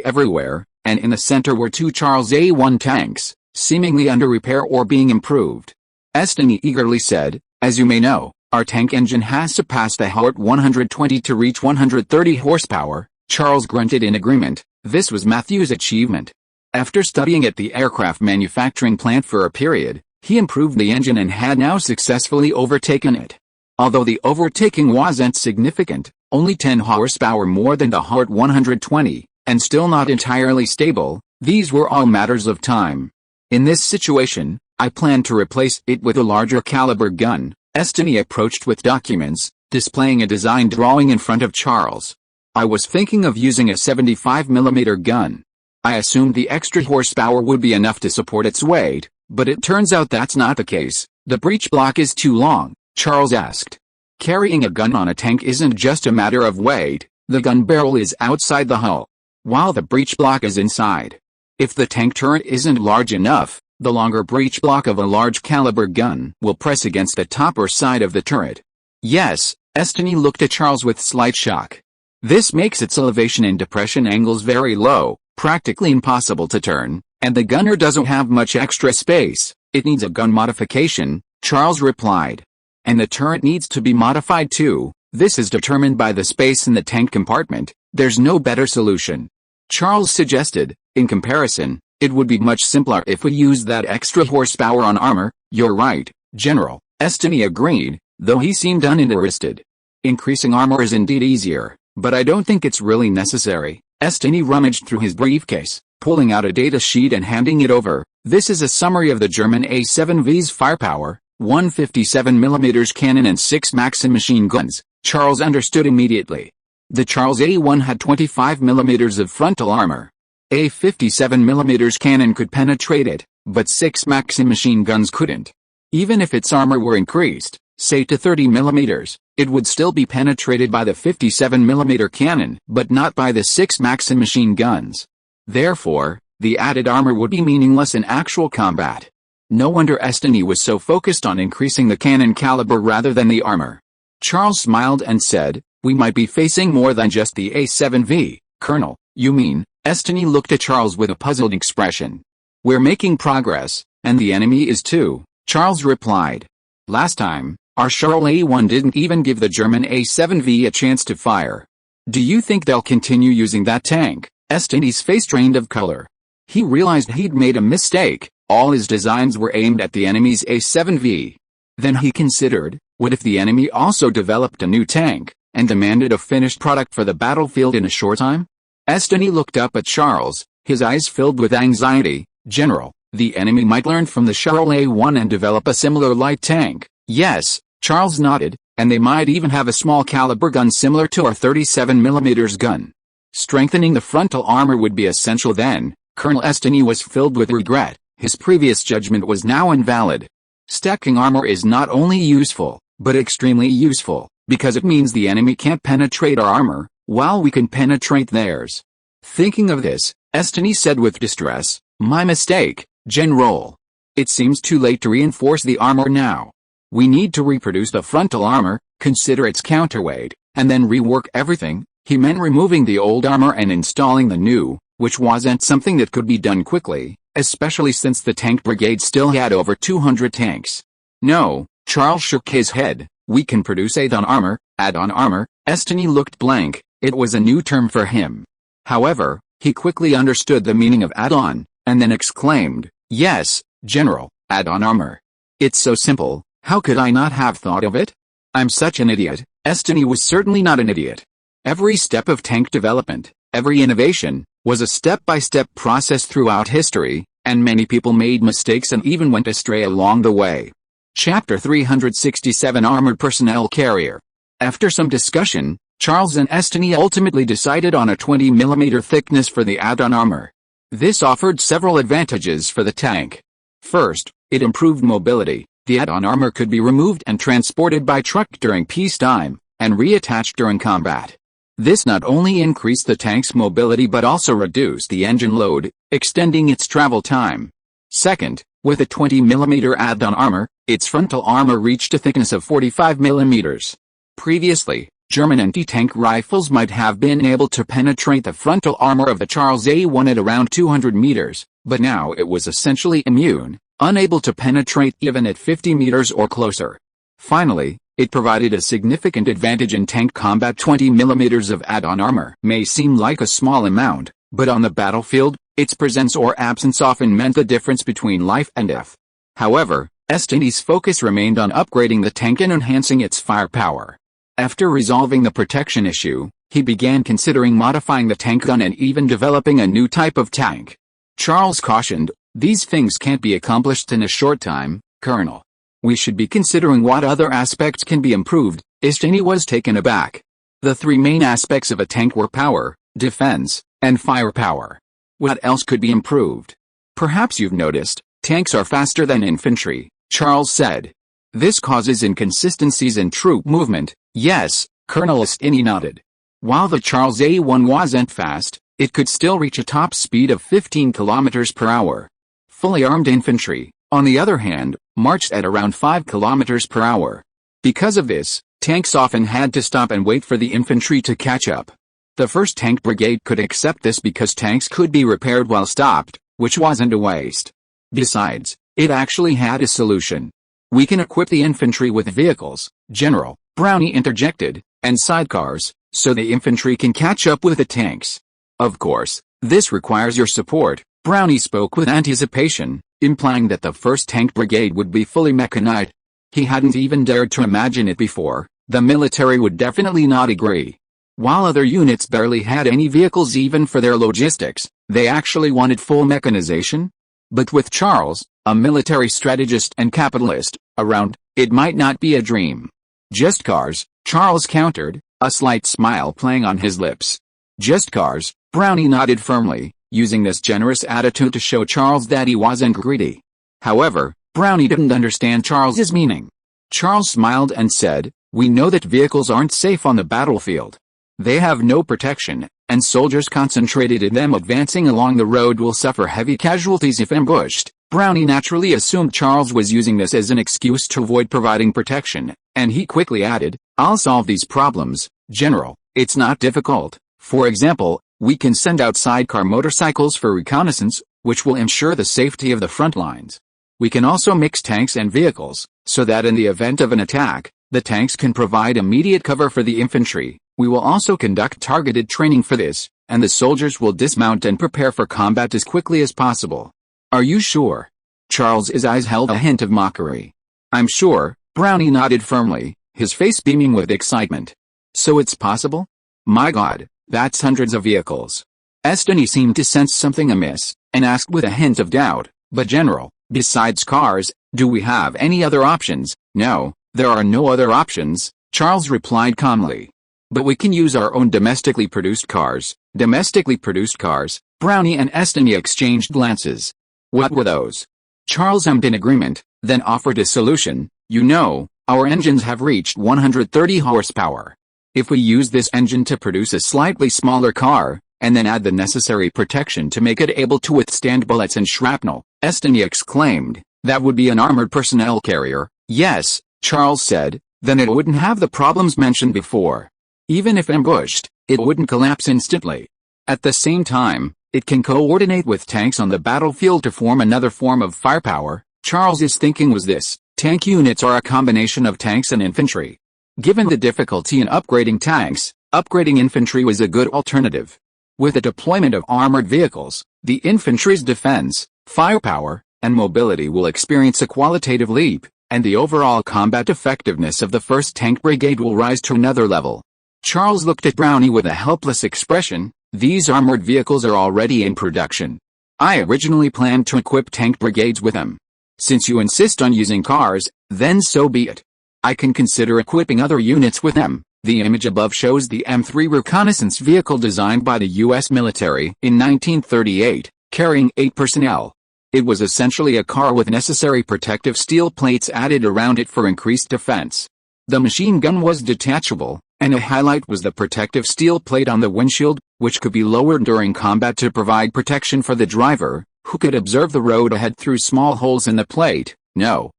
everywhere, and in the center were 2 Charles A1 tanks, seemingly under repair or being improved. Estony eagerly said, as you may know, Our tank engine has surpassed the Hart 120 to reach 130 horsepower, Charles grunted in agreement. This was Matthew's achievement. After studying at the aircraft manufacturing plant for a period, he improved the engine and had now successfully overtaken it. Although the overtaking wasn't significant, only 10 horsepower more than the Hart 120, and still not entirely stable, these were all matters of time. In this situation, I planned to replace it with a larger caliber gun. Estony approached with documents, displaying a design drawing in front of Charles. I was thinking of using a 75mm gun. I assumed the extra horsepower would be enough to support its weight, but it turns out that's not the case. The breech block is too long, Charles asked. Carrying a gun on a tank isn't just a matter of weight, the gun barrel is outside the hull, while the breech block is inside. If the tank turret isn't large enough, the longer breech block of a large caliber gun will press against the top or side of the turret. Yes, Estony looked at Charles with slight shock. This makes its elevation and depression angles very low, practically impossible to turn, and the gunner doesn't have much extra space. It needs a gun modification, Charles replied. And the turret needs to be modified too. This is determined by the space in the tank compartment. There's no better solution. Charles suggested, in comparison, it would be much simpler if we used that extra horsepower on armor. You're right, General, Estony agreed, though he seemed uninterested. Increasing armor is indeed easier, but I don't think it's really necessary. Estony rummaged through his briefcase, pulling out a data sheet and handing it over. This is a summary of the German A-7V's firepower, 157mm cannon and 6 Maxim machine guns. Charles understood immediately. The Charles A-1 had 25mm of frontal armor. A 57mm cannon could penetrate it, but 6 Maxim machine guns couldn't. Even if its armor were increased, say to 30mm, it would still be penetrated by the 57mm cannon, but not by the 6 Maxim machine guns. Therefore, the added armor would be meaningless in actual combat. No wonder Estony was so focused on increasing the cannon caliber rather than the armor. Charles smiled and said, "We might be facing more than just the A-7V, Colonel." "You mean?" Estony looked at Charles with a puzzled expression. "We're making progress, and the enemy is too," Charles replied. "Last time, our Charles A-1 didn't even give the German A-7V a chance to fire. Do you think they'll continue using that tank?" Estony's face drained of color. He realized he'd made a mistake. All his designs were aimed at the enemy's A-7V. Then he considered, what if the enemy also developed a new tank, and demanded a finished product for the battlefield in a short time? Estony looked up at Charles, his eyes filled with anxiety. "General, the enemy might learn from the Charles A-1 and develop a similar light tank." "Yes," Charles nodded, "and they might even have a small caliber gun similar to our 37mm gun. Strengthening the frontal armor would be essential then." Colonel Estony was filled with regret. His previous judgment was now invalid. Stacking armor is not only useful, but extremely useful, because it means the enemy can't penetrate our armor, while we can penetrate theirs. Thinking of this, Estony said with distress, "My mistake, General. It seems too late to reinforce the armor now. We need to reproduce the frontal armor, consider its counterweight, and then rework everything." He meant removing the old armor and installing the new, which wasn't something that could be done quickly, especially since the tank brigade still had over 200 tanks. "No," Charles shook his head, "we can produce add-on armor." Add-on armor? Estony looked blank. It was a new term for him. However, he quickly understood the meaning of add-on, and then exclaimed, "Yes, General, add-on armor. It's so simple, how could I not have thought of it? I'm such an idiot." Estony was certainly not an idiot. Every step of tank development, every innovation, was a step-by-step process throughout history, and many people made mistakes and even went astray along the way. Chapter 367 Armored Personnel Carrier. After some discussion, Charles and Estony ultimately decided on a 20mm thickness for the add-on armor. This offered several advantages for the tank. First, it improved mobility. The add-on armor could be removed and transported by truck during peacetime, and reattached during combat. This not only increased the tank's mobility but also reduced the engine load, extending its travel time. Second, with a 20mm add-on armor, its frontal armor reached a thickness of 45mm. Previously, German anti-tank rifles might have been able to penetrate the frontal armor of the Charles A-1 at around 200 meters, but now it was essentially immune, unable to penetrate even at 50 meters or closer. Finally, It provided a significant advantage in tank combat. 20 millimeters of add-on armor may seem like a small amount, but on the battlefield, its presence or absence often meant the difference between life and death. However, Destiny's focus remained on upgrading the tank and enhancing its firepower. After resolving the protection issue, he began considering modifying the tank gun and even developing a new type of tank. Charles cautioned, "These things can't be accomplished in a short time, Colonel. We should be considering what other aspects can be improved." Destiny was taken aback. The three main aspects of a tank were power, defense, and firepower. What else could be improved? "Perhaps you've noticed, tanks are faster than infantry," Charles said. "This causes inconsistencies in troop movement." "Yes," Colonel Destiny nodded. While the Charles A1 wasn't fast, it could still reach a top speed of 15 kilometers per hour. Fully armed infantry, on the other hand, marched at around 5 kilometers per hour. Because of this, tanks often had to stop and wait for the infantry to catch up. The 1st Tank Brigade could accept this because tanks could be repaired while stopped, which wasn't a waste. Besides, it actually had a solution. "We can equip the infantry with vehicles," General Brownie interjected, "and sidecars, so the infantry can catch up with the tanks." "Of course, this requires your support," Brownie spoke with anticipation, implying that the 1st Tank Brigade would be fully mechanized. He hadn't even dared to imagine it before. The military would definitely not agree. While other units barely had any vehicles even for their logistics, they actually wanted full mechanization. But with Charles, a military strategist and capitalist, around, it might not be a dream. "Just cars," Charles countered, a slight smile playing on his lips. "Just cars," Brownie nodded firmly, using this generous attitude to show Charles that he wasn't greedy. However, Brownie didn't understand Charles's meaning. Charles smiled and said, "We know that vehicles aren't safe on the battlefield. They have no protection, and soldiers concentrated in them advancing along the road will suffer heavy casualties if ambushed." Brownie naturally assumed Charles was using this as an excuse to avoid providing protection, and he quickly added, "I'll solve these problems, General. It's not difficult. For example, we can send out sidecar motorcycles for reconnaissance, which will ensure the safety of the front lines. We can also mix tanks and vehicles, so that in the event of an attack, the tanks can provide immediate cover for the infantry. We will also conduct targeted training for this, and the soldiers will dismount and prepare for combat as quickly as possible." "Are you sure?" Charles's eyes held a hint of mockery. "I'm sure," Brownie nodded firmly, his face beaming with excitement. "So it's possible? My God, that's hundreds of vehicles." Destiny seemed to sense something amiss, and asked with a hint of doubt, "But General, besides cars, do we have any other options?" "No, there are no other options," Charles replied calmly. "But we can use our own domestically produced cars." "Domestically produced cars?" Brownie and Destiny exchanged glances. "What were those?" Charles hummed in agreement, then offered a solution. "You know, our engines have reached 130 horsepower. If we use this engine to produce a slightly smaller car, and then add the necessary protection to make it able to withstand bullets and shrapnel," Destiny exclaimed, "that would be an armored personnel carrier." "Yes," Charles said, "then it wouldn't have the problems mentioned before. Even if ambushed, it wouldn't collapse instantly. At the same time, it can coordinate with tanks on the battlefield to form another form of firepower." Charles's thinking was this: tank units are a combination of tanks and infantry. Given the difficulty in upgrading tanks, upgrading infantry was a good alternative. With the deployment of armored vehicles, the infantry's defense, firepower, and mobility will experience a qualitative leap, and the overall combat effectiveness of the 1st Tank Brigade will rise to another level. Charles looked at Brownie with a helpless expression. "These armored vehicles are already in production. I originally planned to equip tank brigades with them. Since you insist on using cars, then so be it. I can consider equipping other units with them." The image above shows the M3 reconnaissance vehicle designed by the U.S. military in 1938, carrying 8 personnel. It was essentially a car with necessary protective steel plates added around it for increased defense. The machine gun was detachable, and a highlight was the protective steel plate on the windshield, which could be lowered during combat to provide protection for the driver, who could observe the road ahead through small holes in the plate. No,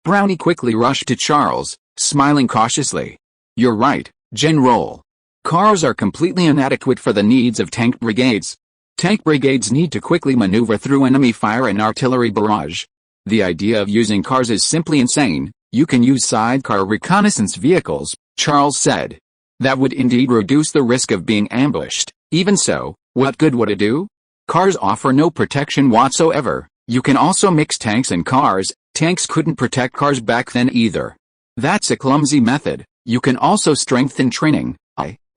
Brownie quickly rushed to Charles, smiling cautiously. "You're right, General. Cars are completely inadequate for the needs of tank brigades. Tank brigades need to quickly maneuver through enemy fire and artillery barrage. The idea of using cars is simply insane." You can use sidecar reconnaissance vehicles, Charles said. That would indeed reduce the risk of being ambushed. Even so, what good would it do? Cars offer no protection whatsoever. You can also mix tanks and cars. Tanks couldn't protect cars back then either. That's a clumsy method. You can also strengthen training.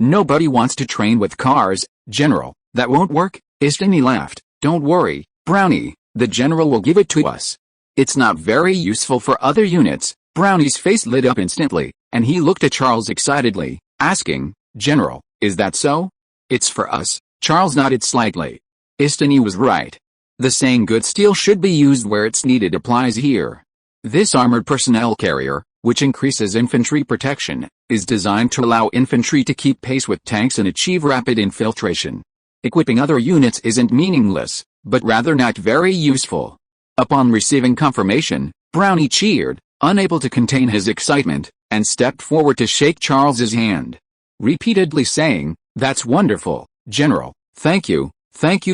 Nobody wants to train with cars, General. That won't work. Istini laughed. Don't worry, Brownie, the General will give it to us. It's not very useful for other units. Brownie's face lit up instantly, and he looked at Charles excitedly, asking, General, is that so? It's for us. Charles nodded slightly. Istini was right. The saying good steel should be used where it's needed applies here. This armored personnel carrier, which increases infantry protection, is designed to allow infantry to keep pace with tanks and achieve rapid infiltration. Equipping other units isn't meaningless, but rather not very useful. Upon receiving confirmation, Brownie cheered, unable to contain his excitement, and stepped forward to shake Charles's hand, repeatedly saying, That's wonderful, General. Thank you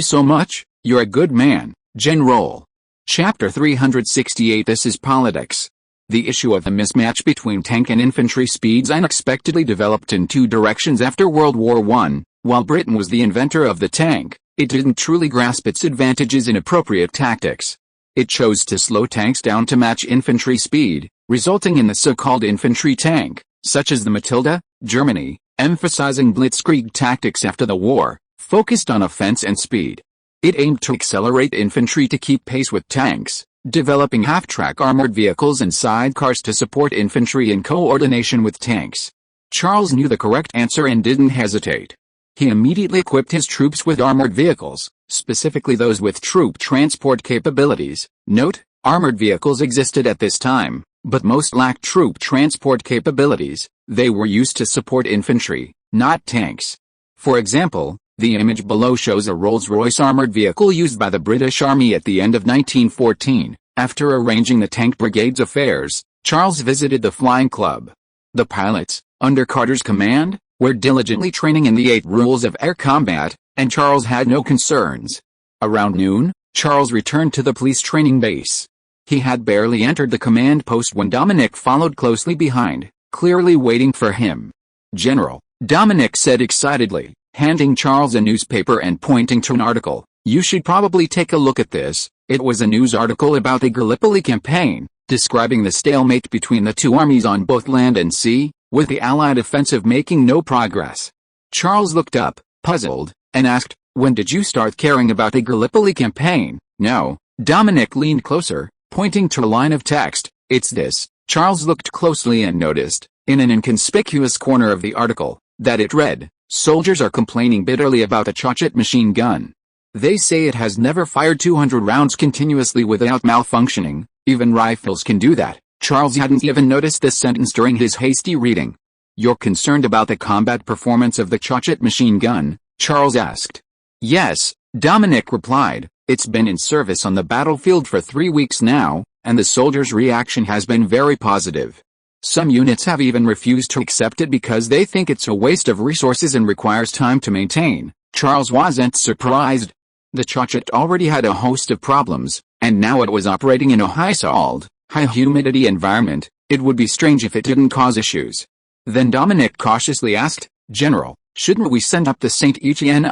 so much. You're a good man, General. Chapter 368 This is politics. The issue of the mismatch between tank and infantry speeds unexpectedly developed in two directions after World War I. While Britain was the inventor of the tank, it didn't truly grasp its advantages in appropriate tactics. It chose to slow tanks down to match infantry speed, resulting in the so-called infantry tank, such as the Matilda. Germany, emphasizing blitzkrieg tactics after the war, focused on offense and speed. It aimed to accelerate infantry to keep pace with tanks, developing half-track armored vehicles and sidecars to support infantry in coordination with tanks. Charles knew the correct answer and didn't hesitate. He immediately equipped his troops with armored vehicles, specifically those with troop transport capabilities. Note, armored vehicles existed at this time, but most lacked troop transport capabilities. They were used to support infantry, not tanks. For example, the image below shows a Rolls-Royce armored vehicle used by the British Army at the end of 1914. After arranging the tank brigade's affairs, Charles visited the flying club. The pilots, under Carter's command, were diligently training in the 8 rules of air combat, and Charles had no concerns. Around noon, Charles returned to the police training base. He had barely entered the command post when Dominic followed closely behind, clearly waiting for him. General, Dominic said excitedly, handing Charles a newspaper and pointing to an article. You should probably take a look at this. It was a news article about the Gallipoli campaign, describing the stalemate between the two armies on both land and sea, with the Allied offensive making no progress. Charles looked up, puzzled, and asked, When did you start caring about the Gallipoli campaign? No. Dominic leaned closer, pointing to a line of text. It's this. Charles looked closely and noticed, in an inconspicuous corner of the article, that it read, Soldiers are complaining bitterly about the Chochet machine gun. They say it has never fired 200 rounds continuously without malfunctioning. Even rifles can do that. Charles hadn't even noticed this sentence during his hasty reading. You're concerned about the combat performance of the Chochet machine gun? Charles asked. Yes, Dominic replied. It's been in service on the battlefield for 3 weeks now, and the soldiers' reaction has been very positive. Some units have even refused to accept it because they think it's a waste of resources and requires time to maintain. Charles wasn't surprised. The Chochet already had a host of problems, and now it was operating in a high-salt, high-humidity environment. It would be strange if it didn't cause issues. Then Dominic cautiously asked, General, shouldn't we send up the St. Etienne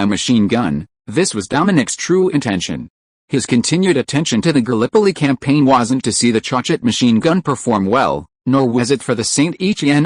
machine gun? This was Dominic's true intention. His continued attention to the Gallipoli campaign wasn't to see the Chochet machine gun perform well, nor was it for the St. Etienne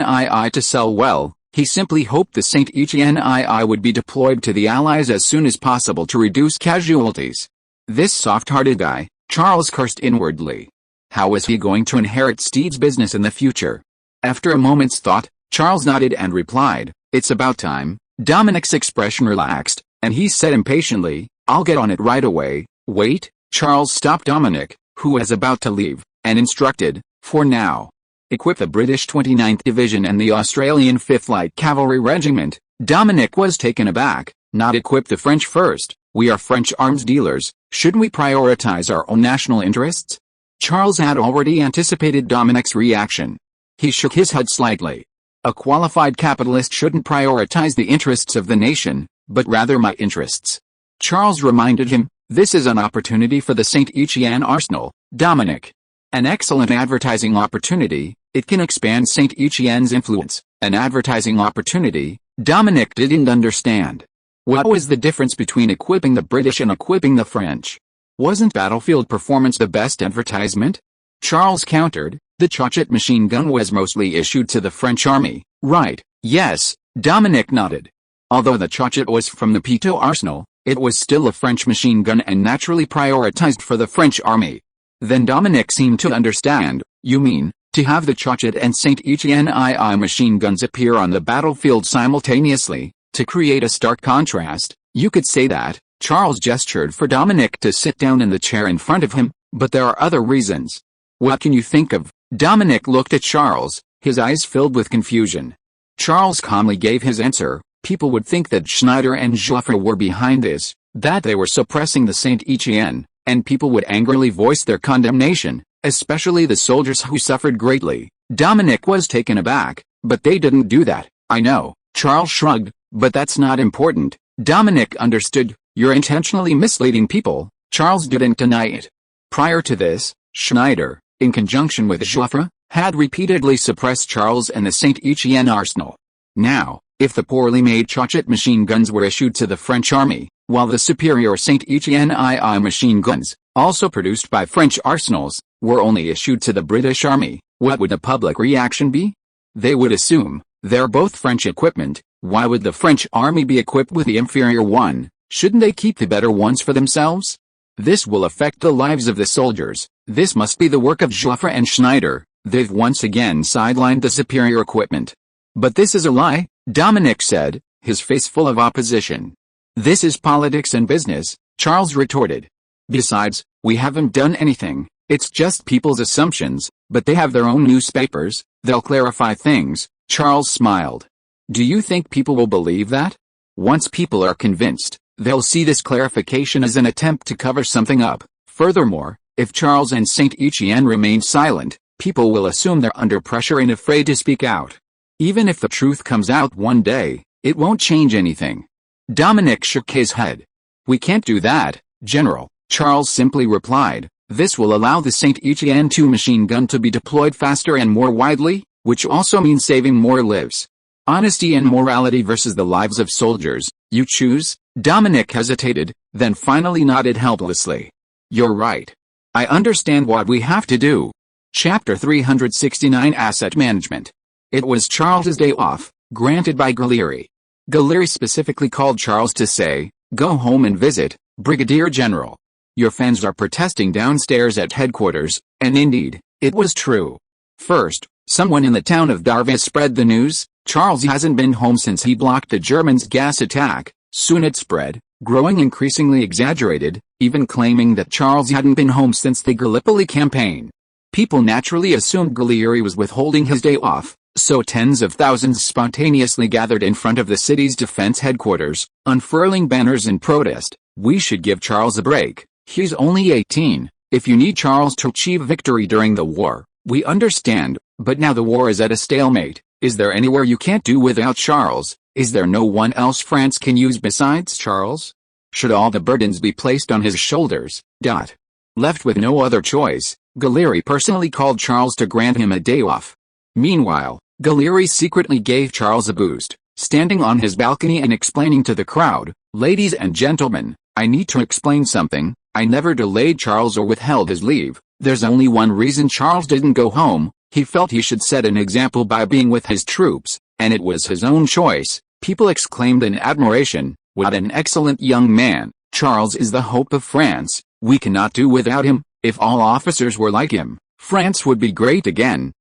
to sell well. He simply hoped the St. Etienne would be deployed to the Allies as soon as possible to reduce casualties. This soft-hearted guy, Charles cursed inwardly. How was he going to inherit Steed's business in the future? After a moment's thought, Charles nodded and replied, It's about time. Dominic's expression relaxed, and he said impatiently, I'll get on it right away. Wait, Charles stopped Dominic, who was about to leave, and instructed, For now, equip the British 29th Division and the Australian 5th Light Cavalry Regiment. Dominic was taken aback. Not equip the French first. We are French arms dealers. Shouldn't we prioritize our own national interests? Charles had already anticipated Dominic's reaction. He shook his head slightly. A qualified capitalist shouldn't prioritize the interests of the nation, but rather my interests. Charles reminded him, This is an opportunity for the St. Etienne arsenal, Dominic. An excellent advertising opportunity, it can expand Saint Etienne's influence. An advertising opportunity, Dominic didn't understand. What was the difference between equipping the British and equipping the French? Wasn't battlefield performance the best advertisement? Charles countered, the Chauchat machine gun was mostly issued to the French army. Right, yes, Dominic nodded. Although the Chauchat was from the Pitot arsenal, it was still a French machine gun and naturally prioritized for the French army. Then Dominic seemed to understand. You mean, to have the Chauchat and Saint Etienne II machine guns appear on the battlefield simultaneously, to create a stark contrast? You could say that. Charles gestured for Dominic to sit down in the chair in front of him, but there are other reasons. What can you think of? Dominic looked at Charles, his eyes filled with confusion. Charles calmly gave his answer. People would think that Schneider and Joffre were behind this, that they were suppressing the Saint Etienne, and people would angrily voice their condemnation, especially the soldiers who suffered greatly. Dominic was taken aback, but they didn't do that. I know, Charles shrugged, but that's not important. Dominic understood. You're intentionally misleading people. Charles didn't deny it. Prior to this, Schneider, in conjunction with Joffre, had repeatedly suppressed Charles and the Saint Etienne arsenal. Now, if the poorly made Chauchat machine guns were issued to the French army, while the superior Saint Etienne II machine guns, also produced by French arsenals, were only issued to the British army, what would the public reaction be? They would assume, they're both French equipment, why would the French army be equipped with the inferior one? Shouldn't they keep the better ones for themselves? This will affect the lives of the soldiers. This must be the work of Joffre and Schneider. They've once again sidelined the superior equipment. But this is a lie, Dominic said, his face full of opposition. This is politics and business, Charles retorted. Besides, we haven't done anything. It's just people's assumptions, but they have their own newspapers. They'll clarify things. Charles smiled. Do you think people will believe that? Once people are convinced, they'll see this clarification as an attempt to cover something up. Furthermore, if Charles and Saint Etienne remain silent, people will assume they're under pressure and afraid to speak out. Even if the truth comes out one day, it won't change anything. Dominic shook his head. We can't do that, General, Charles simply replied. This will allow the Saint Etienne II machine gun to be deployed faster and more widely, which also means saving more lives. Honesty and morality versus the lives of soldiers, you choose? Dominic hesitated, then finally nodded helplessly. You're right. I understand what we have to do. Chapter 369 Asset Management. It was Charles's day off, granted by Gallieri. Gallieri specifically called Charles to say, go home and visit, Brigadier General. Your fans are protesting downstairs at headquarters, and indeed, it was true. First, someone in the town of Darvis spread the news. Charles hasn't been home since he blocked the Germans' gas attack. Soon it spread, growing increasingly exaggerated, even claiming that Charles hadn't been home since the Gallipoli campaign. People naturally assumed Gallieri was withholding his day off, so tens of thousands spontaneously gathered in front of the city's defense headquarters, unfurling banners in protest. We should give Charles a break. He's only 18. If you need Charles to achieve victory during the war, we understand, but now the war is at a stalemate. Is there anywhere you can't do without Charles? Is there no one else France can use besides Charles? Should all the burdens be placed on his shoulders? Left with no other choice, Gallieri personally called Charles to grant him a day off. Meanwhile, Gallieri secretly gave Charles a boost, standing on his balcony and explaining to the crowd, ladies and gentlemen, I need to explain something. I never delayed Charles or withheld his leave. There's only one reason Charles didn't go home. He felt he should set an example by being with his troops, and it was his own choice. People exclaimed in admiration, what an excellent young man. Charles is the hope of France. We cannot do without him. If all officers were like him, France would be great again.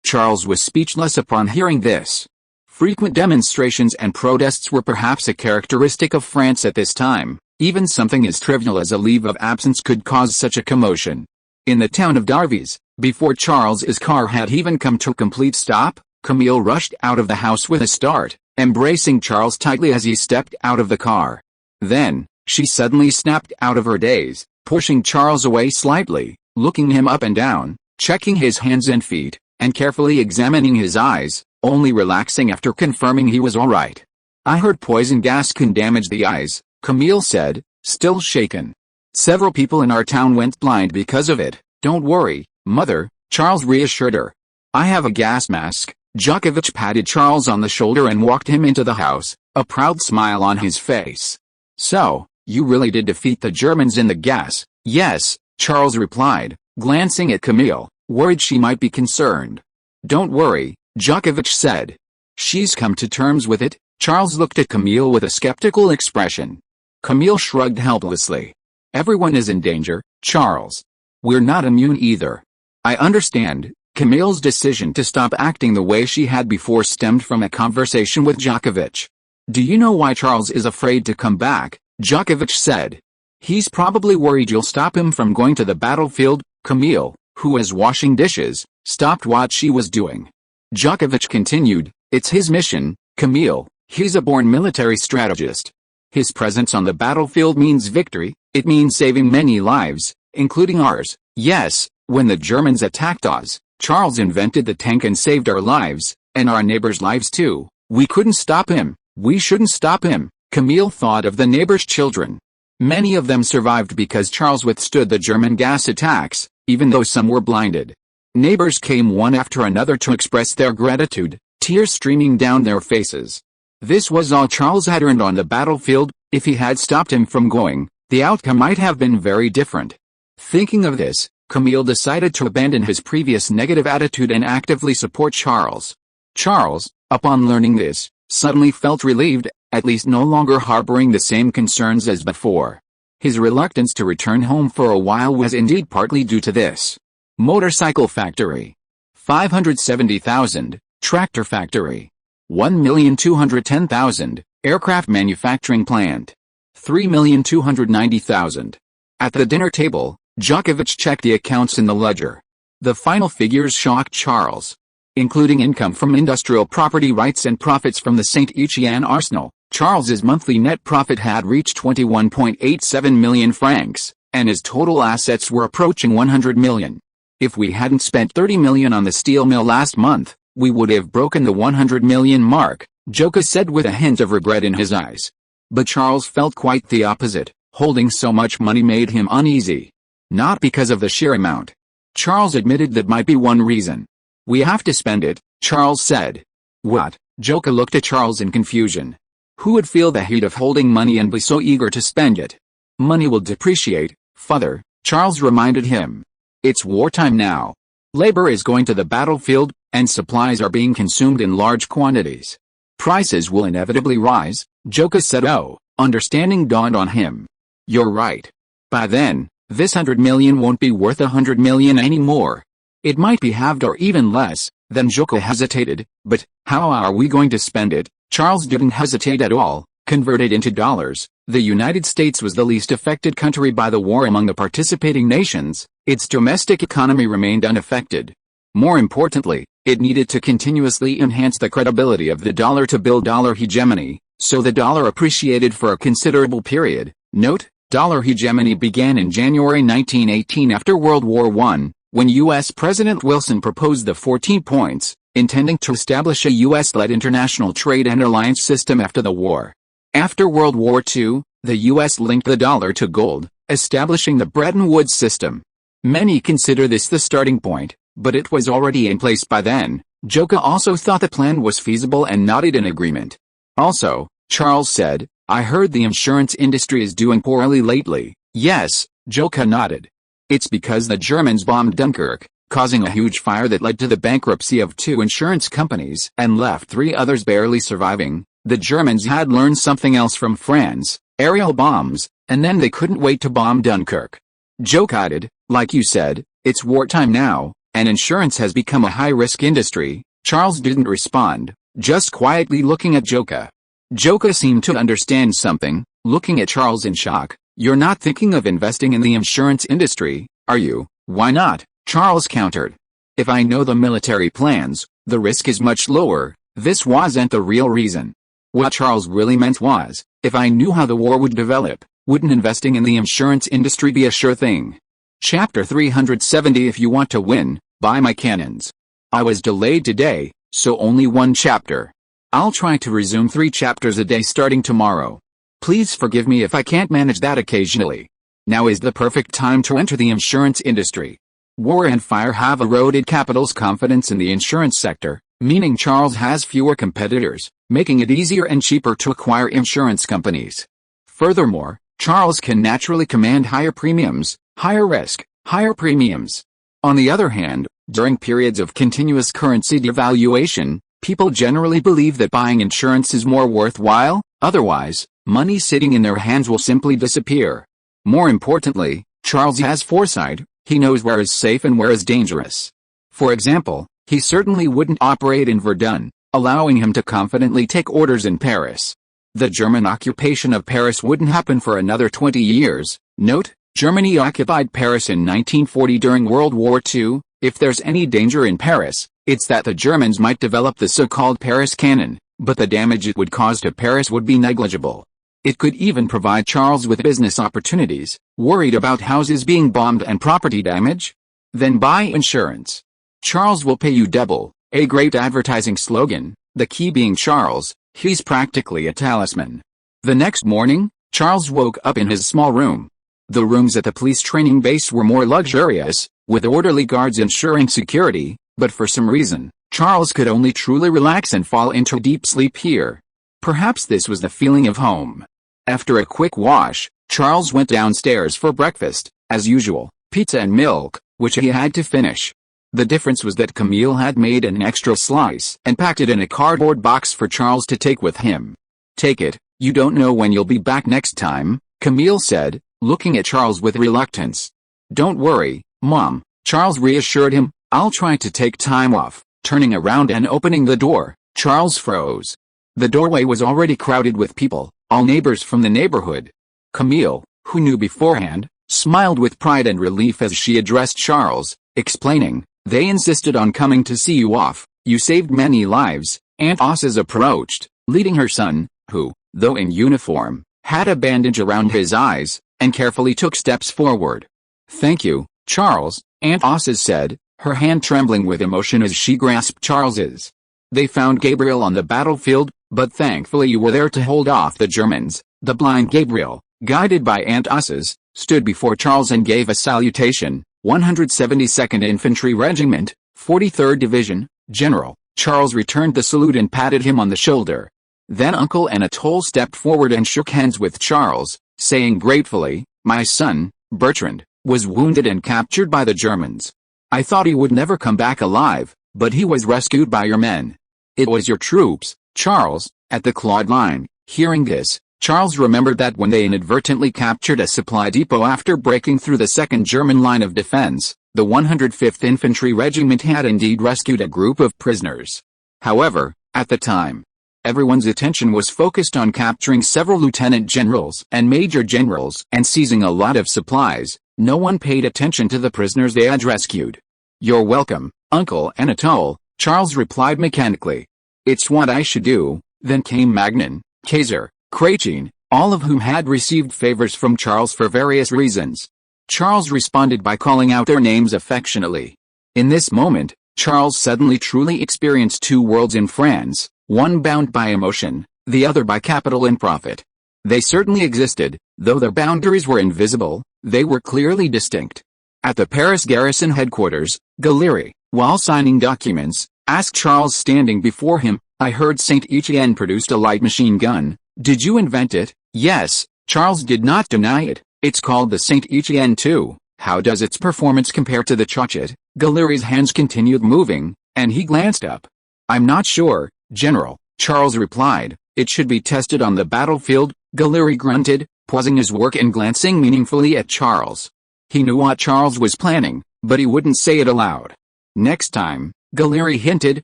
Charles was speechless upon hearing this. Frequent demonstrations and protests were perhaps a characteristic of France at this time. Even something as trivial as a leave of absence could cause such a commotion. In the town of Darvis, before Charles's car had even come to a complete stop, Camille rushed out of the house with a start, embracing Charles tightly as he stepped out of the car. Then, she suddenly snapped out of her daze, pushing Charles away slightly, looking him up and down, checking his hands and feet, and carefully examining his eyes, only relaxing after confirming he was all right. I heard poison gas can damage the eyes, Camille said, still shaken. Several people in our town went blind because of it. Don't worry, Mother, Charles reassured her. I have a gas mask. Djokovic patted Charles on the shoulder and walked him into the house, a proud smile on his face. So, you really did defeat the Germans in the gas? Yes, Charles replied, glancing at Camille, worried she might be concerned. Don't worry, Djokovic said. She's come to terms with it. Charles looked at Camille with a skeptical expression. Camille shrugged helplessly. Everyone is in danger, Charles. We're not immune either. I understand. Camille's decision to stop acting the way she had before stemmed from a conversation with Djokovic. Do you know why Charles is afraid to come back? Djokovic said. He's probably worried you'll stop him from going to the battlefield. Camille, who was washing dishes, stopped what she was doing. Djokovic continued, it's his mission, Camille, he's a born military strategist. His presence on the battlefield means victory, it means saving many lives, including ours. Yes, when the Germans attacked us, Charles invented the tank and saved our lives, and our neighbors' lives too. We couldn't stop him. We shouldn't stop him. Camille thought of the neighbors' children. Many of them survived because Charles withstood the German gas attacks, even though some were blinded. Neighbors came one after another to express their gratitude, tears streaming down their faces. This was all Charles had earned on the battlefield. If he had stopped him from going, the outcome might have been very different. Thinking of this, Camille decided to abandon his previous negative attitude and actively support Charles. Charles, upon learning this, suddenly felt relieved, at least no longer harboring the same concerns as before. His reluctance to return home for a while was indeed partly due to this. Motorcycle factory. 570,000, tractor factory. 1,210,000, aircraft manufacturing plant. 3,290,000. At the dinner table, Djokovic checked the accounts in the ledger. The final figures shocked Charles. Including income from industrial property rights and profits from the St. Etienne arsenal, Charles's monthly net profit had reached 21.87 million francs, and his total assets were approaching 100 million. If we hadn't spent 30 million on the steel mill last month, we would have broken the 100 million mark, Djoko said with a hint of regret in his eyes. But Charles felt quite the opposite. Holding so much money made him uneasy. Not because of the sheer amount. Charles admitted that might be one reason. We have to spend it, Charles said. What? Djoko looked at Charles in confusion. Who would feel the heat of holding money and be so eager to spend it? Money will depreciate, father, Charles reminded him. It's wartime now. Labor is going to the battlefield, and supplies are being consumed in large quantities. Prices will inevitably rise, Djoko said. Oh, understanding dawned on him. You're right. By then, this 100 million won't be worth 100 million anymore. It might be halved or even less. Then Djoko hesitated, but how are we going to spend it? Charles didn't hesitate at all. Converted into dollars, the United States was the least affected country by the war among the participating nations. Its domestic economy remained unaffected. More importantly, it needed to continuously enhance the credibility of the dollar to build dollar hegemony, so the dollar appreciated for a considerable period. Note, dollar hegemony began in January 1918 after World War I, when U.S. President Wilson proposed the 14 points, intending to establish a U.S.-led international trade and alliance system after the war. After World War II, the U.S. linked the dollar to gold, establishing the Bretton Woods system. Many consider this the starting point, but it was already in place by then. Djoko also thought the plan was feasible and nodded in agreement. Also, Charles said, I heard the insurance industry is doing poorly lately. Yes, Djoko nodded. It's because the Germans bombed Dunkirk, causing a huge fire that led to the bankruptcy of 2 insurance companies and left 3 others barely surviving. The Germans had learned something else from France, aerial bombs, and then they couldn't wait to bomb Dunkirk. Djoko added, like you said, it's wartime now, and insurance has become a high-risk industry. Charles didn't respond, just quietly looking at Djoko. Djoko seemed to understand something, looking at Charles in shock. You're not thinking of investing in the insurance industry, are you? Why not? Charles countered. If I know the military plans, the risk is much lower. This wasn't the real reason. What Charles really meant was, if I knew how the war would develop, wouldn't investing in the insurance industry be a sure thing? Chapter 370. If you want to win, buy my cannons. I was delayed today, so only 1 chapter. I'll try to resume 3 chapters a day starting tomorrow. Please forgive me if I can't manage that occasionally. Now is the perfect time to enter the insurance industry. War and fire have eroded capital's confidence in the insurance sector, meaning Charles has fewer competitors, making it easier and cheaper to acquire insurance companies. Furthermore, Charles can naturally command higher premiums, higher risk, higher premiums. On the other hand, during periods of continuous currency devaluation, people generally believe that buying insurance is more worthwhile, otherwise, money sitting in their hands will simply disappear. More importantly, Charles has foresight. He knows where is safe and where is dangerous. For example, he certainly wouldn't operate in Verdun, allowing him to confidently take orders in Paris. The German occupation of Paris wouldn't happen for another 20 years. Note, Germany occupied Paris in 1940 during World War II. If there's any danger in Paris, it's that the Germans might develop the so-called Paris Cannon, but the damage it would cause to Paris would be negligible. It could even provide Charles with business opportunities. Worried about houses being bombed and property damage? Then buy insurance. Charles will pay you double, a great advertising slogan, the key being Charles. He's practically a talisman. The next morning, Charles woke up in his small room. The rooms at the police training base were more luxurious, with orderly guards ensuring security, but for some reason, Charles could only truly relax and fall into deep sleep here. Perhaps this was the feeling of home. After a quick wash, Charles went downstairs for breakfast, as usual, pizza and milk, which he had to finish. The difference was that Camille had made an extra slice and packed it in a cardboard box for Charles to take with him. Take it, you don't know when you'll be back next time, Camille said, looking at Charles with reluctance. Don't worry, Mom, Charles reassured him, I'll try to take time off. Turning around and opening the door, Charles froze. The doorway was already crowded with people, all neighbors from the neighborhood. Camille, who knew beforehand, smiled with pride and relief as she addressed Charles, explaining, they insisted on coming to see you off, you saved many lives. Aunt Osses approached, leading her son, who, though in uniform, had a bandage around his eyes, and carefully took steps forward. Thank you, Charles, Aunt Osses said, her hand trembling with emotion as she grasped Charles's. They found Gabriel on the battlefield, but thankfully you were there to hold off the Germans. The blind Gabriel, guided by Aunt Osses, stood before Charles and gave a salutation. 172nd Infantry Regiment, 43rd Division, General. Charles returned the salute and patted him on the shoulder. Then Uncle Anatole stepped forward and shook hands with Charles, saying gratefully, my son, Bertrand, was wounded and captured by the Germans. I thought he would never come back alive, but he was rescued by your men. It was your troops, Charles, at the Claude line. Hearing this, Charles remembered that when they inadvertently captured a supply depot after breaking through the second German line of defense, the 105th Infantry Regiment had indeed rescued a group of prisoners. However, at the time, everyone's attention was focused on capturing several lieutenant generals and major generals and seizing a lot of supplies. No one paid attention to the prisoners they had rescued. You're welcome, Uncle Anatole, Charles replied mechanically. It's what I should do. Then came Magnan, Kaiser, Krachin, all of whom had received favors from Charles for various reasons. Charles responded by calling out their names affectionately. In this moment, Charles suddenly truly experienced two worlds in France, one bound by emotion, the other by capital and profit. They certainly existed, though their boundaries were invisible, they were clearly distinct. At the Paris garrison headquarters, Gallery, while signing documents, asked Charles standing before him, I heard Saint-Étienne produced a light machine gun. Did you invent it? Yes, Charles did not deny it. It's called the Saint-Étienne too. How does its performance compare to the Chouchat? Gallery's hands continued moving, and he glanced up. I'm not sure, General, Charles replied. It should be tested on the battlefield. Gallery grunted, pausing his work and glancing meaningfully at Charles. He knew what Charles was planning, but he wouldn't say it aloud. Next time, Gallery hinted,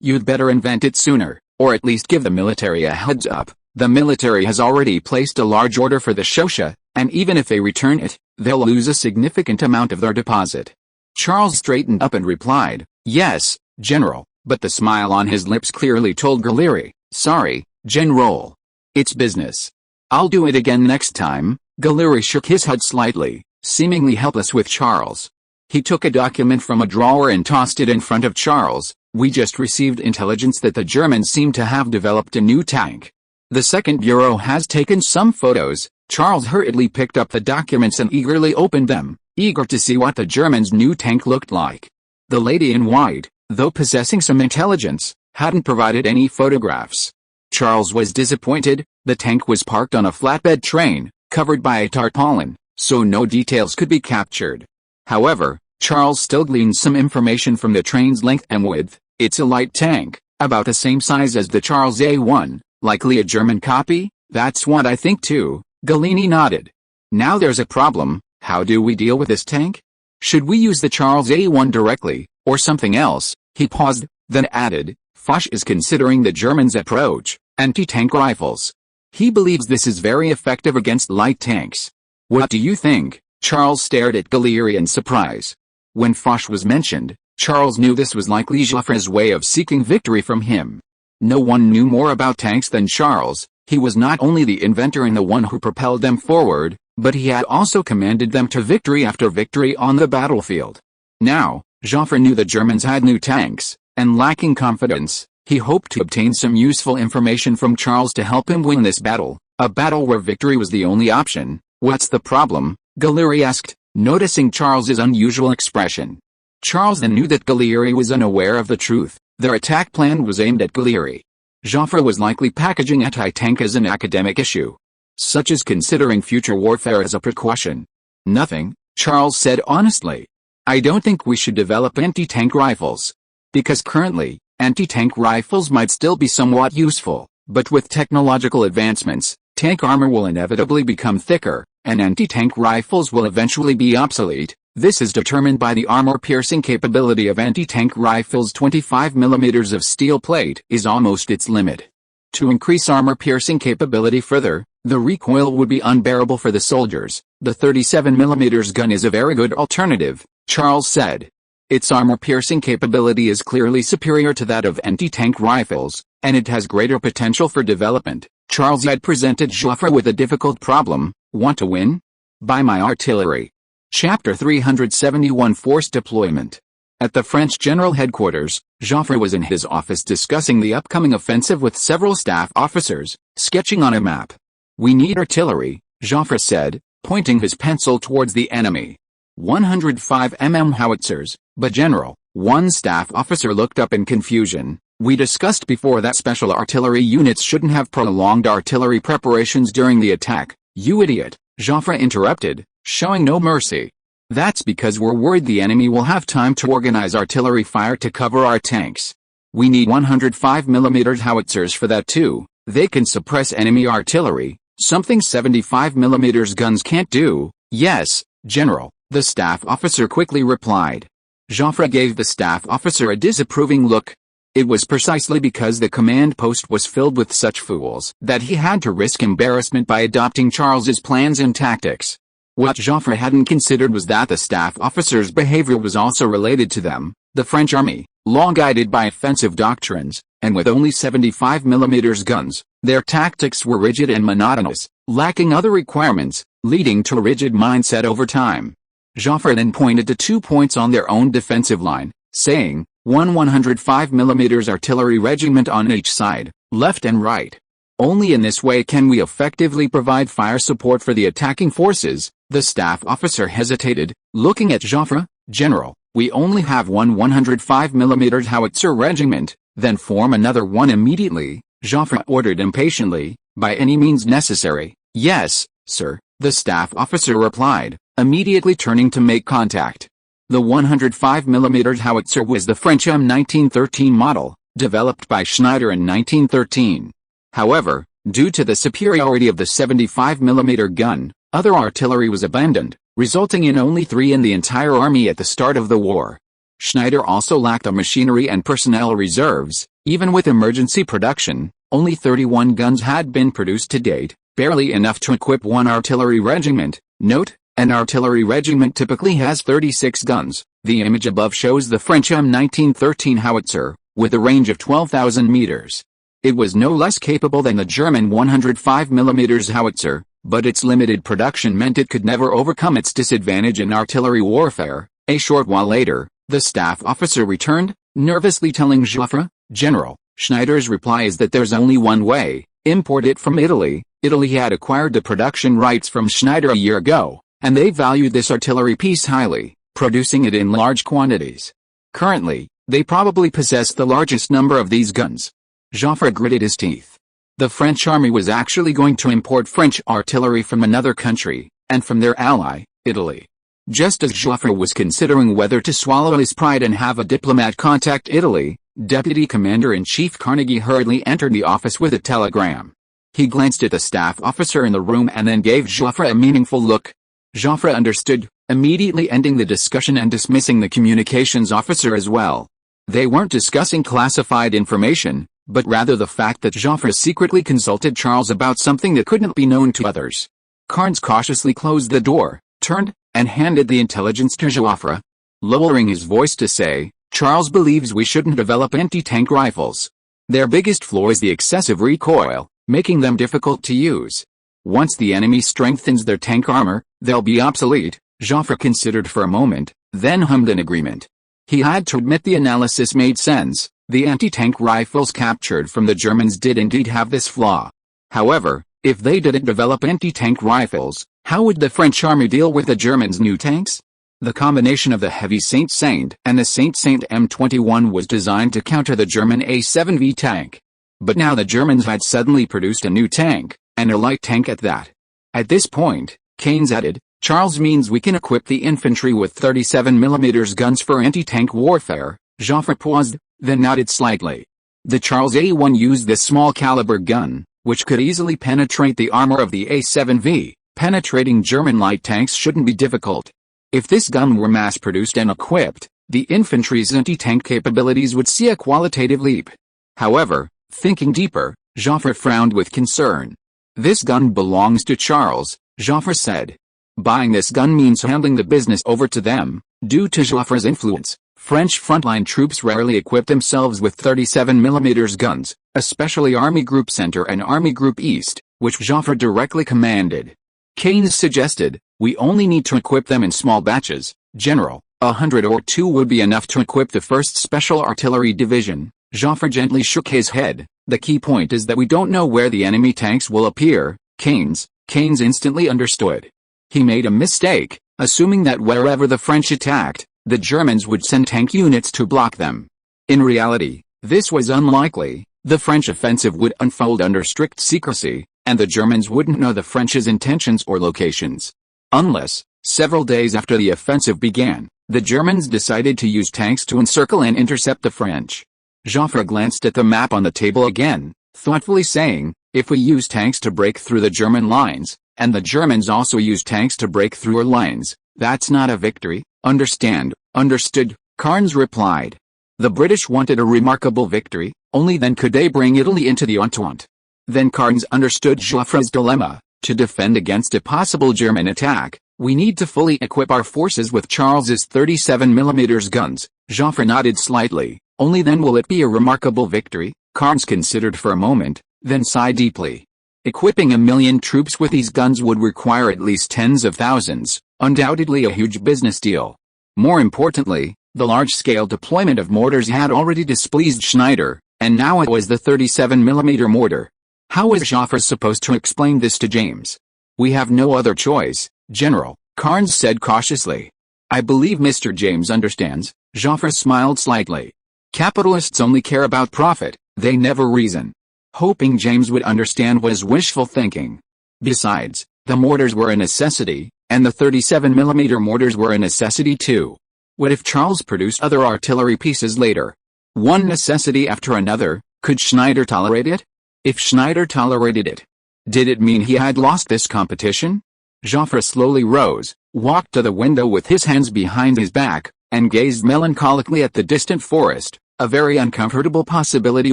you'd better invent it sooner, or at least give the military a heads up. The military has already placed a large order for the Chouchat, and even if they return it, they'll lose a significant amount of their deposit. Charles straightened up and replied, yes, General, but the smile on his lips clearly told Gallery, sorry, General. It's business. I'll do it again next time. Gallery shook his head slightly, seemingly helpless with Charles. He took a document from a drawer and tossed it in front of Charles. We just received intelligence that the Germans seem to have developed a new tank. The Second Bureau has taken some photos. Charles hurriedly picked up the documents and eagerly opened them. eager to see what the Germans' new tank looked like. The lady in white, though possessing some intelligence, hadn't provided any photographs. Charles was disappointed. The tank was parked on a flatbed train, covered by a tarpaulin, so no details could be captured. However, Charles still gleaned some information from the train's length and width. It's a light tank, about the same size as the Charles A1, likely a German copy. That's what I think too, Galini nodded. Now there's a problem. How do we deal with this tank? Should we use the Charles A1 directly, or something else? He paused, then added, Foch is considering the Germans' approach, anti-tank rifles. He believes this is very effective against light tanks. What do you think? Charles stared at Gallieri in surprise. When Foch was mentioned, Charles knew this was likely Joffre's way of seeking victory from him. No one knew more about tanks than Charles. He was not only the inventor and the one who propelled them forward, but he had also commanded them to victory after victory on the battlefield. Now, Joffre knew the Germans had new tanks, and lacking confidence, he hoped to obtain some useful information from Charles to help him win this battle, a battle where victory was the only option. What's the problem? Gallieri asked, noticing Charles's unusual expression. Charles then knew that Gallieri was unaware of the truth. Their attack plan was aimed at Gallieri. Joffre was likely packaging anti-tank as an academic issue, such as considering future warfare as a precaution. Nothing, Charles said honestly. I don't think we should develop anti-tank rifles. Because currently, anti-tank rifles might still be somewhat useful, but with technological advancements, tank armor will inevitably become thicker, and anti-tank rifles will eventually be obsolete. This is determined by the armor-piercing capability of anti-tank rifles. 25 mm of steel plate is almost its limit. To increase armor-piercing capability further, the recoil would be unbearable for the soldiers. The 37 mm gun is a very good alternative, Charles said. Its armor-piercing capability is clearly superior to that of anti-tank rifles, and it has greater potential for development. Charles had presented Joffre with a difficult problem. Want to win? Buy my artillery. Chapter 371 Force Deployment. At the French General Headquarters, Joffre was in his office discussing the upcoming offensive with several staff officers, sketching on a map. We need artillery, Joffre said, pointing his pencil towards the enemy. 105 mm howitzers, but General, one staff officer looked up in confusion. We discussed before that special artillery units shouldn't have prolonged artillery preparations during the attack. You idiot, Joffre interrupted, showing no mercy. That's because we're worried the enemy will have time to organize artillery fire to cover our tanks. We need 105 mm howitzers for that too. They can suppress enemy artillery, something 75 mm guns can't do. Yes, General, the staff officer quickly replied. Joffre gave the staff officer a disapproving look. It was precisely because the command post was filled with such fools that he had to risk embarrassment by adopting Charles's plans and tactics. What Joffre hadn't considered was that the staff officer's behavior was also related to them. The French army, long guided by offensive doctrines, and with only 75 mm guns, their tactics were rigid and monotonous, lacking other requirements, leading to a rigid mindset over time. Joffre then pointed to 2 points on their own defensive line, saying, 105 mm artillery regiment on each side, left and right. Only in this way can we effectively provide fire support for the attacking forces. The staff officer hesitated, looking at Joffre. General, we only have one 105 mm howitzer regiment. Then form another one immediately, Joffre ordered impatiently, by any means necessary. Yes, sir, the staff officer replied, immediately turning to make contact. The 105 mm howitzer was the French M1913 model, developed by Schneider in 1913. However, due to the superiority of the 75 mm gun, other artillery was abandoned, resulting in only 3 in the entire army at the start of the war. Schneider also lacked the machinery and personnel reserves. Even with emergency production, only 31 guns had been produced to date, barely enough to equip one artillery regiment. Note, an artillery regiment typically has 36 guns. The image above shows the French M1913 howitzer, with a range of 12,000 meters. It was no less capable than the German 105 mm howitzer, but its limited production meant it could never overcome its disadvantage in artillery warfare. A short while later, the staff officer returned, nervously telling Joffre, General, Schneider's reply is that there's only one way, import it from Italy. Italy had acquired the production rights from Schneider a year ago. and they valued this artillery piece highly, producing it in large quantities. Currently, they probably possess the largest number of these guns. Joffre gritted his teeth. The French army was actually going to import French artillery from another country, and from their ally, Italy. Just as Joffre was considering whether to swallow his pride and have a diplomat contact Italy, Deputy Commander-in-Chief Carnegie hurriedly entered the office with a telegram. He glanced at the staff officer in the room and then gave Joffre a meaningful look. Joffre understood, immediately ending the discussion and dismissing the communications officer as well. They weren't discussing classified information, but rather the fact that Joffre secretly consulted Charles about something that couldn't be known to others. Carnes cautiously closed the door, turned, and handed the intelligence to Joffre, lowering his voice to say, "Charles believes we shouldn't develop anti-tank rifles. Their biggest flaw is the excessive recoil, making them difficult to use. Once the enemy strengthens their tank armor, they'll be obsolete." Joffre considered for a moment, then hummed in agreement. He had to admit the analysis made sense. The anti-tank rifles captured from the Germans did indeed have this flaw. However, if they didn't develop anti-tank rifles, how would the French army deal with the Germans' new tanks? The combination of the heavy Saint-Saint and the Saint-Saint M21 was designed to counter the German A7V tank. But now the Germans had suddenly produced a new tank, and a light tank at that. At this point, Keynes added, "Charles means we can equip the infantry with 37mm guns for anti-tank warfare." Joffre paused, then nodded slightly. The Charles A1 used this small caliber gun, which could easily penetrate the armor of the A7V. Penetrating German light tanks shouldn't be difficult. If this gun were mass-produced and equipped, the infantry's anti-tank capabilities would see a qualitative leap. However, thinking deeper, Joffre frowned with concern. "This gun belongs to Charles," Joffre said. "Buying this gun means handing the business over to them." Due to Joffre's influence, French frontline troops rarely equipped themselves with 37mm guns, especially Army Group Center and Army Group East, which Joffre directly commanded. Keynes suggested, "We only need to equip them in small batches, General. 100 or 2 would be enough to equip the 1st Special Artillery Division." Joffre gently shook his head. "The key point is that we don't know where the enemy tanks will appear." Keynes instantly understood. He made a mistake, assuming that wherever the French attacked, the Germans would send tank units to block them. In reality, this was unlikely. The French offensive would unfold under strict secrecy, and the Germans wouldn't know the French's intentions or locations. Unless, several days after the offensive began, the Germans decided to use tanks to encircle and intercept the French. Joffre glanced at the map on the table again, thoughtfully saying, "If we use tanks to break through the German lines, and the Germans also use tanks to break through our lines, that's not a victory." Understood, Carnes replied. The British wanted a remarkable victory, only then could they bring Italy into the Entente. Then Carnes understood Joffre's dilemma. To defend against a possible German attack, we need to fully equip our forces with Charles's 37mm guns. Joffre nodded slightly. "Only then will it be a remarkable victory." Carnes considered for a moment, then sighed deeply. Equipping 1,000,000 troops with these guns would require at least tens of thousands, undoubtedly a huge business deal. More importantly, the large-scale deployment of mortars had already displeased Schneider, and now it was the 37mm mortar. How was Joffre supposed to explain this to James? "We have no other choice, General," Carnes said cautiously. "I believe Mr. James understands." Joffre smiled slightly. "Capitalists only care about profit, they never reason." Hoping James would understand was wishful thinking. Besides, the mortars were a necessity, and the 37mm mortars were a necessity too. What if Charles produced other artillery pieces later? One necessity after another. Could Schneider tolerate it? If Schneider tolerated it, did it mean he had lost this competition? Joffre slowly rose, walked to the window with his hands behind his back, and gazed melancholically at the distant forest, a very uncomfortable possibility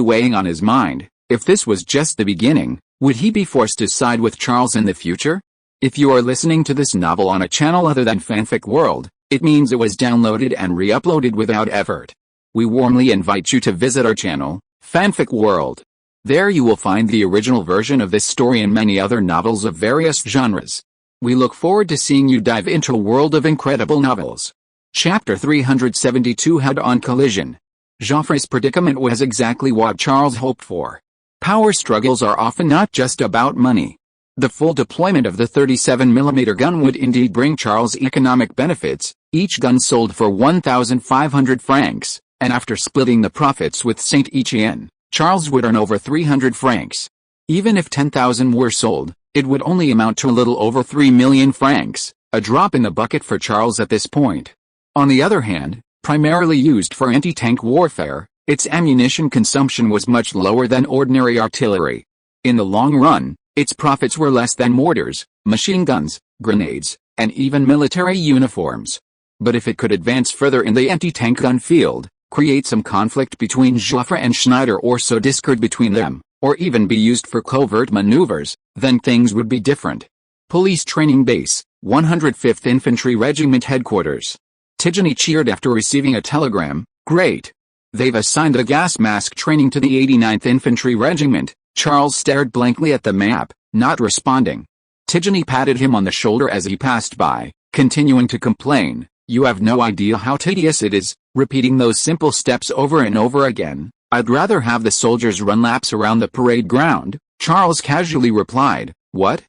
weighing on his mind. If this was just the beginning, would he be forced to side with Charles in the future? If you are listening to this novel on a channel other than Fanfic World, it means it was downloaded and re-uploaded without effort. We warmly invite you to visit our channel, Fanfic World. There you will find the original version of this story and many other novels of various genres. We look forward to seeing you dive into a world of incredible novels. Chapter 372 Head-on Collision. Joffre's predicament was exactly what Charles hoped for. Power struggles are often not just about money. The full deployment of the 37mm gun would indeed bring Charles economic benefits. Each gun sold for 1,500 francs, and after splitting the profits with Saint Etienne, Charles would earn over 300 francs. Even if 10,000 were sold, it would only amount to a little over 3 million francs, a drop in the bucket for Charles at this point. On the other hand, primarily used for anti-tank warfare, its ammunition consumption was much lower than ordinary artillery. In the long run, its profits were less than mortars, machine guns, grenades, and even military uniforms. But if it could advance further in the anti-tank gun field, create some conflict between Joffre and Schneider or sow discord between them, or even be used for covert maneuvers, then things would be different. Police Training Base, 105th Infantry Regiment Headquarters. Tidjany cheered after receiving a telegram. Great. They've assigned a gas mask training to the 89th Infantry Regiment. Charles stared blankly at the map, not responding. Tidjany patted him on the shoulder as he passed by, continuing to complain. You have no idea how tedious it is, repeating those simple steps over and over again. I'd rather have the soldiers run laps around the parade ground. Charles casually replied. What?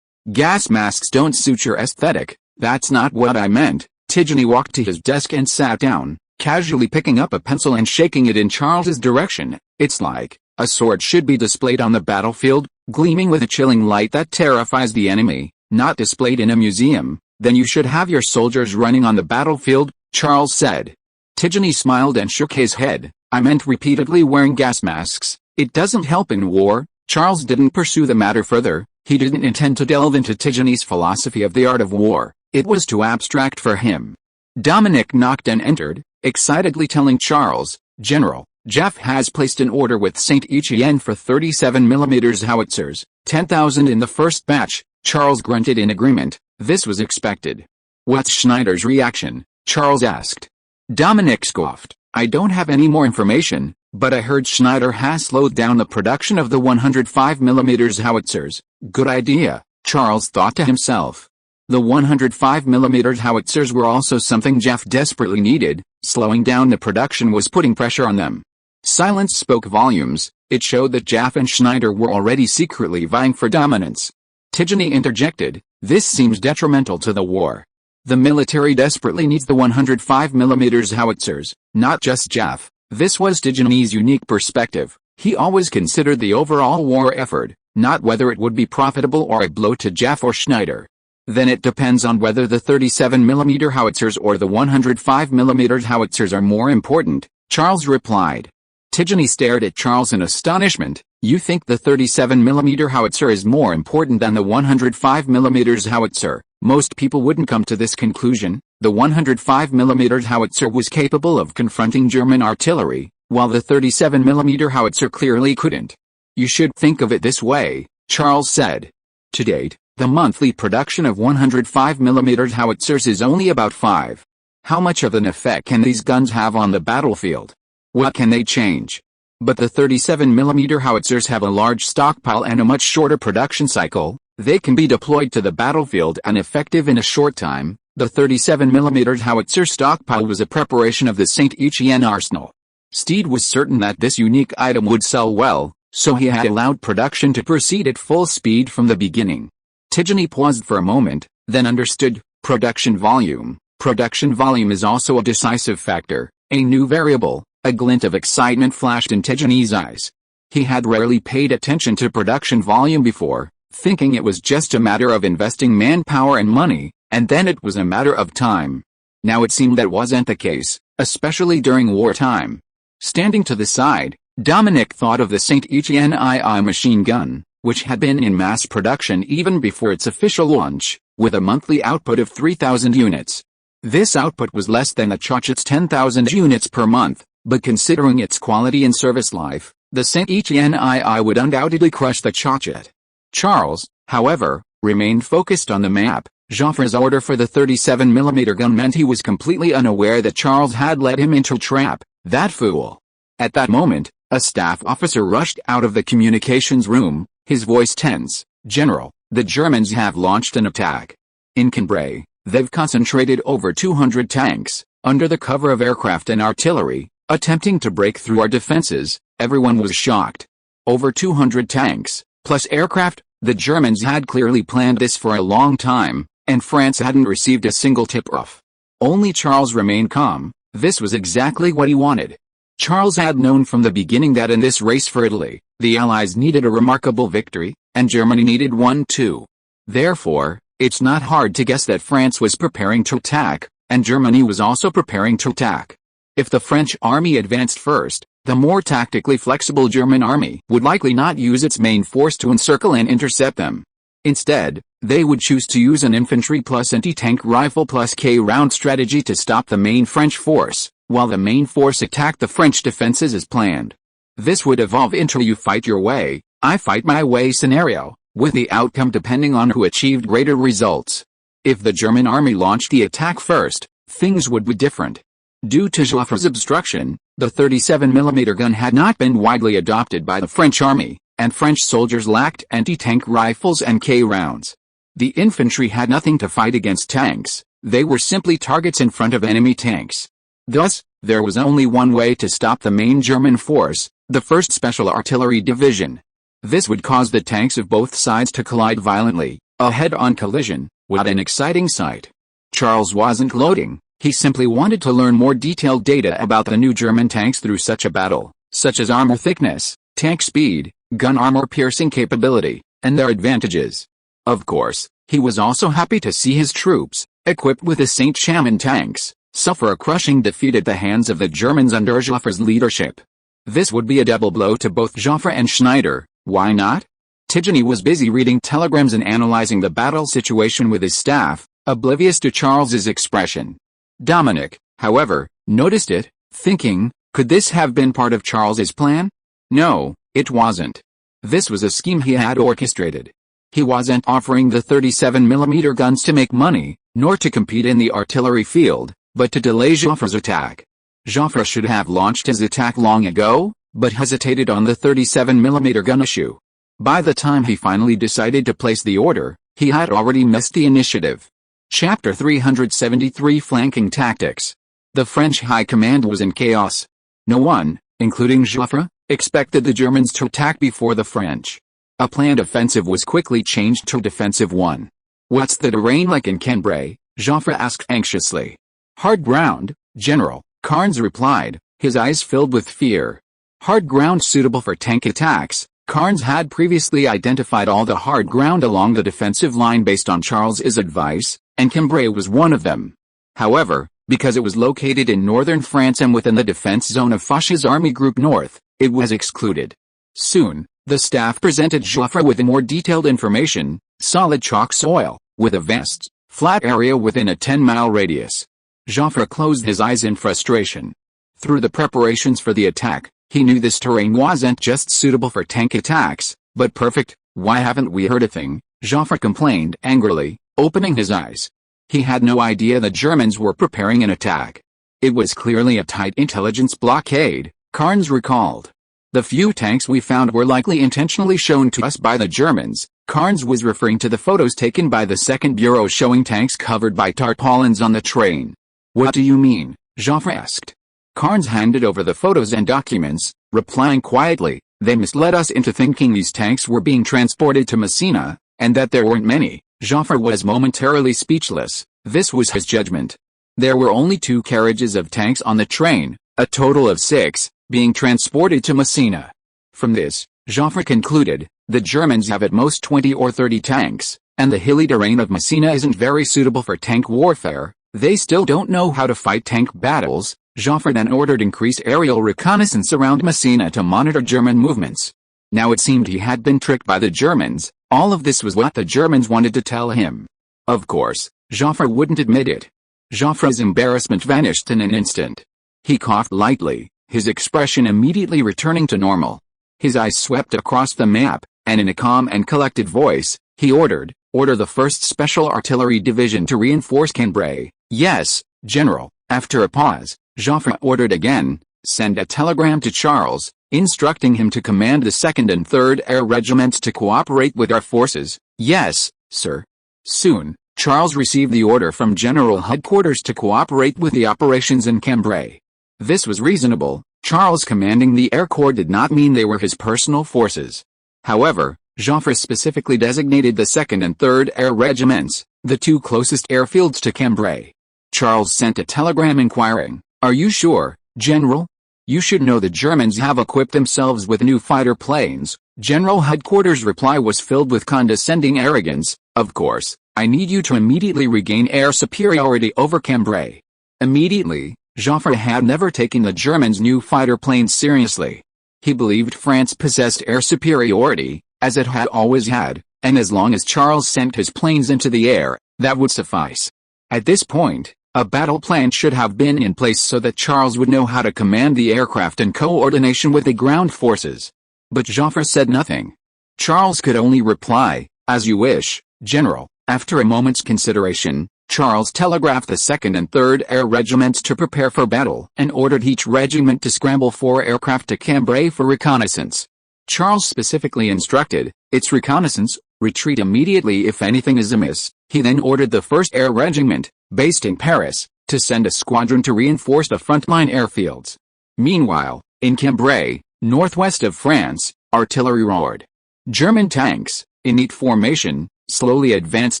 Gas masks don't suit your aesthetic. That's not what I meant. Tidjany walked to his desk and sat down, casually picking up a pencil and shaking it in Charles's direction. It's like a sword should be displayed on the battlefield, gleaming with a chilling light that terrifies the enemy, not displayed in a museum. Then you should have your soldiers running on the battlefield, Charles said. Tidjany smiled and shook his head. I meant repeatedly wearing gas masks. It doesn't help in war. Charles didn't pursue the matter further. He didn't intend to delve into Tidjany's philosophy of the art of war. It was too abstract for him. Dominic knocked and entered, excitedly telling Charles, General, Jeff has placed an order with Saint Etienne for 37mm howitzers, 10,000 in the first batch. Charles grunted in agreement. This was expected. What's Schneider's reaction? Charles asked. Dominic scoffed. I don't have any more information, but I heard Schneider has slowed down the production of the 105mm howitzers. Good idea, Charles thought to himself. The 105mm howitzers were also something Jeff desperately needed. Slowing down the production was putting pressure on them. Silence spoke volumes. It showed that Jeff and Schneider were already secretly vying for dominance. Tidjany interjected. This seems detrimental to the war. The military desperately needs the 105mm howitzers, not just Jeff. This was Tidjany's unique perspective. He always considered the overall war effort, not whether it would be profitable or a blow to Jeff or Schneider. Then it depends on whether the 37mm howitzers or the 105mm howitzers are more important, Charles replied. Tidjany stared at Charles in astonishment. You think the 37mm howitzer is more important than the 105mm howitzer? Most people wouldn't come to this conclusion. The 105mm howitzer was capable of confronting German artillery, while the 37mm howitzer clearly couldn't. You should think of it this way, Charles said. To date, the monthly production of 105mm howitzers is only about 5. How much of an effect can these guns have on the battlefield? What can they change? But the 37mm howitzers have a large stockpile and a much shorter production cycle. They can be deployed to the battlefield and effective in a short time. The 37mm howitzer stockpile was a preparation of the Saint Etienne arsenal. Steed was certain that this unique item would sell well, so he had allowed production to proceed at full speed from the beginning. Tidjany paused for a moment, then understood. Production volume. Production volume is also a decisive factor, a new variable. A glint of excitement flashed in Tidjany's eyes. He had rarely paid attention to production volume before, thinking it was just a matter of investing manpower and money, and then it was a matter of time. Now it seemed that wasn't the case, especially during wartime. Standing to the side, Dominic thought of the Saint Etienne II machine gun, which had been in mass production even before its official launch, with a monthly output of 3,000 units. This output was less than the Chauchat's 10,000 units per month. But considering its quality and service life, the Saint Etienne II would undoubtedly crush the Chauchat. Charles, however, remained focused on the map. Joffre's order for the 37mm gun meant he was completely unaware that Charles had led him into a trap. That fool. At that moment, a staff officer rushed out of the communications room, his voice tense. General, the Germans have launched an attack. In Cambrai, they've concentrated over 200 tanks, under the cover of aircraft and artillery, attempting to break through our defenses. Everyone was shocked. Over 200 tanks, plus aircraft, The Germans had clearly planned this for a long time, and France hadn't received a single tip-off. Only Charles remained calm. This was exactly what he wanted. Charles had known from the beginning that in this race for Italy, the Allies needed a remarkable victory, and Germany needed one too. Therefore, it's not hard to guess that France was preparing to attack, and Germany was also preparing to attack. If the French army advanced first, the more tactically flexible German army would likely not use its main force to encircle and intercept them. Instead, they would choose to use an infantry plus anti-tank rifle plus K-round strategy to stop the main French force, while the main force attacked the French defenses as planned. This would evolve into a you fight your way, I fight my way scenario, with the outcome depending on who achieved greater results. If the German army launched the attack first, things would be different. Due to Joffre's obstruction, the 37mm gun had not been widely adopted by the French army, and French soldiers lacked anti-tank rifles and K-rounds. The infantry had nothing to fight against tanks, they were simply targets in front of enemy tanks. Thus, there was only one way to stop the main German force, the 1st Special Artillery Division. This would cause the tanks of both sides to collide violently, a head-on collision, what an exciting sight. Charles wasn't gloating, he simply wanted to learn more detailed data about the new German tanks through such a battle, such as armor thickness, tank speed, gun armor piercing capability, and their advantages. Of course, he was also happy to see his troops, equipped with the Saint-Chamond tanks, suffer a crushing defeat at the hands of the Germans under Joffre's leadership. This would be a double blow to both Joffre and Schneider. Why not? Tigeny was busy reading telegrams and analyzing the battle situation with his staff, oblivious to Charles's expression. Dominic, however, noticed it, thinking, could this have been part of Charles's plan? No, it wasn't. This was a scheme he had orchestrated. He wasn't offering the 37mm guns to make money, nor to compete in the artillery field, but to delay Joffre's attack. Joffre should have launched his attack long ago, but hesitated on the 37mm gun issue. By the time he finally decided to place the order, he had already missed the initiative. Chapter 373 Flanking Tactics. The French High Command was in chaos. No one, including Joffre, expected the Germans to attack before the French. A planned offensive was quickly changed to a defensive one. What's the terrain like in Cambrai? Joffre asked anxiously. Hard ground, General, Carnes replied, his eyes filled with fear. Hard ground suitable for tank attacks. Carnes had previously identified all the hard ground along the defensive line based on Charles's advice, and Cambrai was one of them. However, because it was located in northern France and within the defense zone of Foch's Army Group North, it was excluded. Soon, the staff presented Joffre with more detailed information: solid chalk soil, with a vast, flat area within a 10-mile radius. Joffre closed his eyes in frustration. Through the preparations for the attack, he knew this terrain wasn't just suitable for tank attacks, but perfect. Why haven't we heard a thing? Joffre complained angrily, opening his eyes. He had no idea the Germans were preparing an attack. It was clearly a tight intelligence blockade, Carnes recalled. The few tanks we found were likely intentionally shown to us by the Germans. Carnes was referring to the photos taken by the Second Bureau showing tanks covered by tarpaulins on the train. What do you mean? Joffre asked. Carnes handed over the photos and documents, replying quietly, they misled us into thinking these tanks were being transported to Messina, and that there weren't many. Joffre was momentarily speechless. This was his judgment. There were only 2 carriages of tanks on the train, a total of 6, being transported to Messina. From this, Joffre concluded, the Germans have at most 20 or 30 tanks, and the hilly terrain of Messina isn't very suitable for tank warfare. They still don't know how to fight tank battles. Joffre then ordered increased aerial reconnaissance around Messina to monitor German movements. Now it seemed he had been tricked by the Germans. All of this was what the Germans wanted to tell him. Of course, Joffre wouldn't admit it. Joffre's embarrassment vanished in an instant. He coughed lightly, his expression immediately returning to normal. His eyes swept across the map, and in a calm and collected voice, he ordered, order the 1st Special Artillery Division to reinforce Cambrai. Yes, General. After a pause, Joffre ordered again, send a telegram to Charles, instructing him to command the 2nd and 3rd Air Regiments to cooperate with our forces. Yes, sir. Soon, Charles received the order from General Headquarters to cooperate with the operations in Cambrai. This was reasonable. Charles commanding the Air Corps did not mean they were his personal forces. However, Joffre specifically designated the 2nd and 3rd Air Regiments, the two closest airfields to Cambrai. Charles sent a telegram inquiring, "Are you sure, General? You should know the Germans have equipped themselves with new fighter planes." General Headquarters' reply was filled with condescending arrogance, "Of course, I need you to immediately regain air superiority over Cambrai." Immediately, Joffre had never taken the Germans' new fighter planes seriously. He believed France possessed air superiority, as it had always had, and as long as Charles sent his planes into the air, that would suffice. At this point, a battle plan should have been in place so that Charles would know how to command the aircraft in coordination with the ground forces. But Joffre said nothing. Charles could only reply, "As you wish, General." After a moment's consideration, Charles telegraphed the 2nd and 3rd Air Regiments to prepare for battle and ordered each regiment to scramble 4 aircraft to Cambrai for reconnaissance. Charles specifically instructed, "Its reconnaissance, retreat immediately if anything is amiss." He then ordered the 1st Air Regiment, based in Paris, to send a squadron to reinforce the frontline airfields. Meanwhile, in Cambrai, northwest of France, artillery roared. German tanks, in neat formation, slowly advanced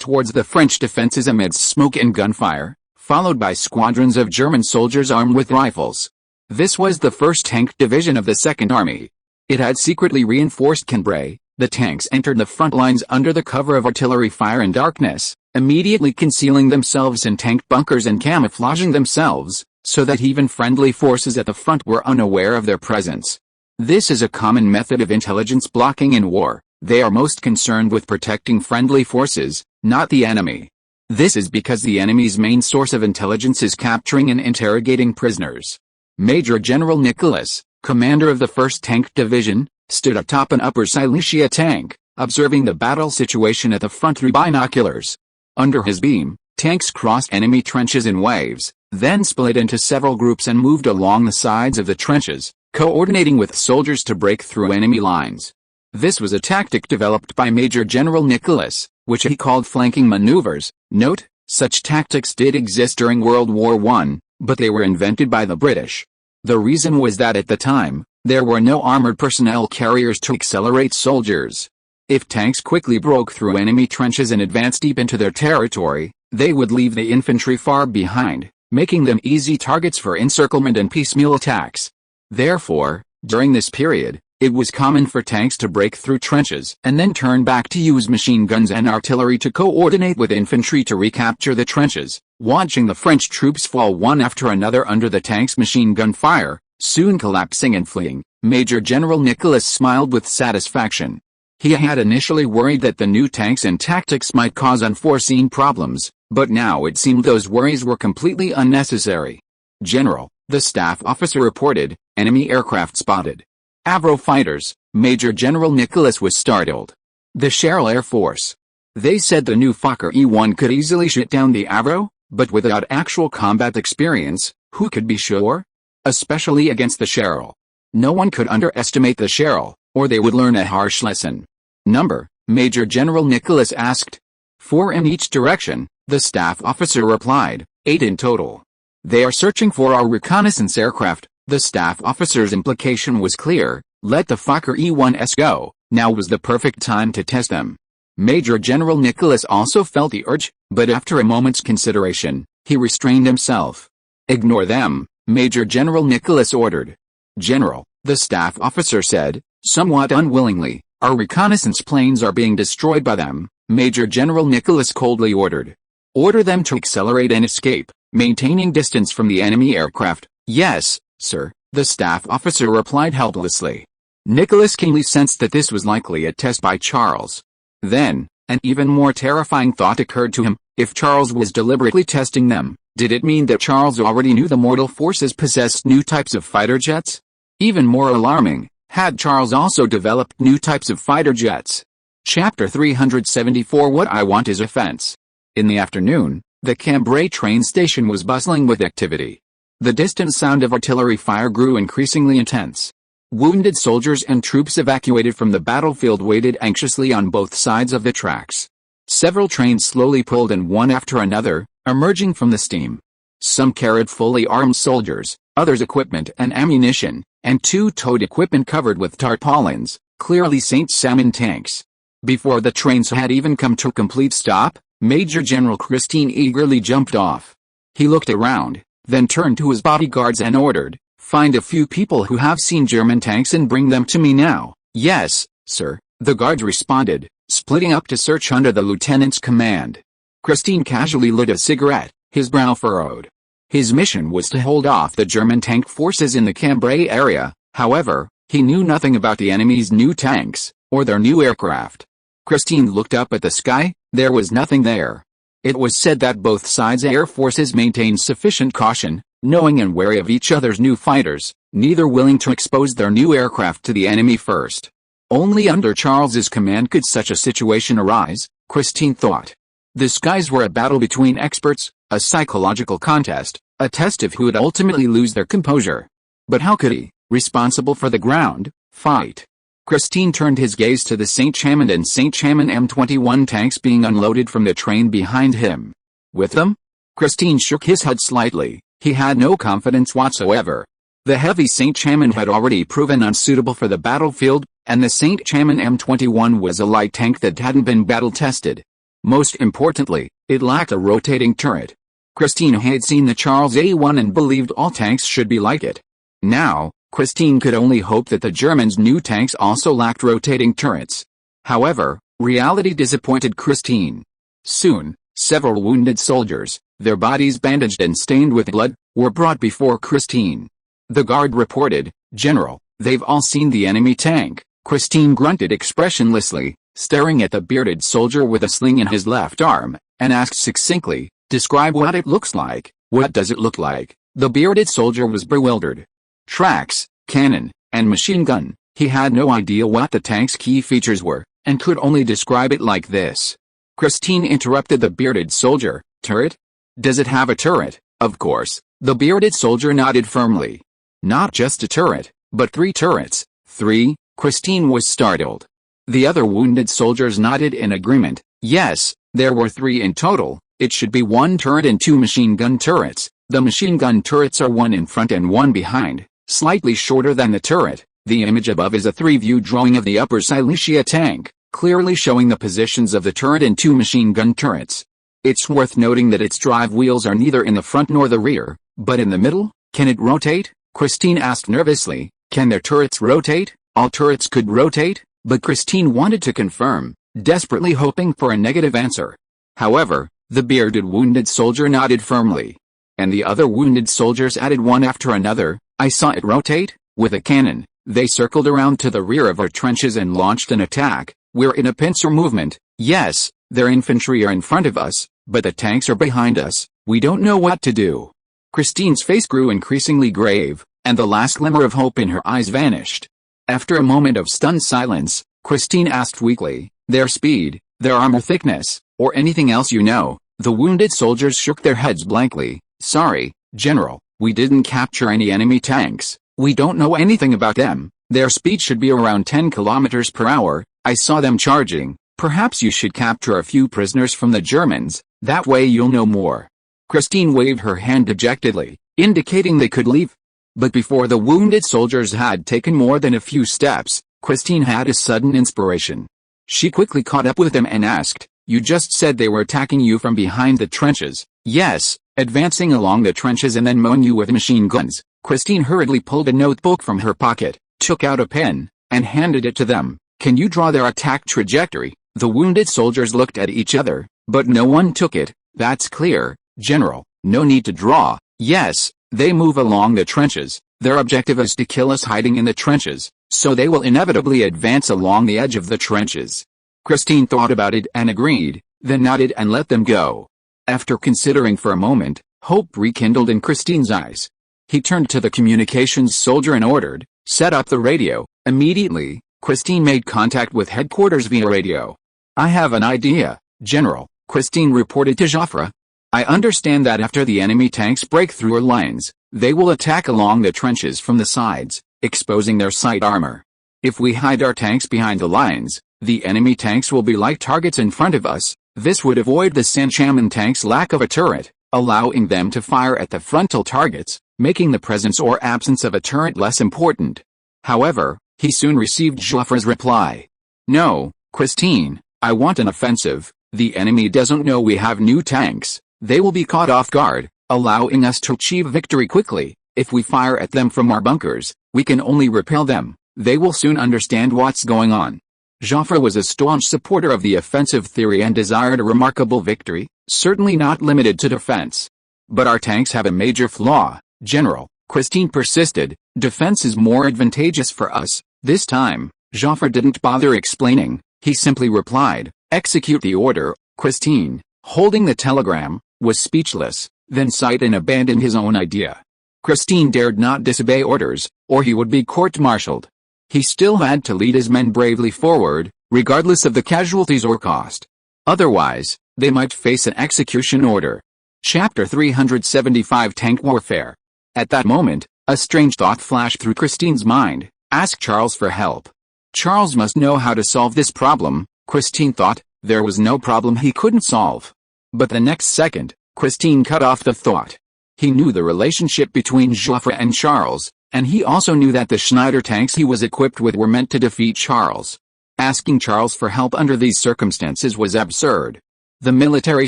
towards the French defenses amidst smoke and gunfire, followed by squadrons of German soldiers armed with rifles. This was the 1st Tank Division of the 2nd Army. It had secretly reinforced Cambrai. The tanks entered the front lines under the cover of artillery fire and darkness, immediately concealing themselves in tank bunkers and camouflaging themselves, so that even friendly forces at the front were unaware of their presence. This is a common method of intelligence blocking in war. They are most concerned with protecting friendly forces, not the enemy. This is because the enemy's main source of intelligence is capturing and interrogating prisoners. Major General Nicholas, commander of the 1st Tank Division, stood atop an Upper Silesia tank, observing the battle situation at the front through binoculars. Under his beam, tanks crossed enemy trenches in waves, then split into several groups and moved along the sides of the trenches, coordinating with soldiers to break through enemy lines. This was a tactic developed by Major General Nicholas, which he called flanking maneuvers. Note, such tactics did exist during World War I, but they were invented by the British. The reason was that at the time, there were no armored personnel carriers to accelerate soldiers. If tanks quickly broke through enemy trenches and advanced deep into their territory, they would leave the infantry far behind, making them easy targets for encirclement and piecemeal attacks. Therefore, during this period, it was common for tanks to break through trenches and then turn back to use machine guns and artillery to coordinate with infantry to recapture the trenches. Watching the French troops fall one after another under the tanks' machine gun fire, soon collapsing and fleeing, Major General Nicholas smiled with satisfaction. He had initially worried that the new tanks and tactics might cause unforeseen problems, but now it seemed those worries were completely unnecessary. "General," the staff officer reported, "enemy aircraft spotted." Avro fighters. Major General Nicholas was startled. The Cheryl Air Force. They said the new Fokker E-1 could easily shoot down the Avro, but without actual combat experience, who could be sure? Especially against the Cheryl. No one could underestimate the Cheryl, or they would learn a harsh lesson. "Number?" Major General Nicholas asked. "4 in each direction," the staff officer replied, "8 in total. They are searching for our reconnaissance aircraft." The staff officer's implication was clear: let the Fokker E-1s go, now was the perfect time to test them. Major General Nicholas also felt the urge, but after a moment's consideration, he restrained himself. "Ignore them," Major General Nicholas ordered. "General," the staff officer said, somewhat unwillingly, "our reconnaissance planes are being destroyed by them," Major General Nicholas coldly ordered. "Order them to accelerate and escape, maintaining distance from the enemy aircraft." "Yes, sir," the staff officer replied helplessly. Nicholas keenly sensed that this was likely a test by Charles. Then, an even more terrifying thought occurred to him: if Charles was deliberately testing them, did it mean that Charles already knew the mortal forces possessed new types of fighter jets? Even more alarming, had Charles also developed new types of fighter jets? Chapter 374 What I Want is Offense. In the afternoon, the Cambrai train station was bustling with activity. The distant sound of artillery fire grew increasingly intense. Wounded soldiers and troops evacuated from the battlefield waited anxiously on both sides of the tracks. Several trains slowly pulled in one after another, emerging from the steam. Some carried fully armed soldiers, others equipment and ammunition, and 2 towed equipment covered with tarpaulins, clearly St. Salmon tanks. Before the trains had even come to a complete stop, Major General Christine eagerly jumped off. He looked around, then turned to his bodyguards and ordered, "Find a few people who have seen German tanks and bring them to me now." "Yes, sir," the guards responded, splitting up to search under the lieutenant's command. Christine casually lit a cigarette, his brow furrowed. His mission was to hold off the German tank forces in the Cambrai area. However, he knew nothing about the enemy's new tanks, or their new aircraft. Christine looked up at the sky. There was nothing there. It was said that both sides' air forces maintained sufficient caution, knowing and wary of each other's new fighters, neither willing to expose their new aircraft to the enemy first. Only under Charles's command could such a situation arise, Christine thought. The skies were a battle between experts, a psychological contest, a test of who would ultimately lose their composure. But how could he, responsible for the ground, fight? Christine turned his gaze to the St. Chamond and St. Chamond M21 tanks being unloaded from the train behind him. With them? Christine shook his head slightly. He had no confidence whatsoever. The heavy St. Chamond had already proven unsuitable for the battlefield, and the St. Chamond M21 was a light tank that hadn't been battle-tested. Most importantly, it lacked a rotating turret. Christine had seen the Charles A1 and believed all tanks should be like it. Now, Christine could only hope that the Germans' new tanks also lacked rotating turrets. However, reality disappointed Christine. Soon, several wounded soldiers, their bodies bandaged and stained with blood, were brought before Christine. The guard reported, "General, they've all seen the enemy tank." Christine grunted expressionlessly, staring at the bearded soldier with a sling in his left arm, and asked succinctly, "Describe what it looks like." "What does it look like?" The bearded soldier was bewildered. "Tracks, cannon, and machine gun." He had no idea what the tank's key features were, and could only describe it like this. Christine interrupted the bearded soldier. "Turret? Does it have a turret?" "Of course." The bearded soldier nodded firmly. "Not just a turret, but 3 turrets." "3?" Christine was startled. The other wounded soldiers nodded in agreement. Yes, there were 3 in total. It should be 1 turret and 2 machine gun turrets. The machine gun turrets are 1 in front and 1 behind, slightly shorter than the turret. The image above is a 3-view drawing of the Upper Silesia tank, clearly showing the positions of the turret and 2 machine gun turrets. It's worth noting that its drive wheels are neither in the front nor the rear, but in the middle. "Can it rotate?" Christine asked nervously. "Can their turrets rotate?" All turrets could rotate, but Christine wanted to confirm, desperately hoping for a negative answer. However, the bearded wounded soldier nodded firmly. And the other wounded soldiers added one after another. "I saw it rotate." With a cannon, they circled around to the rear of our trenches and launched an attack. "We're in a pincer movement." "Yes, their infantry are in front of us, but the tanks are behind us. We don't know what to do." Christine's face grew increasingly grave, and the last glimmer of hope in her eyes vanished. After a moment of stunned silence, Christine asked weakly, "Their speed, their armor thickness, or anything else you know?" The wounded soldiers shook their heads blankly. "Sorry, General, we didn't capture any enemy tanks. We don't know anything about them. Their speed should be around 10 kilometers per hour. I saw them charging. Perhaps you should capture a few prisoners from the Germans, that way you'll know more." Christine waved her hand dejectedly, indicating they could leave. But before the wounded soldiers had taken more than a few steps, Christine had a sudden inspiration. She quickly caught up with them and asked, "You just said they were attacking you from behind the trenches?" "Yes, advancing along the trenches and then mowing you with machine guns." Christine hurriedly pulled a notebook from her pocket, took out a pen, and handed it to them. "Can you draw their attack trajectory?" The wounded soldiers looked at each other, but no one took it. "That's clear, General. No need to draw." "Yes, they move along the trenches. Their objective is to kill us hiding in the trenches, so they will inevitably advance along the edge of the trenches." Christine thought about it and agreed, then nodded and let them go. After considering for a moment, hope rekindled in Christine's eyes. He turned to the communications soldier and ordered, "Set up the radio." Immediately, Christine made contact with headquarters via radio. "I have an idea, General," Christine reported to Joffre. "I understand that after the enemy tanks break through our lines, they will attack along the trenches from the sides, exposing their side armor. If we hide our tanks behind the lines, the enemy tanks will be light targets in front of us. This would avoid the St. Chamond tanks' lack of a turret, allowing them to fire at the frontal targets, making the presence or absence of a turret less important." However, he soon received Joffre's reply. "No, Christine, I want an offensive. The enemy doesn't know we have new tanks. They will be caught off guard, allowing us to achieve victory quickly. If we fire at them from our bunkers, we can only repel them. They will soon understand what's going on. Joffre was a staunch supporter of the offensive theory and desired a remarkable victory, certainly not limited to defense. But our tanks have a major flaw, General, Christine persisted. Defense is more advantageous for us. This time, Joffre didn't bother explaining. He simply replied, execute the order. Christine, holding the telegram, was speechless, then sighed and abandoned his own idea. Christine dared not disobey orders, or he would be court-martialed. He still had to lead his men bravely forward, regardless of the casualties or cost. Otherwise, they might face an execution order. Chapter 375 Tank Warfare. At that moment, a strange thought flashed through Christine's mind. Ask Charles for help. Charles must know how to solve this problem, Christine thought. There was no problem he couldn't solve. But the next second, Christine cut off the thought. He knew the relationship between Joffre and Charles, and he also knew that the Schneider tanks he was equipped with were meant to defeat Charles. Asking Charles for help under these circumstances was absurd. The military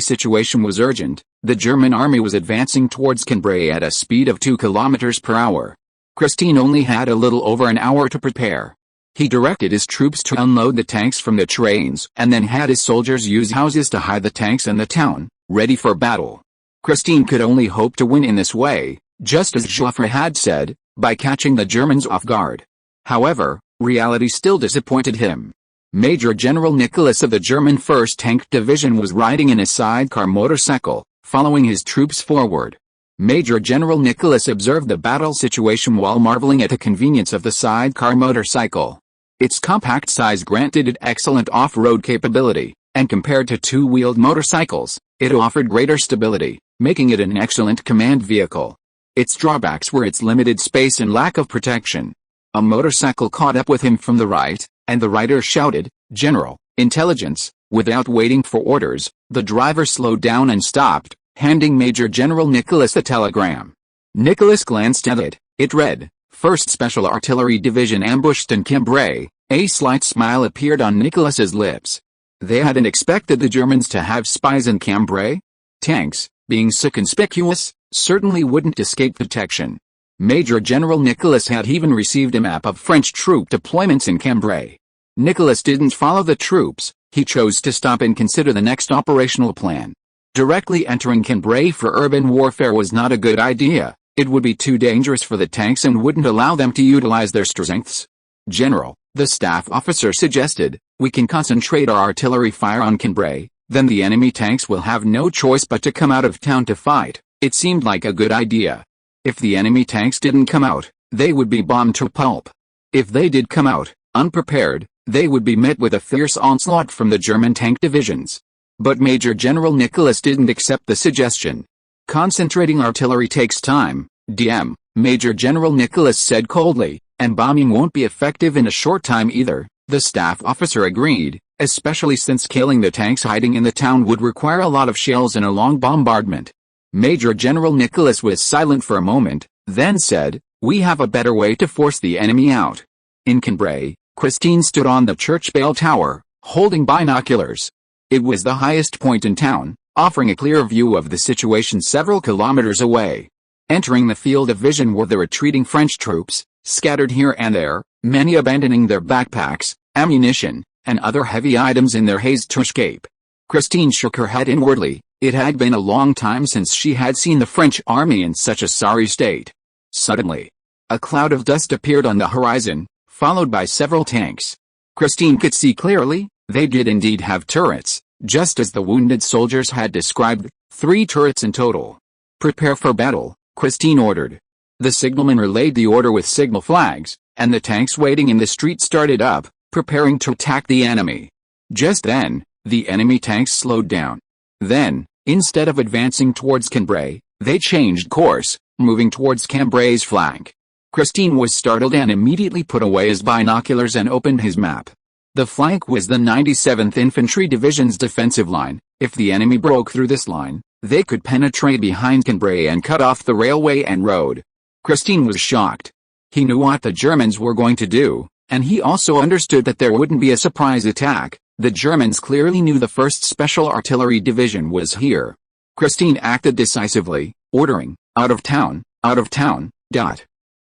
situation was urgent. The German army was advancing towards Cambrai at a speed of 2 kilometers per hour. Christine only had a little over an hour to prepare. He directed his troops to unload the tanks from the trains and then had his soldiers use houses to hide the tanks in the town, ready for battle. Christine could only hope to win in this way, just as Joffre had said, by catching the Germans off guard. However, reality still disappointed him. Major General Nicholas of the German 1st Tank Division was riding in a sidecar motorcycle, following his troops forward. Major General Nicholas observed the battle situation while marveling at the convenience of the sidecar motorcycle. Its compact size granted it excellent off-road capability, and compared to two-wheeled motorcycles, it offered greater stability, making it an excellent command vehicle. Its drawbacks were its limited space and lack of protection. A motorcycle caught up with him from the right, and the rider shouted, "General, intelligence." Without waiting for orders, the driver slowed down and stopped, handing Major General Nicholas the telegram. Nicholas glanced at it. It read, 1st Special Artillery Division ambushed in Cambrai. A slight smile appeared on Nicholas's lips. They hadn't expected the Germans to have spies in Cambrai. Tanks, being so conspicuous, certainly wouldn't escape detection. Major General Nicholas had even received a map of French troop deployments in Cambrai. Nicholas didn't follow the troops. He chose to stop and consider the next operational plan. Directly entering Cambrai for urban warfare was not a good idea. It would be too dangerous for the tanks and wouldn't allow them to utilize their strengths. General, the staff officer suggested, we can concentrate our artillery fire on Cambrai, then the enemy tanks will have no choice but to come out of town to fight. It seemed like a good idea. If the enemy tanks didn't come out, they would be bombed to pulp. If they did come out, unprepared, they would be met with a fierce onslaught from the German tank divisions. But Major General Nicholas didn't accept the suggestion. Concentrating artillery takes time, DM, Major General Nicholas said coldly, and bombing won't be effective in a short time either. The staff officer agreed, especially since killing the tanks hiding in the town would require a lot of shells and a long bombardment. Major General Nicholas was silent for a moment, then said, we have a better way to force the enemy out. In Cambrai, Christine stood on the church bell tower, holding binoculars. It was the highest point in town, offering a clear view of the situation several kilometers away. Entering the field of vision were the retreating French troops, scattered here and there, many abandoning their backpacks, ammunition, and other heavy items in their haste to escape. Christine shook her head inwardly. It had been a long time since she had seen the French army in such a sorry state. Suddenly, a cloud of dust appeared on the horizon, followed by several tanks. Christine could see clearly, they did indeed have turrets, just as the wounded soldiers had described, 3 turrets in total. Prepare for battle, Christine ordered. The signalman relayed the order with signal flags, and the tanks waiting in the street started up, preparing to attack the enemy. Just then, the enemy tanks slowed down. Then, instead of advancing towards Cambrai, they changed course, moving towards Cambrai's flank. Christine was startled and immediately put away his binoculars and opened his map. The flank was the 97th Infantry Division's defensive line. If the enemy broke through this line, they could penetrate behind Cambrai and cut off the railway and road. Christine was shocked. He knew what the Germans were going to do, and he also understood that there wouldn't be a surprise attack. The Germans clearly knew the 1st Special Artillery Division was here. Christine acted decisively, ordering, out of town, out of town.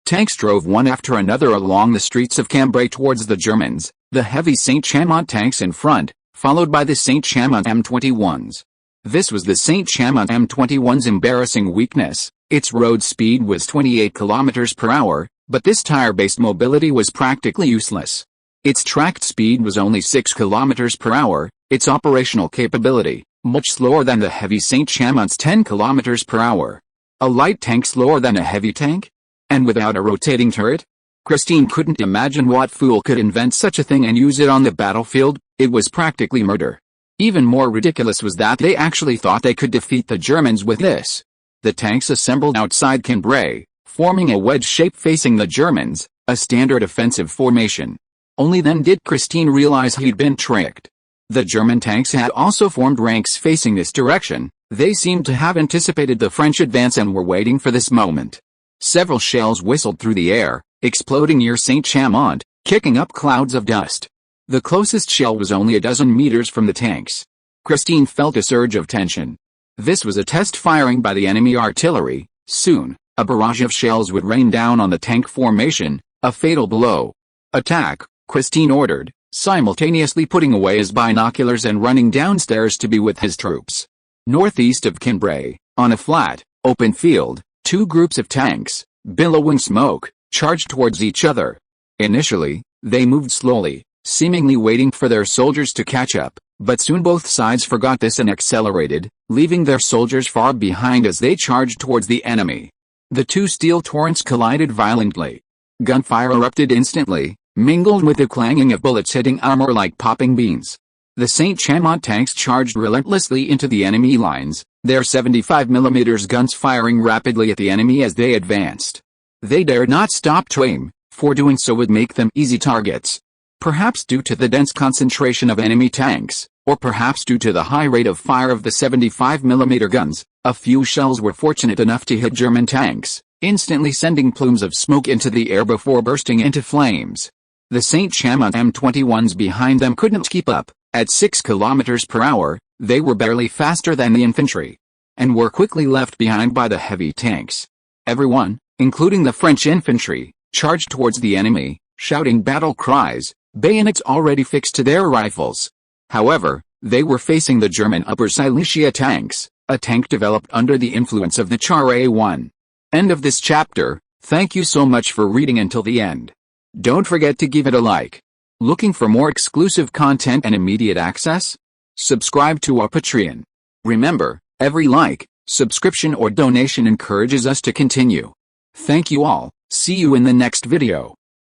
Tanks drove one after another along the streets of Cambrai towards the Germans, the heavy St. Chamond tanks in front, followed by the St. Chamond M21s. This was the St. Chamond M21's embarrassing weakness. Its road speed was 28 km per hour, but this tire-based mobility was practically useless. Its tracked speed was only 6 km per hour, its operational capability, much slower than the heavy St. Chamond's 10 km per hour. A light tank slower than a heavy tank? And without a rotating turret? Christine couldn't imagine what fool could invent such a thing and use it on the battlefield. It was practically murder. Even more ridiculous was that they actually thought they could defeat the Germans with this. The tanks assembled outside Cambrai, forming a wedge shape facing the Germans, a standard offensive formation. Only then did Christine realize he'd been tricked. The German tanks had also formed ranks facing this direction. They seemed to have anticipated the French advance and were waiting for this moment. Several shells whistled through the air, exploding near St. Chamond, kicking up clouds of dust. The closest shell was only a dozen meters from the tanks. Christine felt a surge of tension. This was a test firing by the enemy artillery. Soon, a barrage of shells would rain down on the tank formation, a fatal blow. Attack, Christine ordered, simultaneously putting away his binoculars and running downstairs to be with his troops. Northeast of Cambrai, on a flat, open field, 2 groups of tanks, billowing smoke, charged towards each other. Initially, they moved slowly, seemingly waiting for their soldiers to catch up, but soon both sides forgot this and accelerated, leaving their soldiers far behind as they charged towards the enemy. The 2 steel torrents collided violently. Gunfire erupted instantly, mingled with the clanging of bullets hitting armor like popping beans. The St. Chamond tanks charged relentlessly into the enemy lines, their 75mm guns firing rapidly at the enemy as they advanced. They dared not stop to aim, for doing so would make them easy targets. Perhaps due to the dense concentration of enemy tanks, or perhaps due to the high rate of fire of the 75mm guns, a few shells were fortunate enough to hit German tanks, instantly sending plumes of smoke into the air before bursting into flames. The St. Chamond M21s behind them couldn't keep up. At 6 km per hour, they were barely faster than the infantry, and were quickly left behind by the heavy tanks. Everyone, including the French infantry, charged towards the enemy, shouting battle cries, bayonets already fixed to their rifles. However, they were facing the German Upper Silesia tanks, a tank developed under the influence of the Char A1. End of this chapter. Thank you so much for reading until the end. Don't forget to give it a like. Looking for more exclusive content and immediate access? Subscribe to our Patreon. Remember, every like, subscription or donation encourages us to continue. Thank you all. See you in the next video.